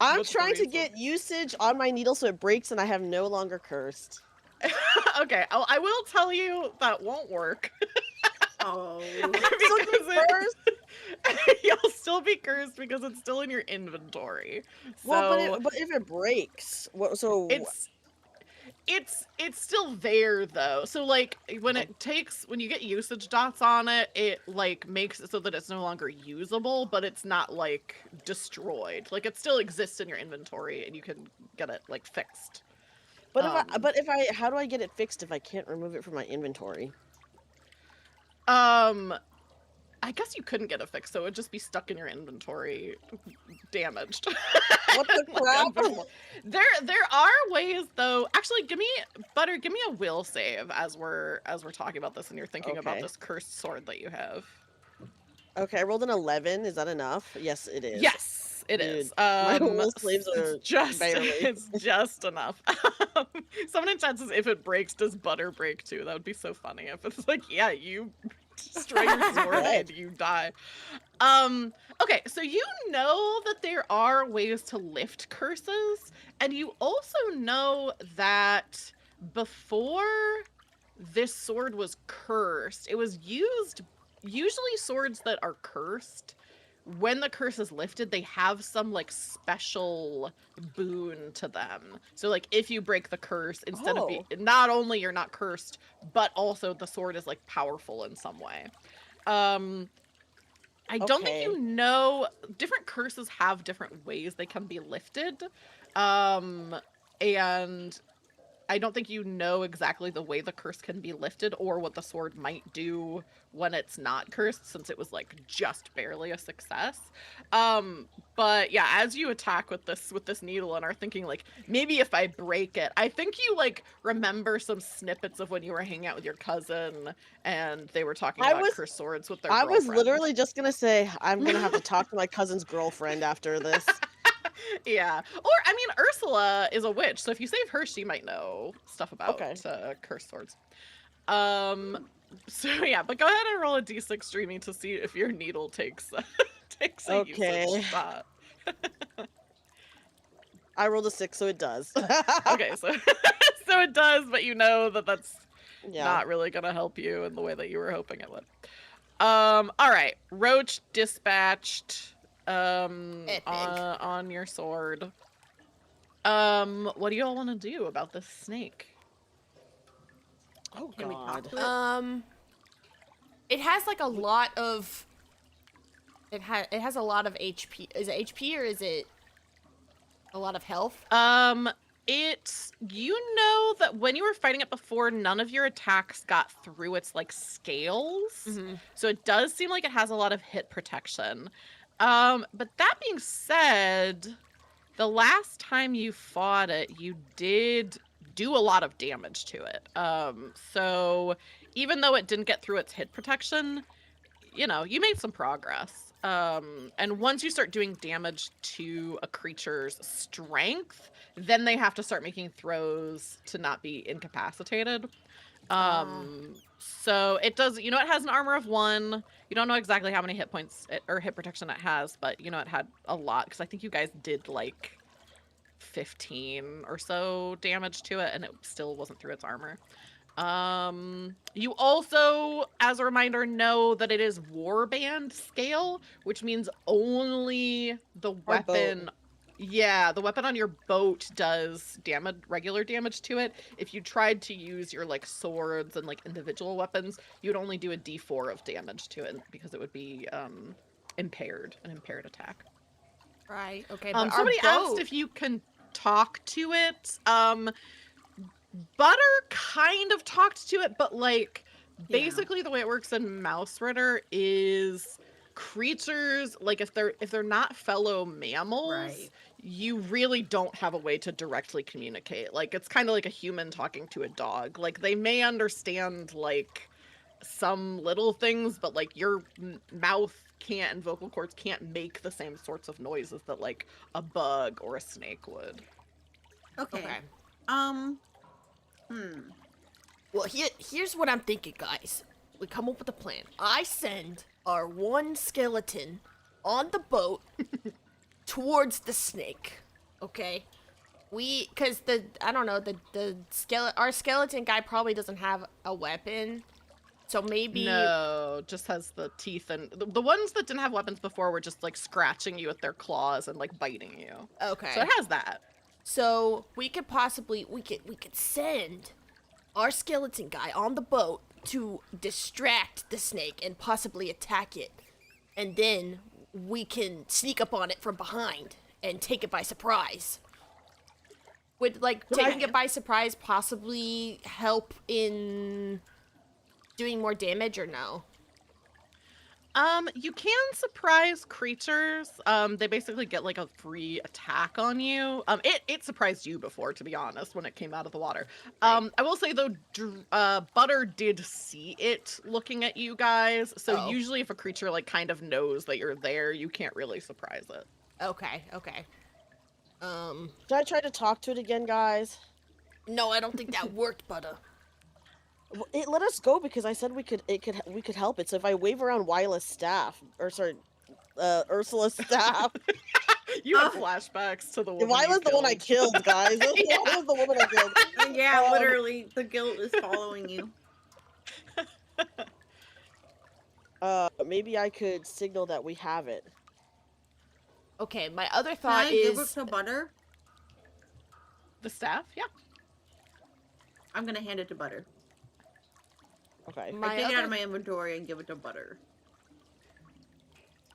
I'm trying to get usage on my needle so it breaks and I have no longer cursed. Okay, I will tell you that won't work. Oh, you'll still be cursed because it's still in your inventory. So well, but if it breaks, so it's still there though. So like when you get usage dots on it, it like makes it so that it's no longer usable, but it's not like destroyed. Like it still exists in your inventory and you can get it like fixed. how do I get it fixed if I can't remove it from my inventory? I guess you couldn't get it fixed, so it would just be stuck in your inventory, damaged. What the Like, crap? unfixable. There are ways though. Actually, give me a will save as we're talking about this, and you're thinking about Okay. this cursed sword that you have. Okay, I rolled an 11. Is that enough? Yes, it is. Yes, it is. Dude, my will saves are It's just barely. it's just enough. Someone in chat says, if it breaks, does butter break too? That would be so funny if it's like, yeah, you destroy your sword and you die. Okay, so you know that there are ways to lift curses, and you also know that before this sword was cursed, it was used. Usually swords that are cursed, when the curse is lifted, they have some like special boon to them. So like if you break the curse, instead of not only you're not cursed, but also the sword is like powerful in some way. I don't think you know, different curses have different ways they can be lifted. And I don't think you know exactly the way the curse can be lifted or what the sword might do when it's not cursed, since it was like just barely a success. But yeah, as you attack with this needle and are thinking like, maybe if I break it, I think you like remember some snippets of when you were hanging out with your cousin and they were talking about cursed swords with their girlfriend. I was literally just gonna say, I'm gonna have to talk to my cousin's girlfriend after this. Yeah. Or, I mean, Ursula is a witch, so if you save her, she might know stuff about cursed swords. So yeah, but go ahead and roll a d6 Dreamy to see if your needle takes a usage spot. I rolled a 6, so it does. Okay, so so it does, but you know that that's not really gonna help you in the way that you were hoping it would. All right, Roach dispatched. On your sword. What do you all want to do about this snake? Oh Can we talk god. to it? It has like a lot of. It has a lot of HP. Is it HP or is it a lot of health? It's, you know that when you were fighting it before, none of your attacks got through its like scales. So it does seem like it has a lot of hit protection. But that being said, the last time you fought it, you did do a lot of damage to it. So even though it didn't get through its hit protection, you know, you made some progress. And once you start doing damage to a creature's strength, then they have to start making throws to not be incapacitated. So it does, you know, it has an armor of 1. You don't know exactly how many hit points or hit protection it has, but you know, it had a lot, because I think you guys did like 15 or so damage to it, and it still wasn't through its armor. You also, as a reminder, know that it is warband scale, which means only the weapon. Yeah, the weapon on your boat does regular damage to it. If you tried to use your like swords and like individual weapons, you'd only do a d4 of damage to it, because it would be an impaired attack. Right. Okay. But somebody asked if you can talk to it. Butter kind of talked to it, but like basically the way it works in Mausritter is creatures, like if they're not fellow mammals, you really don't have a way to directly communicate. Like it's kind of like a human talking to a dog. Like they may understand like some little things, but like your mouth can't and vocal cords can't make the same sorts of noises that like a bug or a snake would. Okay. Well, here's what I'm thinking, guys. We come up with a plan. I send our one skeleton on the boat towards the snake. Okay? Cause our skeleton guy probably doesn't have a weapon. So maybe... No, just has the teeth, and the ones that didn't have weapons before were just like scratching you with their claws and like biting you. Okay. So it has that. So we could send our skeleton guy on the boat to distract the snake and possibly attack it. And then we can sneak up on it from behind and take it by surprise. Would like But I- taking it by surprise possibly help in doing more damage or no? You can surprise creatures. They basically get like a free attack on you. It surprised you before, to be honest, when it came out of the water. I will say though, Butter did see it looking at you guys. So Oh. usually, if a creature like kind of knows that you're there, you can't really surprise it. Okay. Should I try to talk to it again, guys? No, I don't think that worked, Butter. It let us go because I said we could help it. So if I wave around Wyla's staff, or sorry, Ursula's staff. You have flashbacks to the woman. Wyla's the one I killed, guys. Yeah. Wyla's the woman I killed. Yeah, literally, the guilt is following you. Maybe I could signal that we have it. Okay, my other Can thought I give it is to Butter? The staff, yeah. I'm gonna hand it to Butter. Okay. my I take it out other of my inventory and give it to Butter.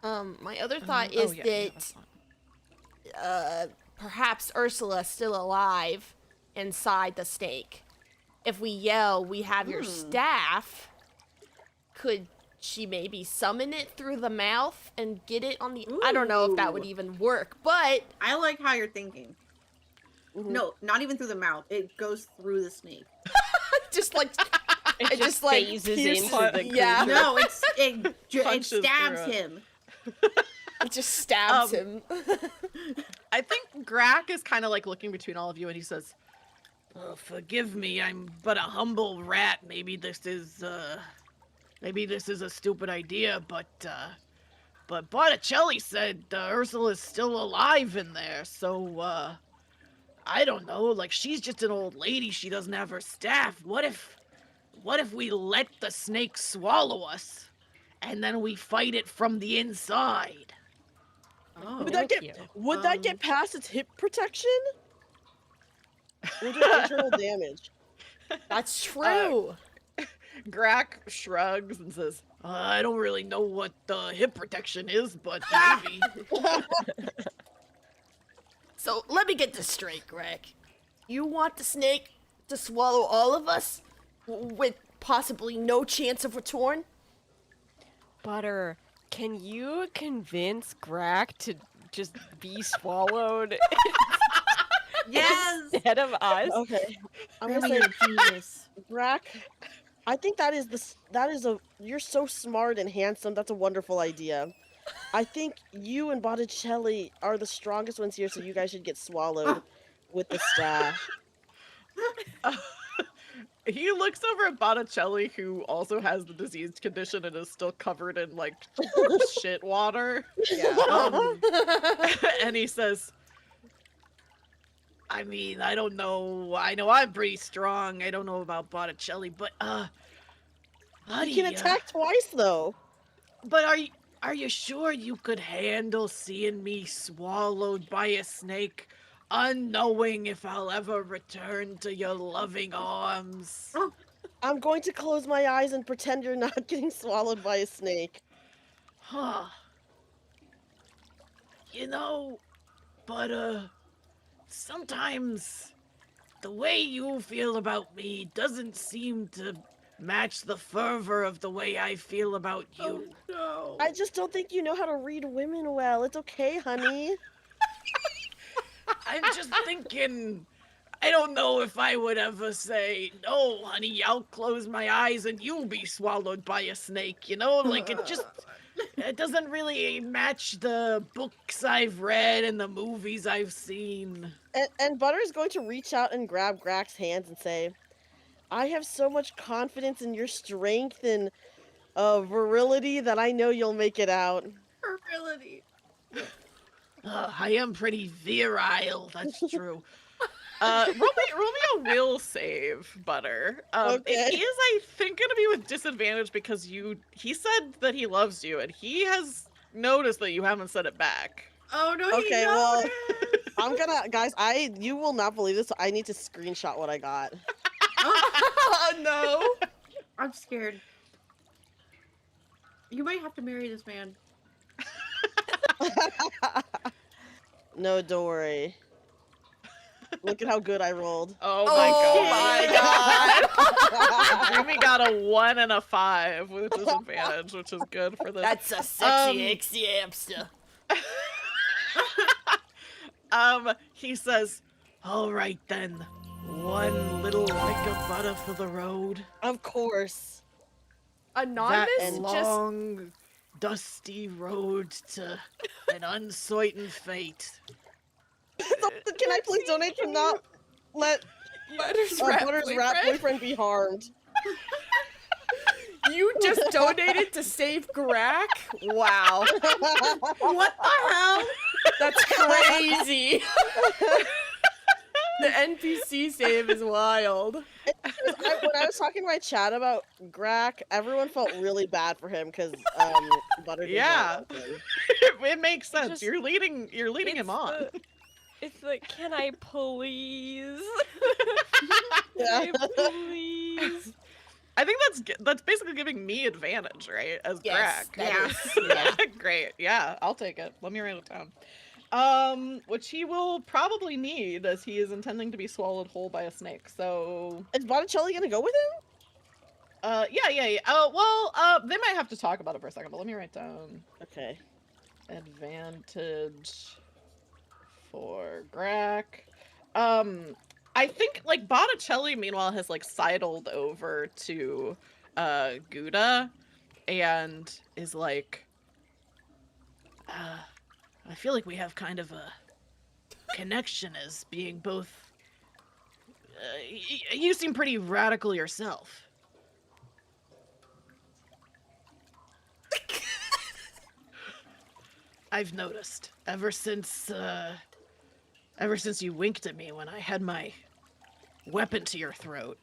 my other thought is that perhaps Ursula's still alive inside the snake. If we yell, "We have your staff," could she maybe summon it through the mouth and get it on the... I don't know if that would Ooh. even work, but... I like how you're thinking. Mhm. No, not even through the mouth. It goes through the snake. just like... It just, like, phases pierces- into the yeah. creature. No, it Punches stabs through it. him. It just stabs him. I think Grak is kind of like looking between all of you, and he says, "Oh, forgive me, I'm but a humble rat. Maybe this is a stupid idea, but Botticelli said Ursula's still alive in there, so I don't know. Like, she's just an old lady. She doesn't have her staff. What if we let the snake swallow us, and then we fight it from the inside?" Oh. Would that Thank get you. would that get past its hip protection? Or just internal damage? That's true. Grak shrugs and says, "I don't really know what the hip protection is, but maybe." So, let me get this straight, Greg. You want the snake to swallow all of us? With possibly no chance of return? Butter, can you convince Grak to just be swallowed Yes! instead of us? Okay. I'm Really, gonna say, you're a genius. Brack, I think you're so smart and handsome. That's a wonderful idea. I think you and Botticelli are the strongest ones here, so you guys should get swallowed with the staff. He looks over at Botticelli, who also has the diseased condition and is still covered in, like, shit water. Yeah. And he says, "I mean, I don't know. I know I'm pretty strong. I don't know about Botticelli, but, You buddy, can attack twice, though. but are you sure you could handle seeing me swallowed by a snake, unknowing if I'll ever return to your loving arms?" I'm going to close my eyes and pretend you're not getting swallowed by a snake. Huh. You know, but, sometimes the way you feel about me doesn't seem to match the fervor of the way I feel about you. Oh, no. I just don't think you know how to read women well. It's okay, honey. I'm just thinking, I don't know if I would ever say, "No, honey, I'll close my eyes and you'll be swallowed by a snake," you know? Like, it doesn't really match the books I've read and the movies I've seen. And Butter's going to reach out and grab Grak's hands and say, "I have so much confidence in your strength and virility that I know you'll make it out." Virility. I am pretty virile, that's true. Romeo will save Butter. Okay. It is, I think, gonna be with disadvantage because he said that he loves you, and he has noticed that you haven't said it back. Oh no, he Okay, well, noticed. guys, you will not believe this. I need to screenshot what I got. Oh, no. I'm scared. You might have to marry this man. No, don't worry. Look at how good I rolled. Oh Oh my god. Dreamy got a 1 and a 5 with disadvantage, which is good for this. That's a sexy hamster. He says, all right then, one little lick of butter for the road. Of course. Anonymous That just long, dusty road to an uncertain fate. Can I please donate to not let Butters Butter's rap boyfriend be harmed? You just donated to save Grack? Wow. What the hell? That's crazy. The NPC save is wild. When I was talking to my chat about Grack, everyone felt really bad for him because Butter did Yeah. not like him. It makes sense. Just- You're leading him on. It's like, can I please? Yeah. Can I please? I think that's basically giving me advantage, right? As Yes, Grack. that is, yeah. Great. Yeah, I'll take it. Let me write it down. Which he will probably need as he is intending to be swallowed whole by a snake. So, Is Botticelli gonna go with him? yeah. Well, they might have to talk about it for a second, but let me write down Okay. advantage for Grack. I think like Botticelli meanwhile has like sidled over to Gouda and is like I feel like we have kind of a connection as being both you seem pretty radical yourself. I've noticed ever since you winked at me when I had my weapon to your throat.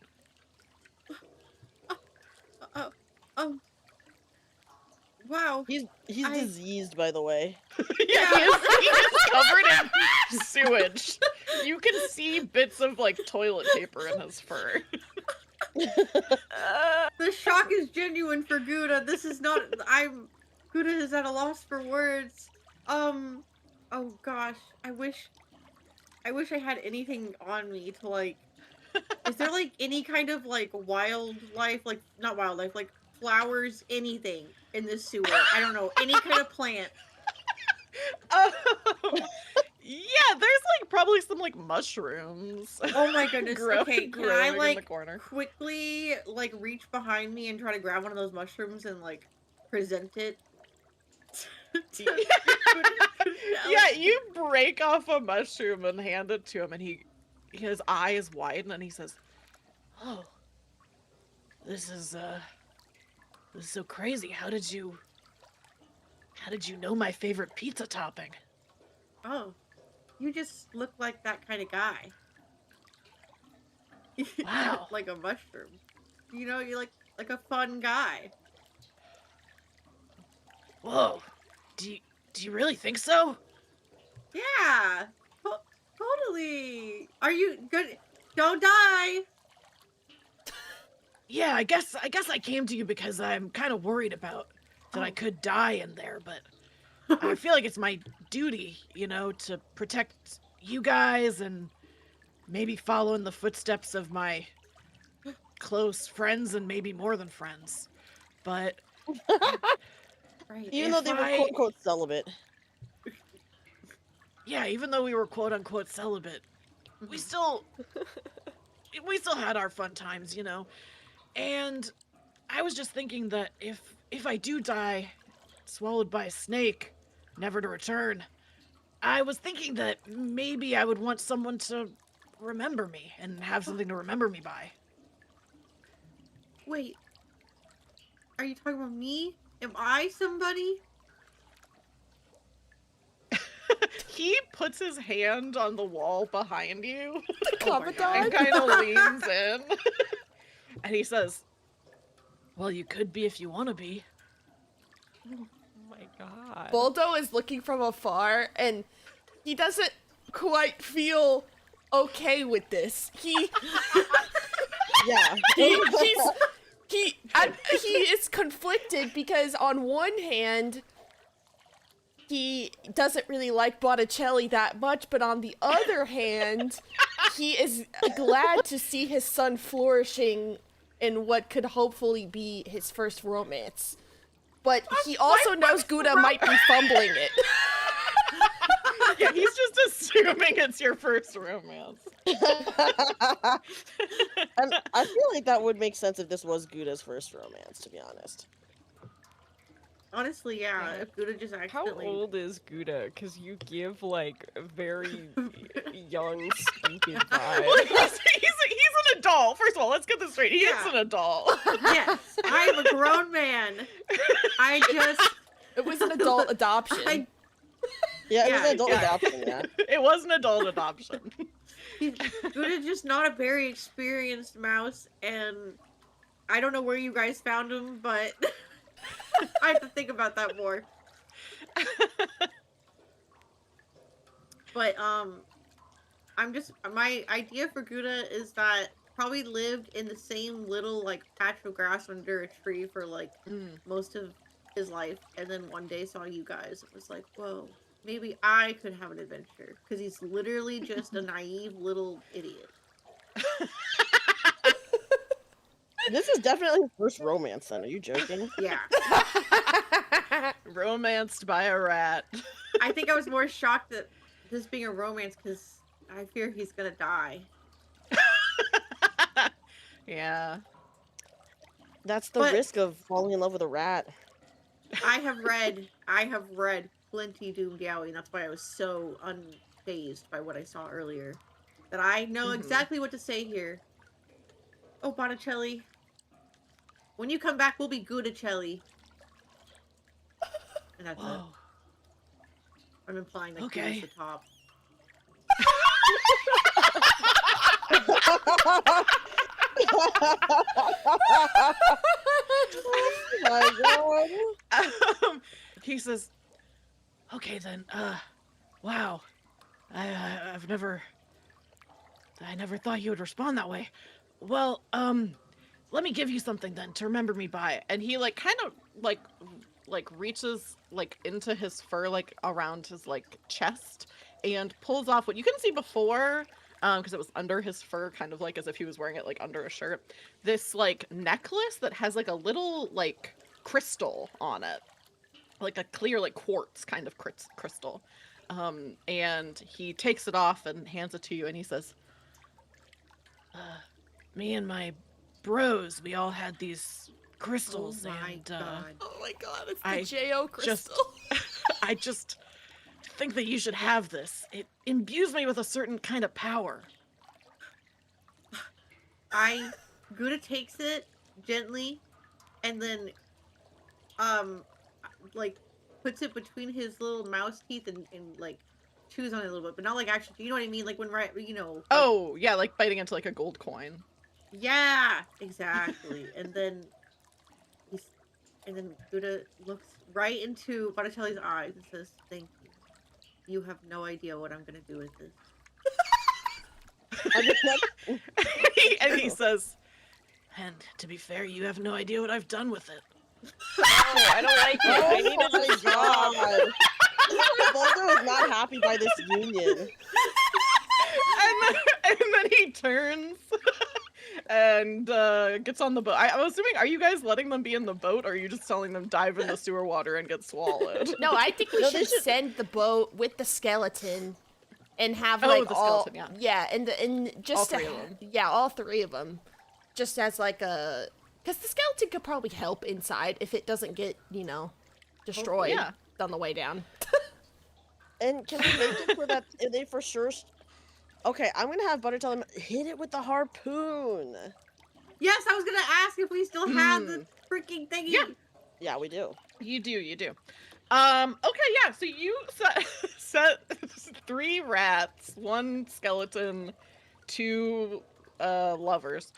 Wow. He's I- diseased, by the way. Yeah, he is covered in sewage. You can see bits of like toilet paper in his fur. The shock is genuine for Gouda. This is not. Gouda is at a loss for words. Oh gosh. I wish I had anything on me to like. Is there like any kind of like wildlife, like not wildlife, like flowers, anything in this sewer? I don't know. Any kind of plant. Yeah, there's like probably some like mushrooms. Oh my goodness. Growing- Okay, can growing I in the like corner. quickly like reach behind me and try to grab one of those mushrooms and like present it? to Yeah, you break off a mushroom and hand it to him, and his eyes widen and he says, "Oh, this is so crazy. How did you know my favorite pizza topping?" Oh, you just look like that kind of guy. Wow. Like a mushroom. You know, you're like a fun guy. Whoa. Do you really think so? Yeah, totally. Are you good? Don't die. Yeah, I guess I came to you because I'm kind of worried about that I Oh. could die in there, but I feel like it's my duty, to protect you guys and maybe follow in the footsteps of my close friends and maybe more than friends. But Right. Even though they were quote unquote celibate. yeah, even though we were quote unquote celibate, we still had our fun times, And I was just thinking that if I do die swallowed by a snake, never to return, I was thinking that maybe I would want someone to remember me and have something to remember me by. Wait. Are you talking about me? Am I somebody? He puts his hand on the wall behind you Oh my God. and kind of leans in. And he says, "Well, you could be if you want to be." Oh my god. Boldo is looking from afar, and he doesn't quite feel okay with this. Yeah. He is conflicted because on one hand, he doesn't really like Botticelli that much, but on the other hand, he is glad to see his son flourishing in what could hopefully be his first romance. But he also knows Gouda might be fumbling it. Yeah, he's just assuming it's your first romance. And I feel like that would make sense if this was Gouda's first romance, to be honest. Honestly, yeah. If Gouda just How accidentally. old is Gouda? Because you give like very young, stupid vibes. Well, he's an adult. First of all, let's get this straight. He is Yeah. an adult. Yes, I'm a grown man. I just. It was an adult adoption. Yeah, it was Yeah, an adult yeah. adoption, yeah. It was an adult adoption. Gouda's just not a very experienced mouse, and I don't know where you guys found him, but I have to think about that more. But my idea for Gouda is that probably lived in the same little like patch of grass under a tree for like most of his life, and then one day saw you guys and was like, whoa, maybe I could have an adventure, because he's literally just a naive little idiot. This is definitely his first romance, then. Are you joking? Yeah. Romanced by a rat. I think I was more shocked at this being a romance because I fear he's gonna die. Yeah. That's the But- risk of falling in love with a rat. I have read plenty Doom Yaoi, and that's why I was so unfazed by what I saw earlier. That I know exactly what to say here. Oh, Botticelli. When you come back, we'll be Goudacelli. And that's it. Whoa. I'm implying that Okay. Gouda's the top. Oh my god. He says, "Okay then. Wow. I never thought you would respond that way. Well, let me give you something then to remember me by." And he like kind of like reaches like into his fur, like around his like chest, and pulls off what you can see before, because it was under his fur, kind of like as if he was wearing it like under a shirt. This like necklace that has like a little like crystal on it, like a clear like quartz kind of crystal. And he takes it off and hands it to you, and he says, "Me and my bros, we all had these crystals, Oh my and god. Oh my god, it's the I J.O. just- crystal. I just think that you should have this. It imbues me with a certain kind of power." Gouda takes it gently and then like puts it between his little mouse teeth and like chews on it a little bit, but not like actually, you know what I mean, like when like, Oh, yeah, like biting into like a gold coin. yeah, exactly. and then Gouda looks right into Botticelli's eyes and says, "Thank you. You have no idea what I'm gonna do with this." I mean, that's- And he says, "And to be fair, you have no idea what I've done with it." Oh, I don't like it. I need oh to my stop. god. Voldo is not happy by this union. And then he turns and gets on the boat. I'm assuming, are you guys letting them be in the boat, or are you just telling them dive in the sewer water and get swallowed? No, I think we No, they should should- send the boat with the skeleton and have Oh, like the all skeleton, yeah. and just All three of them. Yeah, all three of them, just as like a, because the skeleton could probably help inside if it doesn't get destroyed yeah. on the way down. And can we make it so that they for sure... Okay, I'm gonna have Butter tell him, hit it with the harpoon. Yes, I was gonna ask if we still have the freaking thingy. Yeah. Yeah, we do. You do. Okay, yeah, so you set 3 rats, 1 skeleton, 2 lovers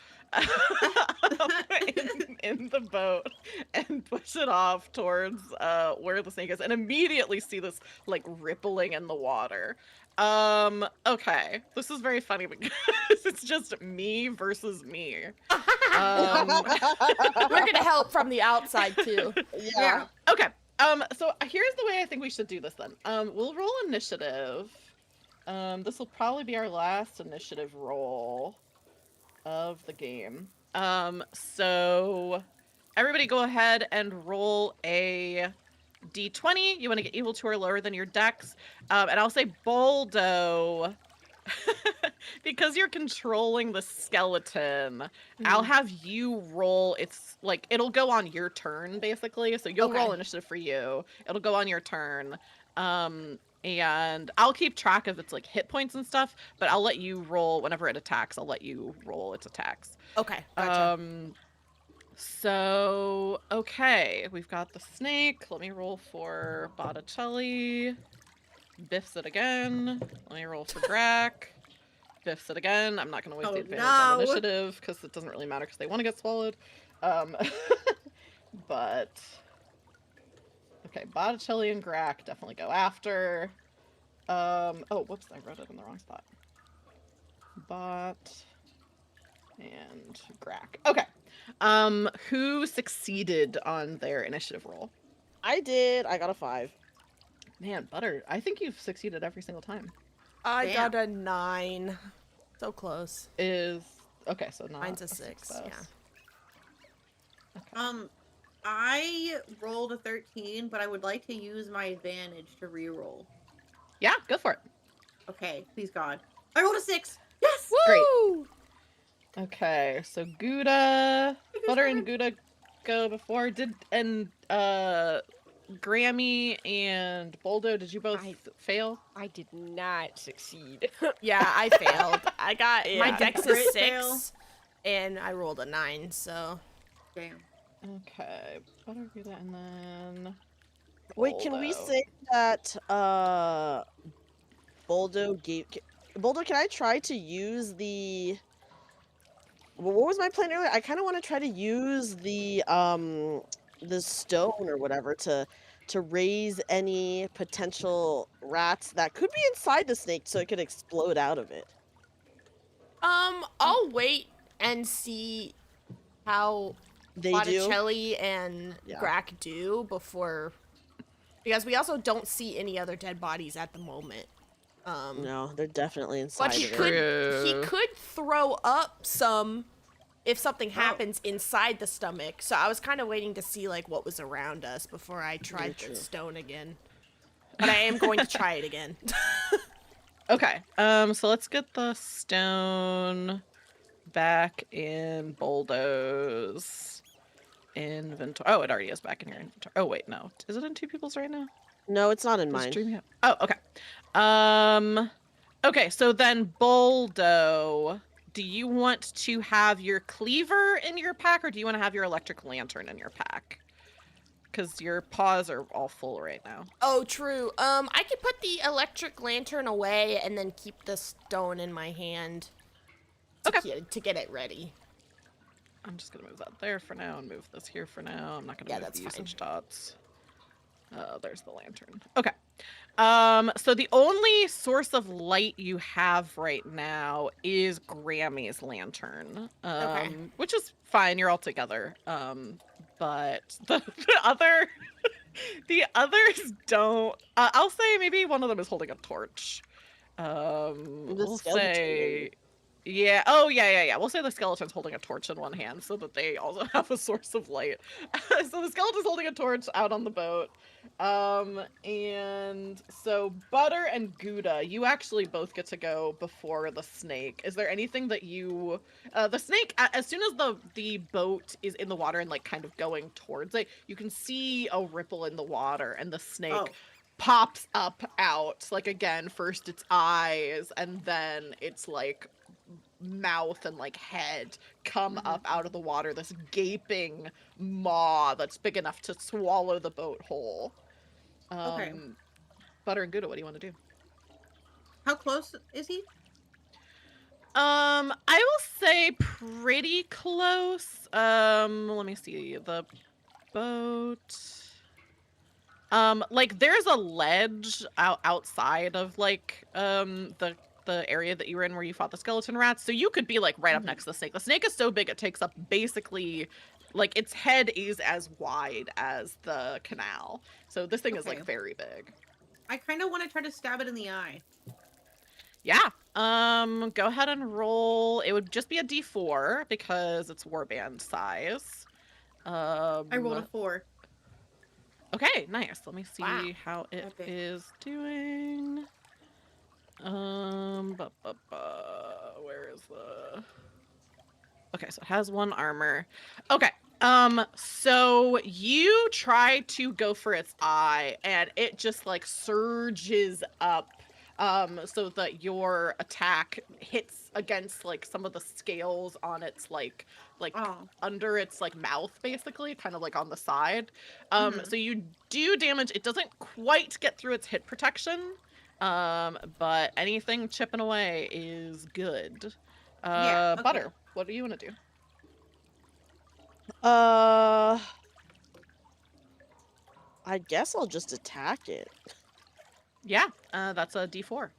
in the boat and push it off towards where the snake is, and immediately see this like rippling in the water. Okay, this is very funny because it's just me versus me. We're gonna help from the outside too. Yeah. Okay. So here's the way I think we should do this then. We'll roll initiative. This will probably be our last initiative roll of the game. So everybody go ahead and roll a d20. You want to get equal to or lower than your dex. And I'll say Boldo, because you're controlling the skeleton, I'll have you roll. It's like, it'll go on your turn, basically. So you'll roll initiative for you. It'll go on your turn. And I'll keep track of its like hit points and stuff, but I'll let you roll whenever it attacks. I'll let you roll its attacks. Okay, gotcha. So, okay, we've got the snake. Let me roll for Botticelli. Biffs it again. Let me roll for Grack. Biffs it again. I'm not going to waste the advantage on initiative because it doesn't really matter because they want to get swallowed. But, okay, Botticelli and Grack definitely go after. Oh, whoops, I wrote it in the wrong spot. Bot and Grack. Okay. Who succeeded on their initiative roll? I did. I got a 5. Man, Butter, I think you've succeeded every single time. I got a 9. So close. Okay, so not Mine's a 6, success. yeah. Okay. I rolled a 13, but I would like to use my advantage to reroll. Yeah, go for it. Okay, please God. I rolled a 6. Yes! Great. Okay, so Gouda, Butter and Gouda go before. Grammy and Boldo, did you both fail? I did not succeed. Yeah, I failed. I got my Yeah. dex Crit is 6, fail. and I rolled a 9. So Damn. Okay, Butter, Gouda, and then Wait, can we Boldo. say that Boldo gave? Boldo, can I try to use the? What was my plan earlier? I kind of want to try to use the stone or whatever to raise any potential rats that could be inside the snake, so it could explode out of it. I'll wait and see how They do. Botticelli and Yeah. Grack do before, because we also don't see any other dead bodies at the moment. No, they're definitely inside But of it. he could throw up some if something Oh. happens inside the stomach. So I was kind of waiting to see like what was around us before I tried Very the true. stone again. But I am going to try it again. Okay, so let's get the stone back in Boldo's inventory. Oh, it already is back in your inventory. Oh, wait, no. Is it in 2 people's right now? No, it's not in Does mine. Dreamy have... Oh, okay. Okay, so then Boldo, do you want to have your cleaver in your pack, or do you want to have your electric lantern in your pack? Because your paws are all full right now. Oh, true. I could put the electric lantern away and then keep the stone in my hand to get it ready. I'm just going to move that there for now and move this here for now. I'm not going to move that's the fine. usage dots. There's the lantern. Okay. So the only source of light you have right now is Grammy's lantern. Which is fine, you're all together. But the others don't. I'll say maybe one of them is holding a torch. We'll say, yeah. Oh, yeah. We'll say the skeleton's holding a torch in one hand so that they also have a source of light. So the skeleton's holding a torch out on the boat. And so Butter and Gouda, you actually both get to go before the snake. Is there anything that you, the snake, as soon as the boat is in the water and like kind of going towards it, you can see a ripple in the water and the snake pops up out, like again, first its eyes and then it's like mouth and like head come up out of the water, this gaping maw that's big enough to swallow the boat whole. Butter and Gouda, what do you want to do? How close is he? I will say pretty close. Let me see the boat. Like there's a ledge outside of like the area that you were in where you fought the skeleton rats, so you could be like right up next to the snake. The snake is so big it takes up basically, like its head is as wide as the canal, so this thing is like very big. I kind of want to try to stab it in the eye. Yeah. Go ahead and roll. It would just be a D4 because it's warband size. I rolled a 4. Okay, nice. Let me see Wow. how it Epic. is doing. Where is the? Okay, so it has 1 armor. Okay. So you try to go for its eye, and it just like surges up. So that your attack hits against like some of the scales on its like Oh. under its like mouth, basically, kind of like on the side. Mhm. So you do damage. It doesn't quite get through its hit protection. But anything chipping away is good. Yeah, okay. Butter, what do you want to do? I guess I'll just attack it. Yeah, that's a D4.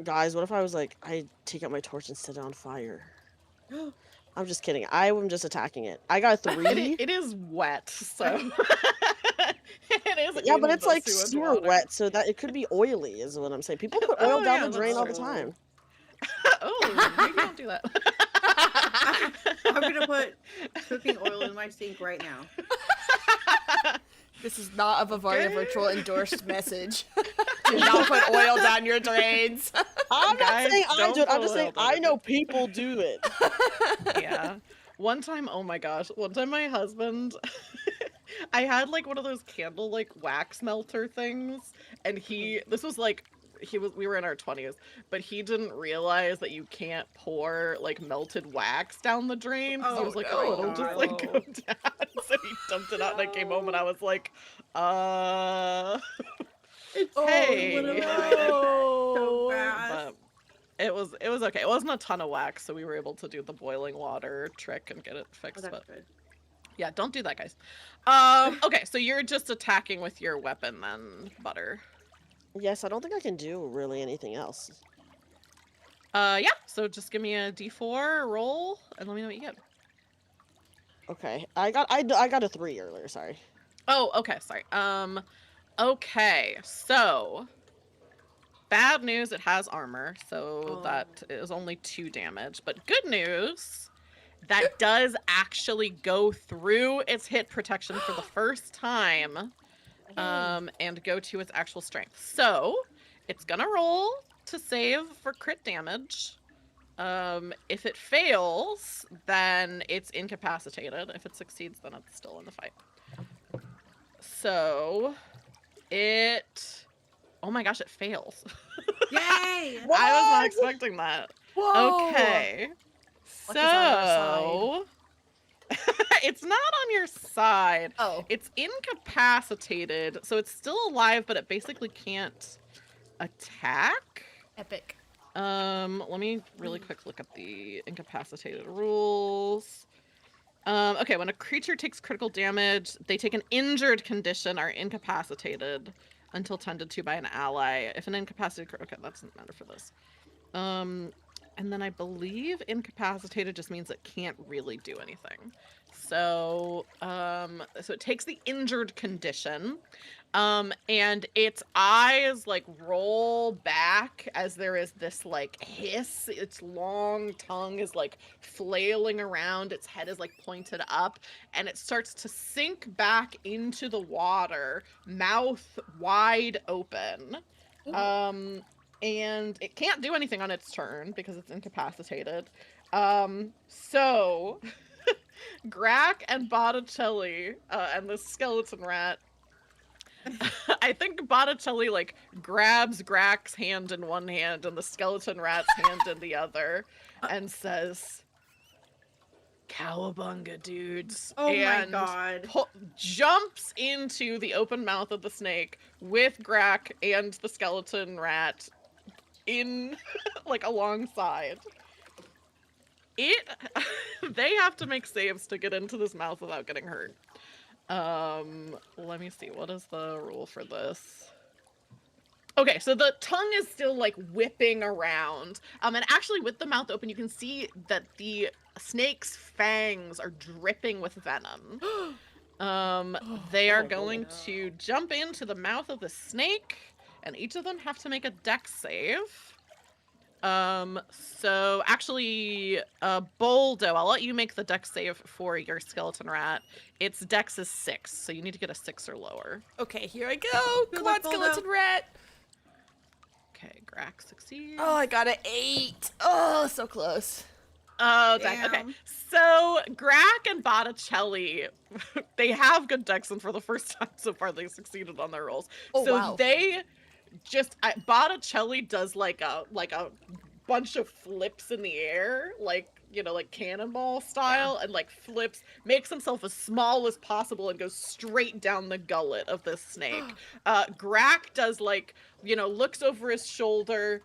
Guys, what if I was like, I take out my torch and set it on fire? I'm just kidding. I'm just attacking it. I got a 3. It is wet, so it is. Yeah, but in it's the like sewage sewer water. wet, so that it could be oily, is what I'm saying. People put oil Oh, down yeah, the drain that's all the true. time. Oh, maybe don't do that. I'm gonna put cooking oil in my sink right now. This is not a VIVARIA Okay. Virtual endorsed message. Do not put oil down your drains. I'm not Guys, saying I don't do it. I'm put just saying oil down I your know people do it. Yeah. One time, oh my gosh, one time my husband, I had like one of those candle like wax melter things, and this was like, we were in our 20s, but he didn't realize that you can't pour like melted wax down the drain. 'Cause he Oh, was like, no. oh, it'll just like No. go down. So he dumped it out, and I came home and I was like, It's Hey. one of mine. Oh. So fast. but it was okay. It wasn't a ton of wax, so we were able to do the boiling water trick and get it Oh, fixed. that's But good. yeah, don't do that, guys. Okay, so you're just attacking with your weapon then, Butter. Yes, I don't think I can do really anything else. Yeah, so just give me a D4 roll and let me know what you get. Okay, I got a 3 earlier. Sorry. Oh, okay, sorry. Okay, so bad news, it has armor, so that is only 2 damage. But good news, that does actually go through its hit protection for the first time, and go to its actual strength. So it's gonna roll to save for crit damage. If it fails, then it's incapacitated. If it succeeds, then it's still in the fight. So oh my gosh, it fails. Yay! I was not expecting that. Whoa. Okay. Luck is on our So it's not on your side. Oh. It's incapacitated, so it's still alive, but it basically can't attack. Epic. Let me really quick look at the incapacitated rules. Okay, when a creature takes critical damage, they take an injured condition, are incapacitated until tended to by an ally. If an incapacitated, okay, that doesn't matter for this. And then I believe incapacitated just means it can't really do anything. So, so it takes the injured condition, and its eyes like roll back as there is this like hiss. Its long tongue is like flailing around. Its head is like pointed up, and it starts to sink back into the water, mouth wide open. And it can't do anything on its turn because it's incapacitated. So Grack and Botticelli, and the skeleton rat, I think Botticelli like grabs Grack's hand in one hand and the skeleton rat's hand in the other and says, "Cowabunga, dudes." Oh and my god. jumps into the open mouth of the snake with Grack and the skeleton rat in like alongside. They have to make saves to get into this mouth without getting hurt. Let me see, what is the rule for this? Okay, so the tongue is still like whipping around. And actually with the mouth open, you can see that the snake's fangs are dripping with venom. They are going to jump into the mouth of the snake and each of them have to make a dex save. So actually, Boldo, I'll let you make the dex save for your skeleton rat. Its dex is 6, so you need to get a 6 or lower. Okay, here I go. Good Come luck, on, Boldo. skeleton rat. Okay, Grack succeeds. Oh, I got an 8. Oh, so close. Oh, dang. Okay, Damn. so Grack and Botticelli, they have good dex, and for the first time so far, they succeeded on their rolls. Oh, so wow. they just Botticelli does like a bunch of flips in the air, like, you know, like cannonball style, and like flips, makes himself as small as possible and goes straight down the gullet of this snake. Grack does like, you know, looks over his shoulder,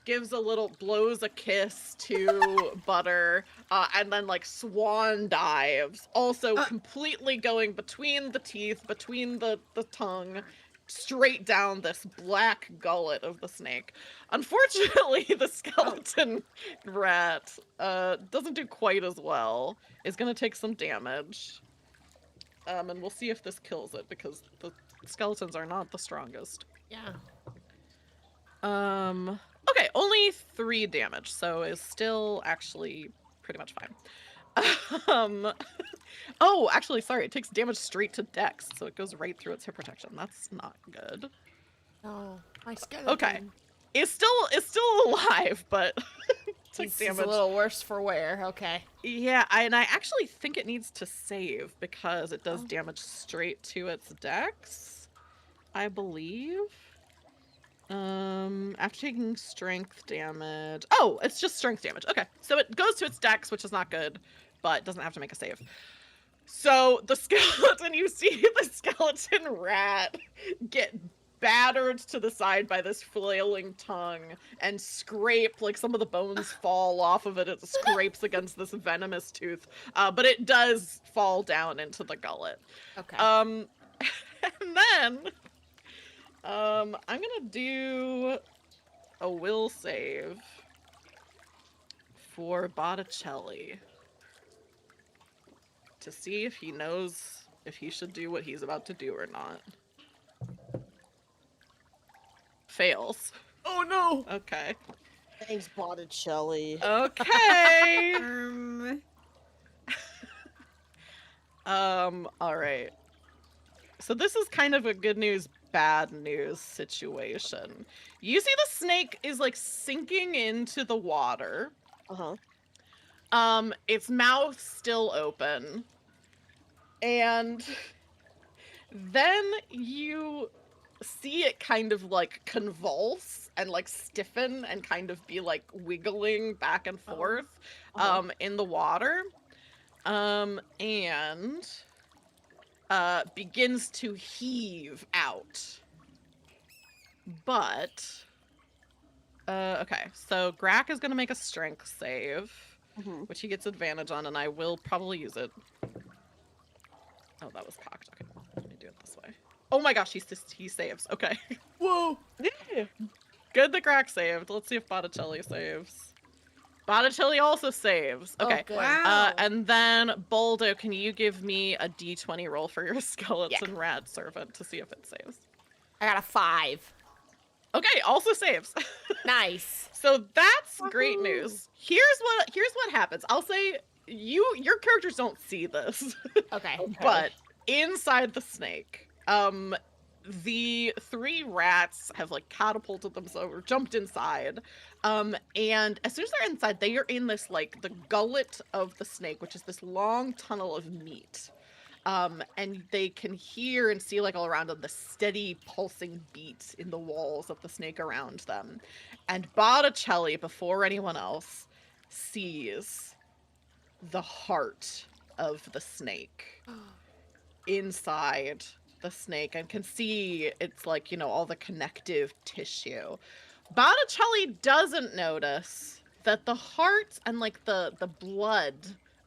gives a little, blows a kiss to Butter, and then like swan dives, also completely going between the teeth, between the tongue, straight down this black gullet of the snake. Unfortunately, the skeleton rat doesn't do quite as well. It's gonna take some damage. And we'll see if this kills it, because the skeletons are not the strongest. Yeah. Okay, only 3 damage, so is still actually pretty much fine. Oh, actually, sorry, it takes damage straight to Dex, so it goes right through its hit protection. That's not good. Oh, my skeleton. Okay, it's still alive, but took He's damage. a little worse for wear. Okay. Yeah, and I actually think it needs to save because it does damage straight to its Dex, I believe. After taking strength damage. Oh, it's just strength damage. Okay, so it goes to its Dex, which is not good, but doesn't have to make a save. So the skeleton, you see the skeleton rat get battered to the side by this flailing tongue and scrape, like some of the bones fall off of it. It scrapes against this venomous tooth, but it does fall down into the gullet. Okay. And then I'm gonna do a will save for Botticelli to see if he knows if he should do what he's about to do or not. Fails. Oh no. Okay. Thanks, Botticelli. Okay. All right. So this is kind of a good news, bad news situation. You see the snake is like sinking into the water. Its mouth still open. And then you see it kind of like convulse and like stiffen and kind of be like wiggling back and forth in the water. And begins to heave out. But okay, so Grack is gonna make a strength save, which he gets advantage on, and I will probably use it. Oh, that was cocked. Okay, let me do it this way. Oh my gosh, he saves. Okay. Whoa. Yeah. Good that Grack saved. Let's see if Botticelli saves. Botticelli also saves. Okay. Oh, good. Wow. And then, Boldo, can you give me a d20 roll for your skeleton rat servant to see if it saves? I got a 5. Okay, also saves. Nice. So that's great news. Here's what happens. I'll say your characters don't see this. Okay. But inside the snake, the 3 rats have like catapulted themselves or jumped inside. And as soon as they're inside, they are in this like the gullet of the snake, which is this long tunnel of meat. And they can hear and see like all around them the steady pulsing beat in the walls of the snake around them. And Botticelli, before anyone else, sees the heart of the snake inside the snake and can see it's like, you know, all the connective tissue. Botticelli doesn't notice that the heart and like the blood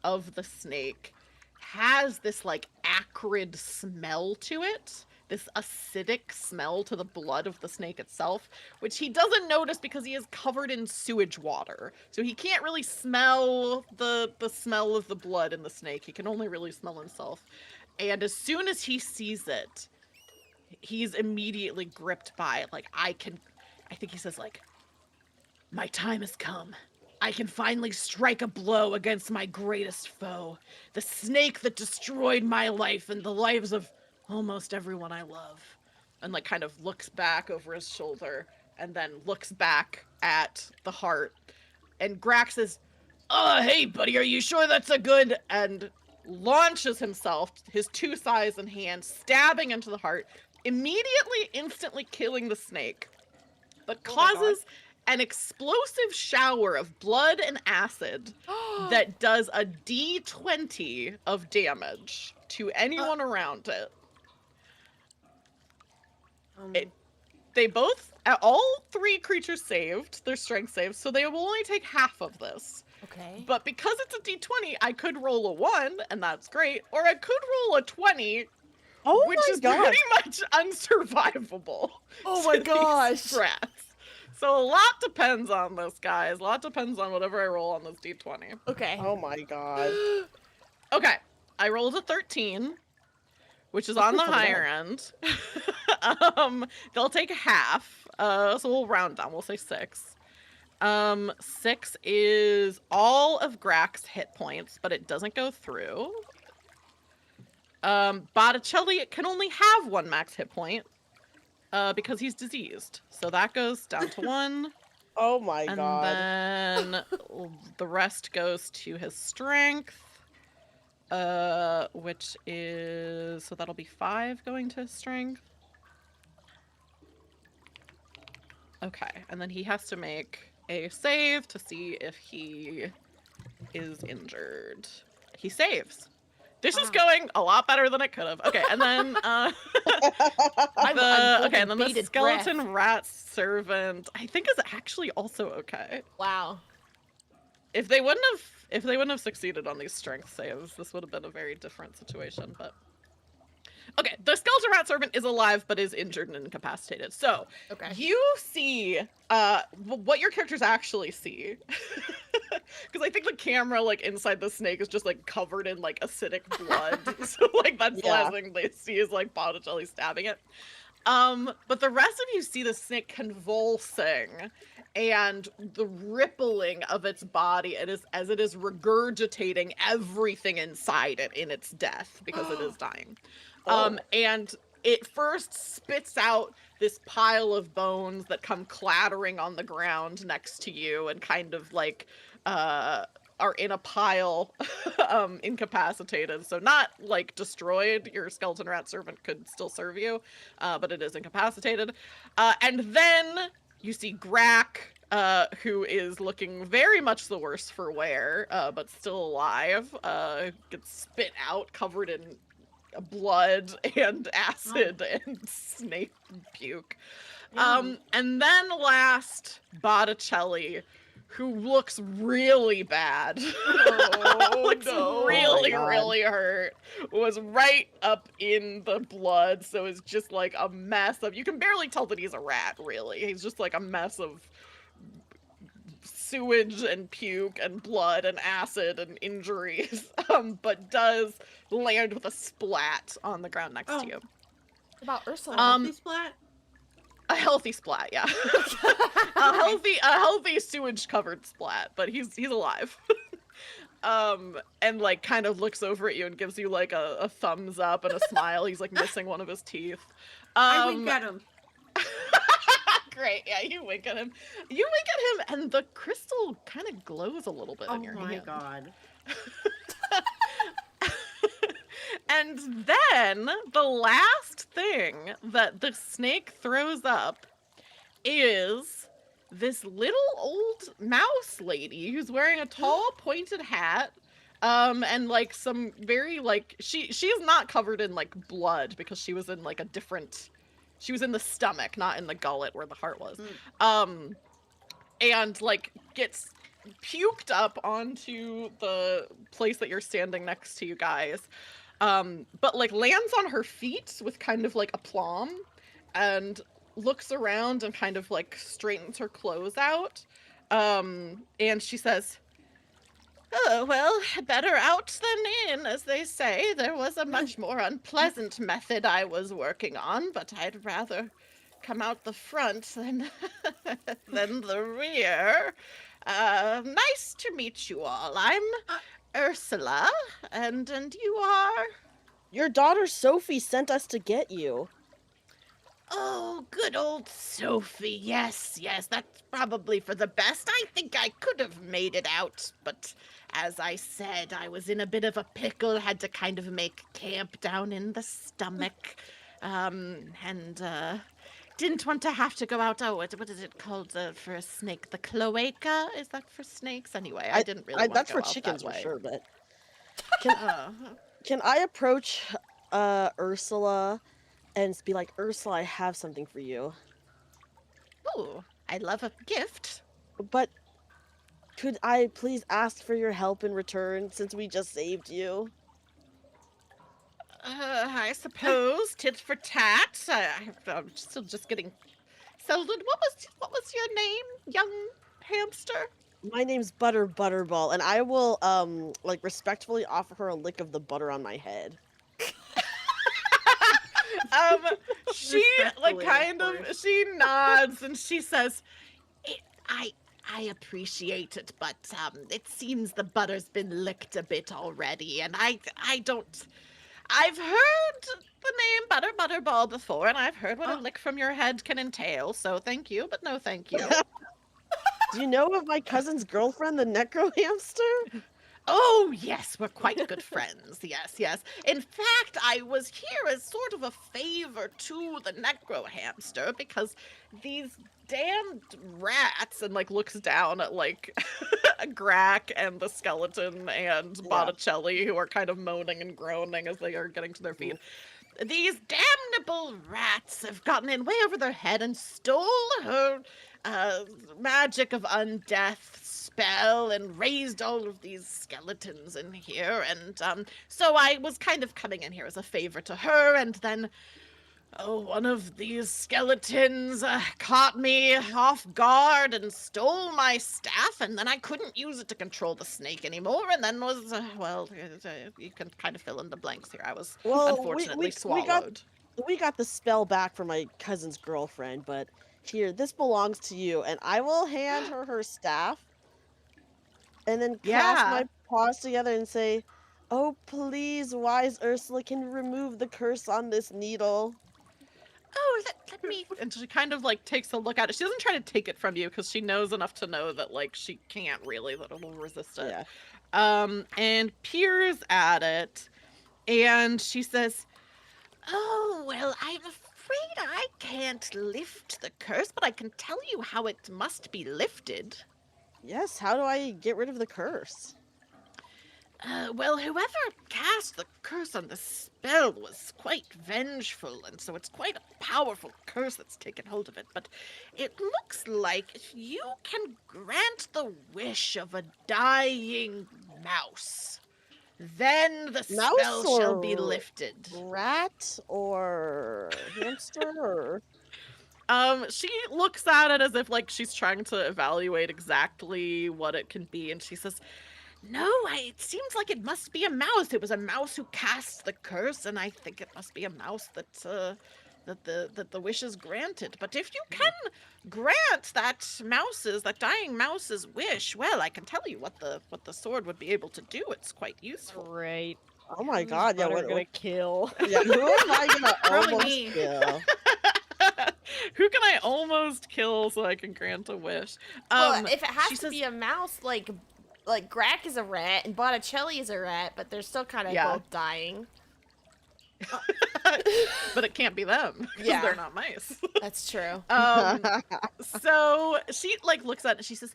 of the snake has this like acrid smell to it, this acidic smell to the blood of the snake itself, which he doesn't notice because he is covered in sewage water. So he can't really smell the smell of the blood in the snake. He can only really smell himself. And as soon as he sees it, he's immediately gripped by, like, I think he says, like, my time has come. I can finally strike a blow against my greatest foe, the snake that destroyed my life and the lives of almost everyone I love. And, like, kind of looks back over his shoulder and then looks back at the heart. And Grax says, hey, buddy, are you sure that's a good... And launches himself, his 2 scythes in hand, stabbing into the heart, immediately, instantly killing the snake, but causes an explosive shower of blood and acid that does a d20 of damage to anyone around it. They both, all 3 creatures saved their strength saves, so they will only take half of this. Okay. But because it's a d20, I could roll a 1, and that's great, or I could roll a 20, Oh which my is god. pretty much unsurvivable. Oh my to gosh. these rats. So a lot depends on this, guys. A lot depends on whatever I roll on this d20. Okay. Oh my god. Okay, I rolled a 13, which is on the pretty higher end. They'll take half, so we'll round down. We'll say 6. 6 is all of Grax's hit points, but it doesn't go through. Botticelli can only have 1 max hit point, because he's diseased. So that goes down to 1. Oh my And god. then the rest goes to his strength, which is, so that'll be 5 going to his strength. Okay, and then he has to make a save to see if he is injured. He saves. This is going a lot better than it could have. Okay, and then I'm okay, and then the bated skeleton breath. rat servant, I think, is actually also okay. Wow. If they wouldn't have succeeded on these strength saves, this would have been a very different situation, but okay, the skeleton rat servant is alive but is injured and incapacitated. So, Okay. you see what your characters actually see. Because I think the camera, like, inside the snake is just, like, covered in, like, acidic blood. So, like, that's the last thing they see is, like, Botticelli stabbing it. But the rest of you see the snake convulsing and the rippling of its body as it is regurgitating everything inside it in its death, because it is dying. And it first spits out this pile of bones that come clattering on the ground next to you and kind of, like, are in a pile, incapacitated. So not, like, destroyed. Your skeleton rat servant could still serve you, but it is incapacitated. And then you see Grack, who is looking very much the worse for wear, but still alive, gets spit out, covered in blood and acid and snake puke. And then last, Botticelli, who looks really bad, looks really, really hurt, was right up in the blood, so it's just like a mess of, you can barely tell that he's a rat, really. He's just like a mess of sewage and puke and blood and acid and injuries, but does land with a splat on the ground next to you. What about Ursula? Healthy splat? A healthy splat, yeah. a healthy sewage covered splat, but he's alive. And, like, kind of looks over at you and gives you, like, a thumbs up and a smile. He's, like, missing one of his teeth. I wink at him. Great, yeah, you wink at him. You wink at him, and the crystal kind of glows a little bit in your hand. Oh my god. And then the last thing that the snake throws up is this little old mouse lady who's wearing a tall pointed hat, and, like, some very, like, she's not covered in, like, blood because she was in, like, she was in the stomach, not in the gullet where the heart was. And, like, gets puked up onto the place that you're standing next to, you guys. But, like, lands on her feet with kind of, like, aplomb, and looks around and kind of, like, straightens her clothes out. And she says, Oh, well, better out than in, as they say. There was a much more unpleasant method I was working on, but I'd rather come out the front than, than the rear. Nice to meet you all. I'm Ursula, and you are? Your daughter Sophie sent us to get you. Oh, good old Sophie. Yes, yes, that's probably for the best. I think I could have made it out, but as I said, I was in a bit of a pickle, had to kind of make camp down in the stomach. And didn't want to have to go out. Oh, what is it called for a snake? The cloaca? Is that for snakes? Anyway, I didn't really want That's to go for out chickens that for way. sure, but can I approach Ursula and be like, Ursula, I have something for you. Ooh, I love a gift. But could I please ask for your help in return since we just saved you? I suppose tit for tat. I'm still just getting settled. What was your name, young hamster? My name's Butterball, and I will like respectfully offer her a lick of the butter on my head. Um, she like Respectfully, kind of of course. she nods and she says, I appreciate it, but it seems the butter's been licked a bit already, and I don't. I've heard the name Butterball before, and I've heard what a lick from your head can entail. So thank you, but no thank you. Do you know of my cousin's girlfriend, the necro hamster? Oh, yes, we're quite good friends. Yes, yes. In fact, I was here as sort of a favor to the necro hamster because these damned rats, and like looks down at like Grack and the skeleton and Botticelli, who are kind of moaning and groaning as they are getting to their feet. These damnable rats have gotten in way over their head and stole her magic of undeath spell and raised all of these skeletons in here. And so I was kind of coming in here as a favor to her, and then one of these skeletons caught me off guard and stole my staff, and then I couldn't use it to control the snake anymore, and then was, you can kind of fill in the blanks here. I was unfortunately swallowed. We got the spell back from my cousin's girlfriend, but here, this belongs to you, and I will hand her her staff, and then clasp my paws together and say, "Oh, please, wise Ursula, can you remove the curse on this needle?" Oh, let me. And she kind of like takes a look at it. She doesn't try to take it from you because she knows enough to know that like she can't really, that it'll resist it. And peers at it, and she says, "Oh, well, I'm afraid I can't lift the curse, but I can tell you how it must be lifted." Yes, how do I get rid of the curse? Well, whoever cast the curse on the spell was quite vengeful, and so it's quite a powerful curse that's taken hold of it. But it looks like you can grant the wish of a dying mouse. Then the spell shall be lifted. Rat or hamster or... She looks at it as if like she's trying to evaluate exactly what it can be, and she says, "No, it seems like it must be a mouse. It was a mouse who cast the curse, and I think it must be a mouse that the wish is granted. But if you can grant that dying mouse's wish, well, I can tell you what the sword would be able to do. It's quite useful." Right. Oh my god, yeah, What gonna kill? Yeah, who am I gonna Probably almost me. kill? Who can I almost kill so I can grant a wish? Well, if it she has to says- be a mouse, like Grack is a rat and Botticelli is a rat, but they're still kind of both dying. But it can't be them because Yeah. they're not mice. That's true. So she like looks at it and she says,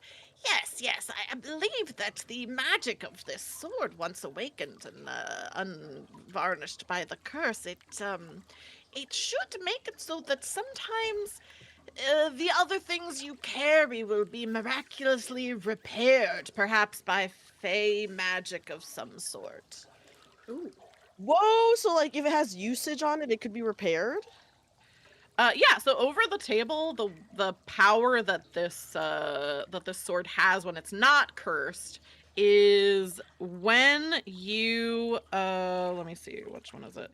yes, I believe that the magic of this sword, once awakened and unvarnished by the curse, it should make it so that sometimes the other things you carry will be miraculously repaired, perhaps by fey magic of some sort. Ooh. Whoa, so like if it has usage on it, it could be repaired? Yeah, so over the table, the power that this sword has when it's not cursed is when you let me see, which one is it?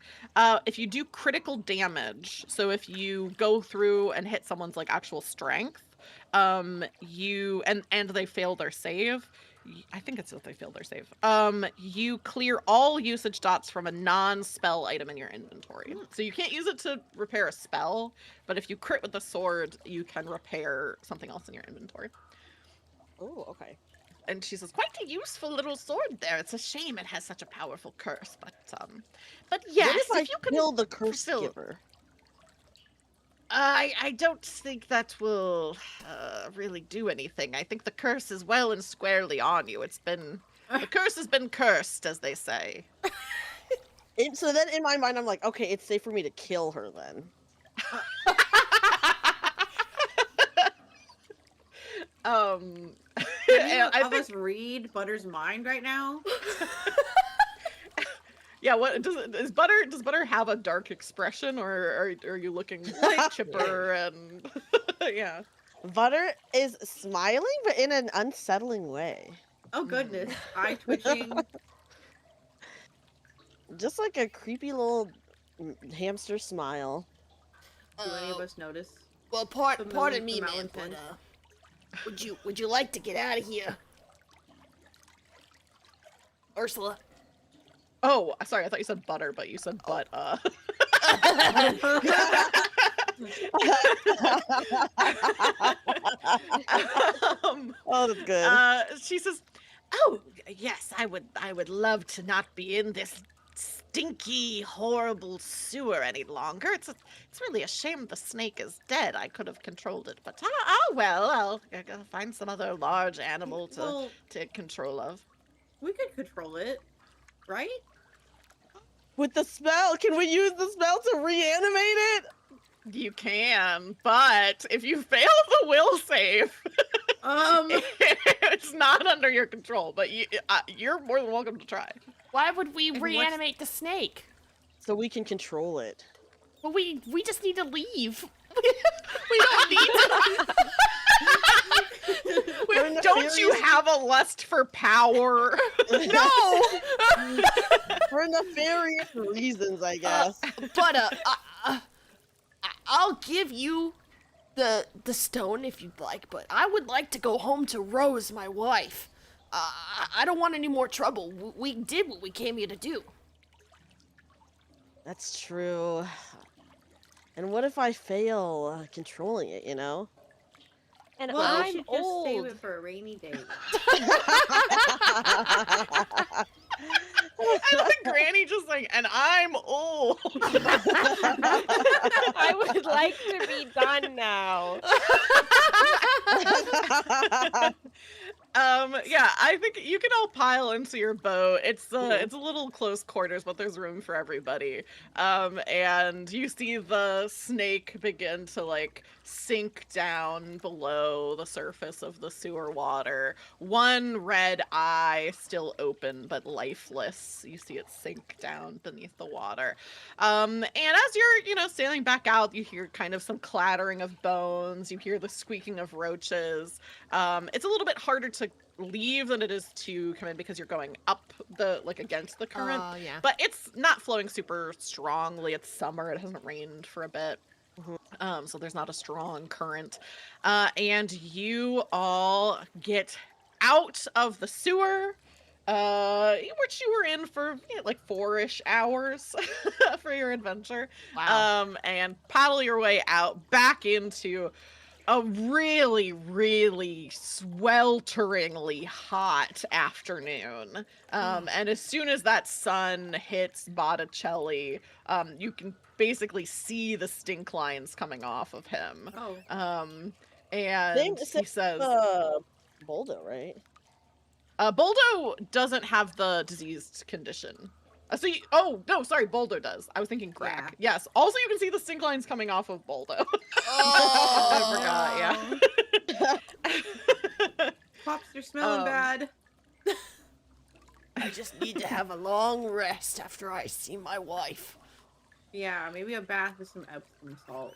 If you do critical damage, so if you go through and hit someone's like actual strength, you and they fail their save. I think it's if they fail their save. You clear all usage dots from a non-spell item in your inventory. So you can't use it to repair a spell, but if you crit with a sword, you can repair something else in your inventory. Oh, okay. And she says, "Quite a useful little sword there. It's a shame it has such a powerful curse, but yes, What if I you can kill the curse fulfill- giver? I don't think that will really do anything. I think the curse is well and squarely on you. The curse has been cursed, as they say." So then in my mind, I'm like, okay, it's safe for me to kill her then. Any I of think, us read Butter's mind right now? yeah. What does Butter have a dark expression, or are you looking like chipper and yeah? Butter is smiling, but in an unsettling way. Oh goodness, eye twitching. Just like a creepy little hamster smile. Do any of us notice? Well, The pardon million me, from man, but Valentine. would you like to get out of here, Ursula? Oh, sorry. I thought you said butter, but you said butt. Oh, that's good. She says, "Oh, yes, I would love to not be in this stinky, horrible sewer any longer. It's really a shame the snake is dead. I could have controlled it, but well, I'll find some other large animal to Well, take control of." we could control it, right? With the spell, can we use the spell to reanimate it? You can, but if you fail the will save, it's not under your control. But you're more than welcome to try. Why would we what's- reanimate the snake? So we can control it. Well, we just need to leave. We don't need to. Don't you have a lust for power? No. For nefarious reasons, I guess. But I'll give you the stone if you'd like, but I would like to go home to Rose, my wife. I don't want any more trouble. We did what we came here to do. That's true. And what if I fail controlling it, you know? And Well, we I'm should just old. save it for a rainy day. I like Granny just like, and I'm old. I would like to be done now. Yeah, I think you can all pile into your boat. It's a little close quarters, but there's room for everybody. And you see the snake begin to like sink down below the surface of the sewer water. One red eye still open but lifeless. You see it sink down beneath the water. And as you're, sailing back out, you hear kind of some clattering of bones. You hear the squeaking of roaches. It's a little bit harder to leave than it is to come in because you're going up against the current. Oh, yeah. But it's not flowing super strongly. It's summer. It hasn't rained for a bit. So there's not a strong current. And you all get out of the sewer, which you were in for like 4-ish hours for your adventure. Wow. And paddle your way out back into a really, really swelteringly hot afternoon. And as soon as that sun hits Botticelli, you can basically see the stink lines coming off of him. Oh. And he says, Boldo, right? Boldo doesn't have the diseased condition. Boldo does. I was thinking Grack. Yeah. Yes. Also, you can see the stink lines coming off of Boldo. Oh. I forgot, yeah. Pops, you're smelling bad. I just need to have a long rest after I see my wife. Yeah, maybe a bath with some Epsom salt.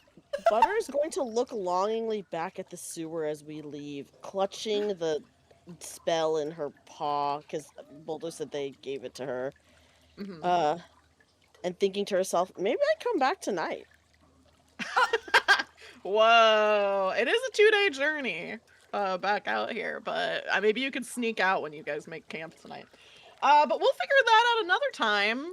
Butter is going to look longingly back at the sewer as we leave, clutching the spell in her paw because Boulder said they gave it to her. Mhm. And thinking to herself, maybe I come back tonight. Whoa! It is a 2-day journey back out here, but maybe you can sneak out when you guys make camp tonight. But we'll figure that out another time.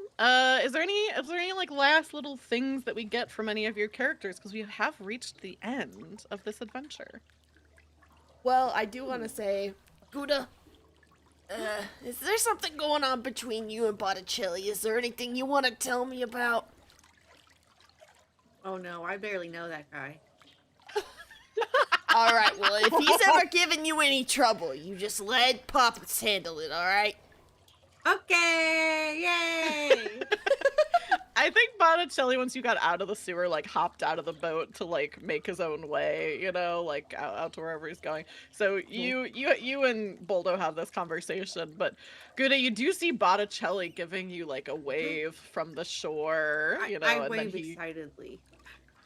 Is there any like last little things that we get from any of your characters? Because we have reached the end of this adventure. Well, I do want to say, Gouda, is there something going on between you and Botticelli? Is there anything you want to tell me about? Oh no, I barely know that guy. All right, well, if he's ever given you any trouble, you just let Poppets handle it, all right? Okay, yay! I think Botticelli, once you got out of the sewer, like hopped out of the boat to like make his own way, you know, like out to wherever he's going. So you and Boldo have this conversation, but Gouda, you do see Botticelli giving you like a wave from the shore, you know, I and then wave he, excitedly.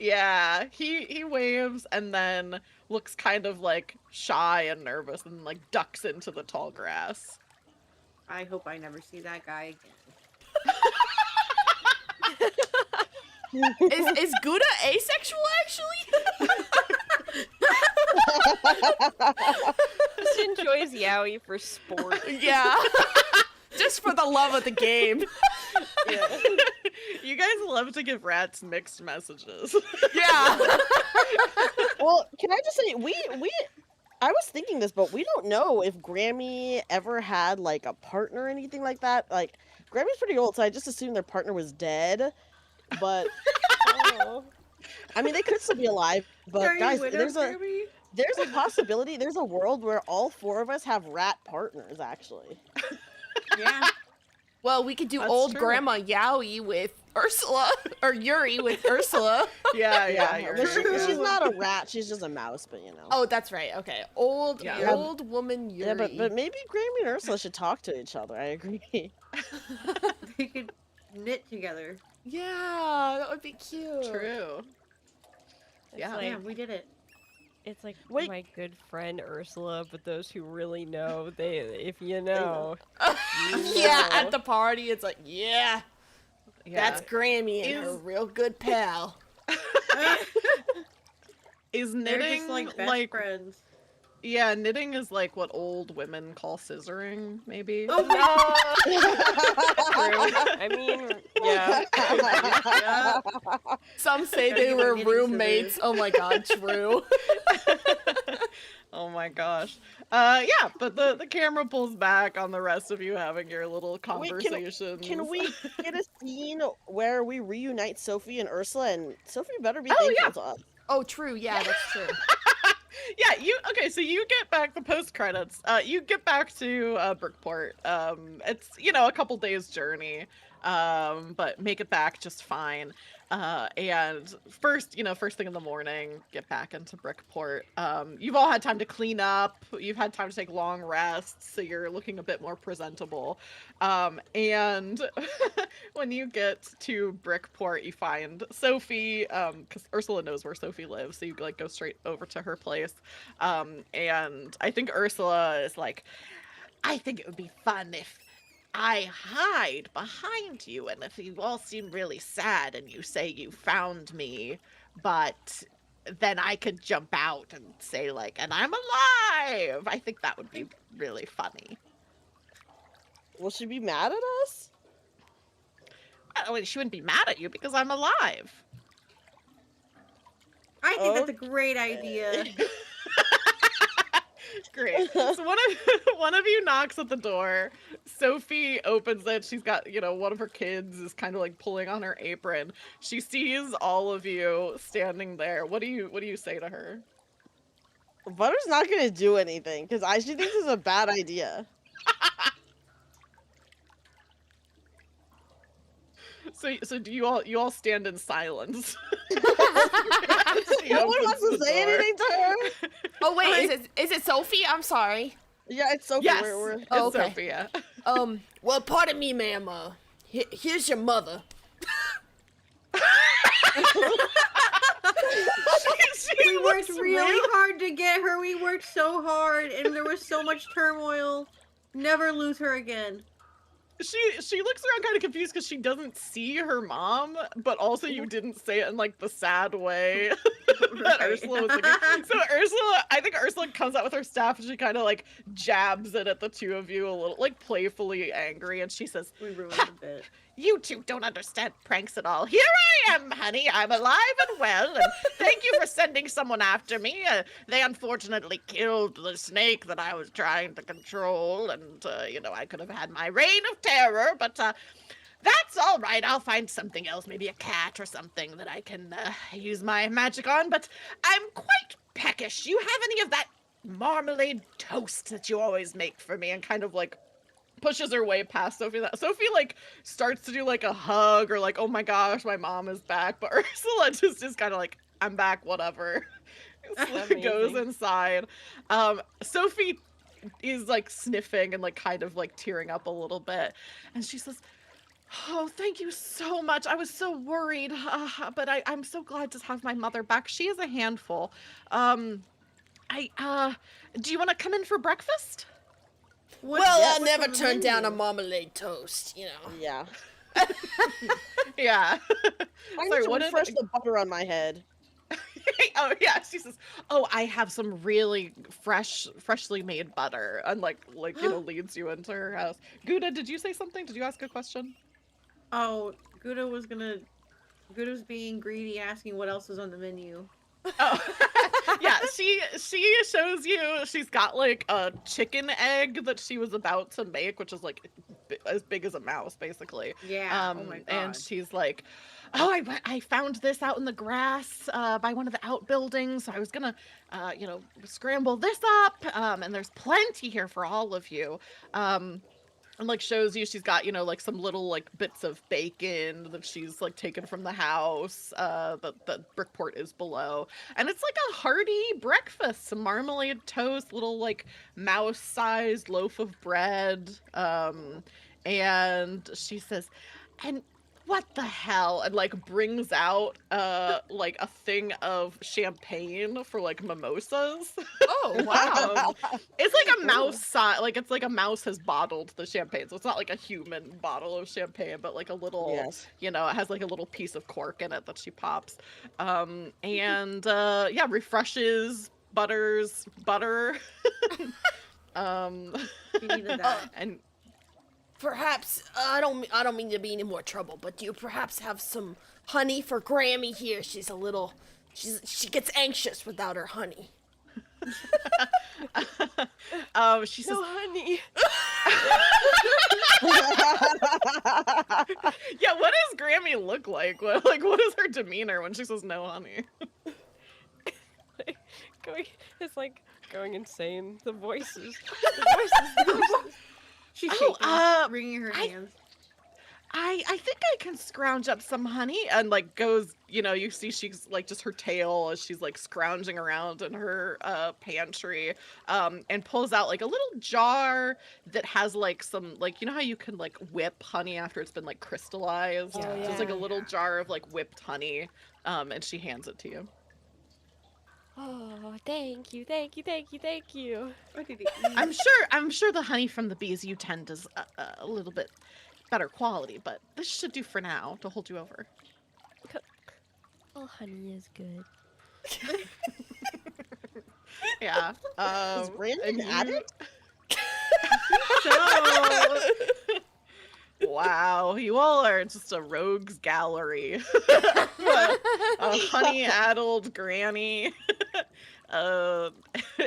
yeah, he waves and then looks kind of like shy and nervous and like ducks into the tall grass. I hope I never see that guy again. Is Gouda asexual, actually? Just enjoys yaoi for sport. Yeah. Just for the love of the game. Yeah. You guys love to give rats mixed messages. Yeah. Well, can I just say I was thinking this, but we don't know if Grammy ever had like a partner or anything like that. Like Grammy's pretty old, so I just assumed their partner was dead. But I mean, they could still be alive. But Are you guys, with there's us, a Grammy? possibility. There's a world where all 4 of us have rat partners. Actually, Yeah. Well, we could do That's old true. Grandma Yowie with Ursula, or Yuri with Ursula. Yeah, you're But right. she's not a rat. She's just a mouse. But you know. Oh, that's right. Okay, old woman Yuri. Yeah, but maybe Grammy and Ursula should talk to each other. I agree. They could knit together. Yeah, that would be cute. True. It's Yeah. like, Yeah, we did it. it's like Wait. my good friend Ursula, but those who really know, if you know. Yeah, know. at the party, it's like, yeah, that's Grammy and her Is- real good pal. Is They're knitting just like best friends. yeah, knitting is like what old women call scissoring, maybe. True. I mean, yeah. Yeah. Some say they Give were her knitting roommates. Oh my god, true. Oh my gosh. Yeah, but the camera pulls back on the rest of you having your little Wait, conversations. can we get a scene where we reunite Sophie and Ursula, and Sophie better be Oh, thankful yeah. to us. Oh, true. Yeah, that's true. Yeah, okay, so you get back the post credits. You get back to Brookport. It's, you know, a couple days journey. But make it back just fine. And first thing in the morning, get back into Brookport. You've all had time to clean up. You've had time to take long rests, so you're looking a bit more presentable. And when you get to Brookport, you find Sophie, because Ursula knows where Sophie lives, so you like go straight over to her place. And I think Ursula is like, I think it would be fun if I hide behind you, and if you all seem really sad and you say you found me, but then I could jump out and say like, and I'm alive. I think that would be really funny. Will she be mad at us? Oh, she wouldn't be mad at you because I'm alive. I think that's a great idea. Great. So one of you knocks at the door. Sophie opens it. She's got, one of her kids is kind of like pulling on her apron. She sees all of you standing there. What do you say to her? Butter's not gonna do anything because she thinks it's a bad idea. So do you all stand in silence? No one wants to say anything to her. Oh wait, is it Sophie? I'm sorry. Yeah, it's Sophie. Yes, We're it's Oh, okay. Sophia. Well, pardon me, ma'am. Here's your mother. She worked was really hard to get her. We worked so hard, and there was so much turmoil. Never lose her again. She looks around kind of confused because she doesn't see her mom, but also you didn't say it in like the sad way that Right. Ursula was thinking. So I think Ursula comes out with her staff and she kind of like jabs it at the two of you a little, like playfully angry, and she says, We ruined a bit. "You two don't understand pranks at all. Here I am, honey. I'm alive and well, and thank you for sending someone after me. They unfortunately killed the snake that I was trying to control, and, you know, I could have had my reign of terror, but, that's all right. I'll find something else, maybe a cat or something that I can, use my magic on, but I'm quite peckish. You have any of that marmalade toast that you always make for me?" And kind of, like, pushes her way past Sophie. Sophie like starts to do like a hug or like, "Oh my gosh, my mom is back," but Ursula just is kind of like, "I'm back, whatever." Goes Amazing. inside. Sophie is like sniffing and like kind of like tearing up a little bit, and she says, "Oh, thank you so much. I was so worried, but I'm so glad to have my mother back. She is a handful. Do you want to come in for breakfast?" What's Well, that? I'll What's never on the turn down a menu? marmalade toast, you know. Yeah. Yeah. I Sorry, need to what did- refresh the butter on my head. Oh yeah, she says, "Oh, I have some really freshly made butter," and like you know, leads you into her house. Gouda, did you say something? Did you ask a question? Oh, Gouda's being greedy, asking what else is on the menu. Oh, yeah. She shows you. She's got like a chicken egg that she was about to make, which is like as big as a mouse, basically. Yeah. Oh my god. And she's like, "Oh, I found this out in the grass by one of the outbuildings. So I was gonna, you know, scramble this up. And there's plenty here for all of you. And like shows you she's got, you know, like some little like bits of bacon that she's like taken from the house. The Brickport is below, and it's like a hearty breakfast: some marmalade toast, little like mouse-sized loaf of bread. And she says, "And what the hell?" And like brings out like a thing of champagne for like mimosas. Oh, wow. It's like a mouse size, like it's like a mouse has bottled the champagne, so it's not like a human bottle of champagne, but like a little, Yes. you know, it has like a little piece of cork in it that she pops. And yeah, refreshes, butters, butter. She needed that. And Perhaps, I don't mean to be any more trouble, but do you perhaps have some honey for Grammy here? She gets anxious without her honey. she says, No, honey. "Yeah, what does Grammy look like? What is her demeanor when she says no, honey?" It's like going insane. The voices. The voices. She's Oh, shaking, wringing her I- hands. I think I can scrounge up some honey, and like goes, you know, you see she's like just her tail as she's like scrounging around in her pantry, and pulls out like a little jar that has like some, like, you know how you can like whip honey after it's been like crystallized. Oh, So it's yeah. like a little jar of like whipped honey, and she hands it to you. Oh, thank you, thank you, thank you, thank you. What did he eat? I'm sure the honey from the bees you tend is a little bit better quality, but this should do for now to hold you over. All honey is good. Yeah. Is Brandon and at you- it? So, Wow, you all are just a rogues gallery. a honey-addled granny,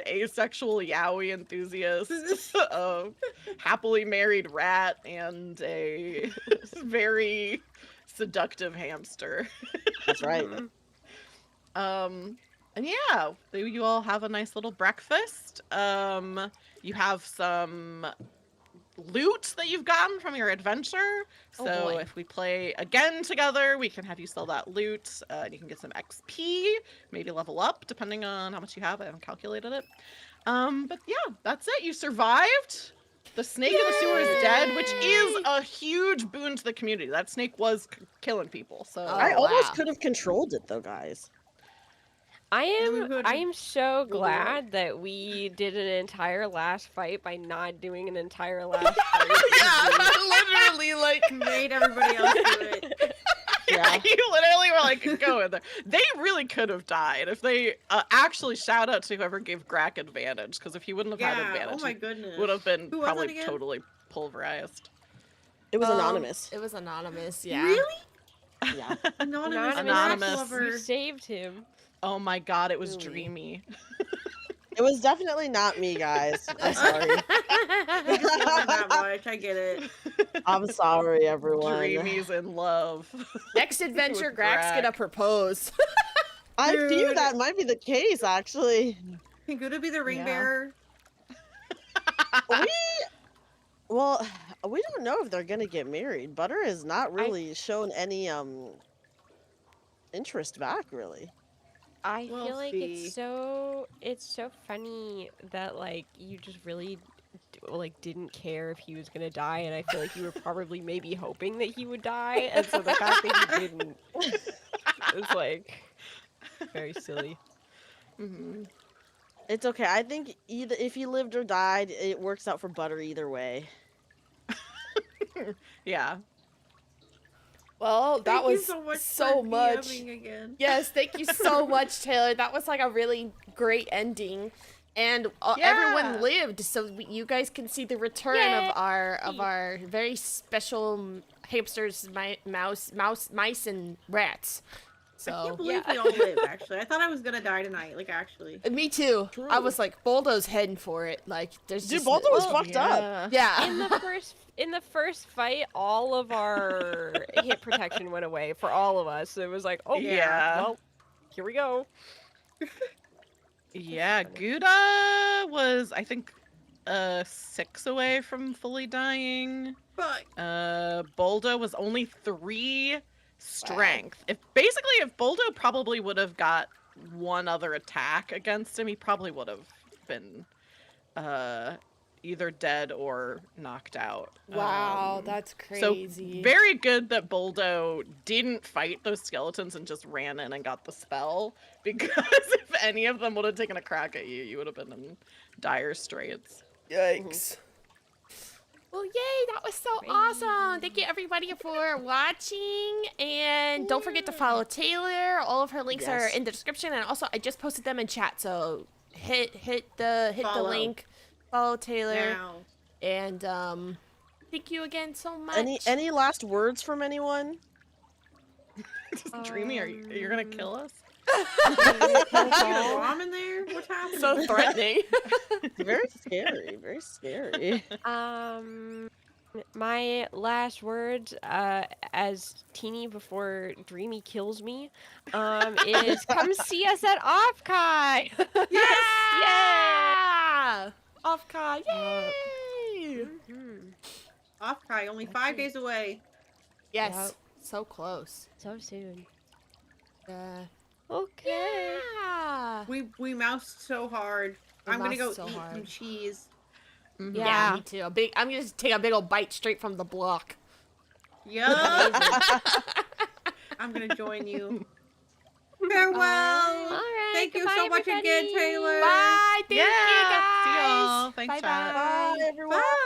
asexual yaoi enthusiast, a happily married rat, and a very seductive hamster. That's right. And yeah, you all have a nice little breakfast. You have some loot that you've gotten from your adventure. Oh, So boy. if we play again together, we can have you sell that loot. And you can get some XP, maybe level up, depending on how much you have. I haven't calculated it. But yeah, that's it. You survived. The snake in the sewer is dead, which is a huge boon to the community. That snake was killing people. So I Oh, almost wow. could have controlled it though, guys. And we I would- am so We'll do glad that we did an entire last fight by not doing an entire last fight. Yeah, literally, like. made everybody else do it. Yeah. You literally were like, go in there. They really could have died if they actually shout out to whoever gave Grack advantage, because if he wouldn't have had Yeah. advantage, Oh my he goodness. would have been Who was that probably again? totally pulverized. It was anonymous. It was anonymous. Yeah. Really? Yeah. Anonymous. Anonymous. Clover. You saved him. Oh my god, it was Really? Dreamy. It was definitely not me, guys. I'm sorry. You just love it that much. I get it. I'm sorry, everyone. Dreamy's in love. Next adventure, With Grack's Grack. gonna propose. I fear Dude. that might be the case, actually. Can Gouda be the ring Yeah. bearer? Well, we don't know if they're gonna get married. Butter has not really shown any interest back, really. I We'll feel like see. it's so funny that like you just really like didn't care if he was gonna die, and I feel like you were probably maybe hoping that he would die, and so the fact that he didn't is like very silly. Mhm. It's okay. I think either if he lived or died, it works out for Butter either way. Yeah. Well, that Thank you was so much. so for much. DMing again. Yes, thank you so much, Taylor. That was like a really great ending, and everyone Yeah. lived, so you guys can see the return Yay! of our very special hamsters, mice, and rats. I can't So believe we all live, actually. I thought I was gonna die tonight, like, actually. me too. I True. was like, Boldo's heading for it. Like, there's Dude, just Balto was fucked up. Yeah. Yeah. In the first fight, all of our hit protection went away for all of us. It was like, oh Yeah. well, here we go. Yeah, Gouda was, I think, 6 away from fully dying. But Boldo was only 3 strength. If Boldo probably would have got one other attack against him, he probably would have been either dead or knocked out. Wow, that's So crazy. very good that Boldo didn't fight those skeletons and just ran in and got the spell, because if any of them would have taken a crack at you, you would have been in dire straits. Yikes. Well, yay, that was so awesome. Thank you, everybody, for watching. And don't forget to follow Taylor. All of her links are Yes. in the description. And also, I just posted them in chat. So hit the Follow. link. Follow Taylor. now. And thank you again so much. Any last words from anyone? Just Dreamy, are you gonna kill us? You got a bomb in there? What's happening? So threatening. Very scary. Very scary. My last words, as Teeny before Dreamy kills me, is come see us at Offkai. Yeah! Offkai, yay! Off Kai, only 5 days away. Yes, Yep. so close. So soon. Yeah. Okay. Yeah. We moused so hard. We I'm gonna go moused so eat some hard. cheese. Mhm. Yeah, me too. I'm gonna take a big old bite straight from the block. Yup. I'm gonna join you. Farewell. All right. Thank you goodbye, so much again, everybody. Taylor. Bye. Thank Yeah, you guys. see y'all. Thanks, Bye chat. bye. Bye, everyone. Bye.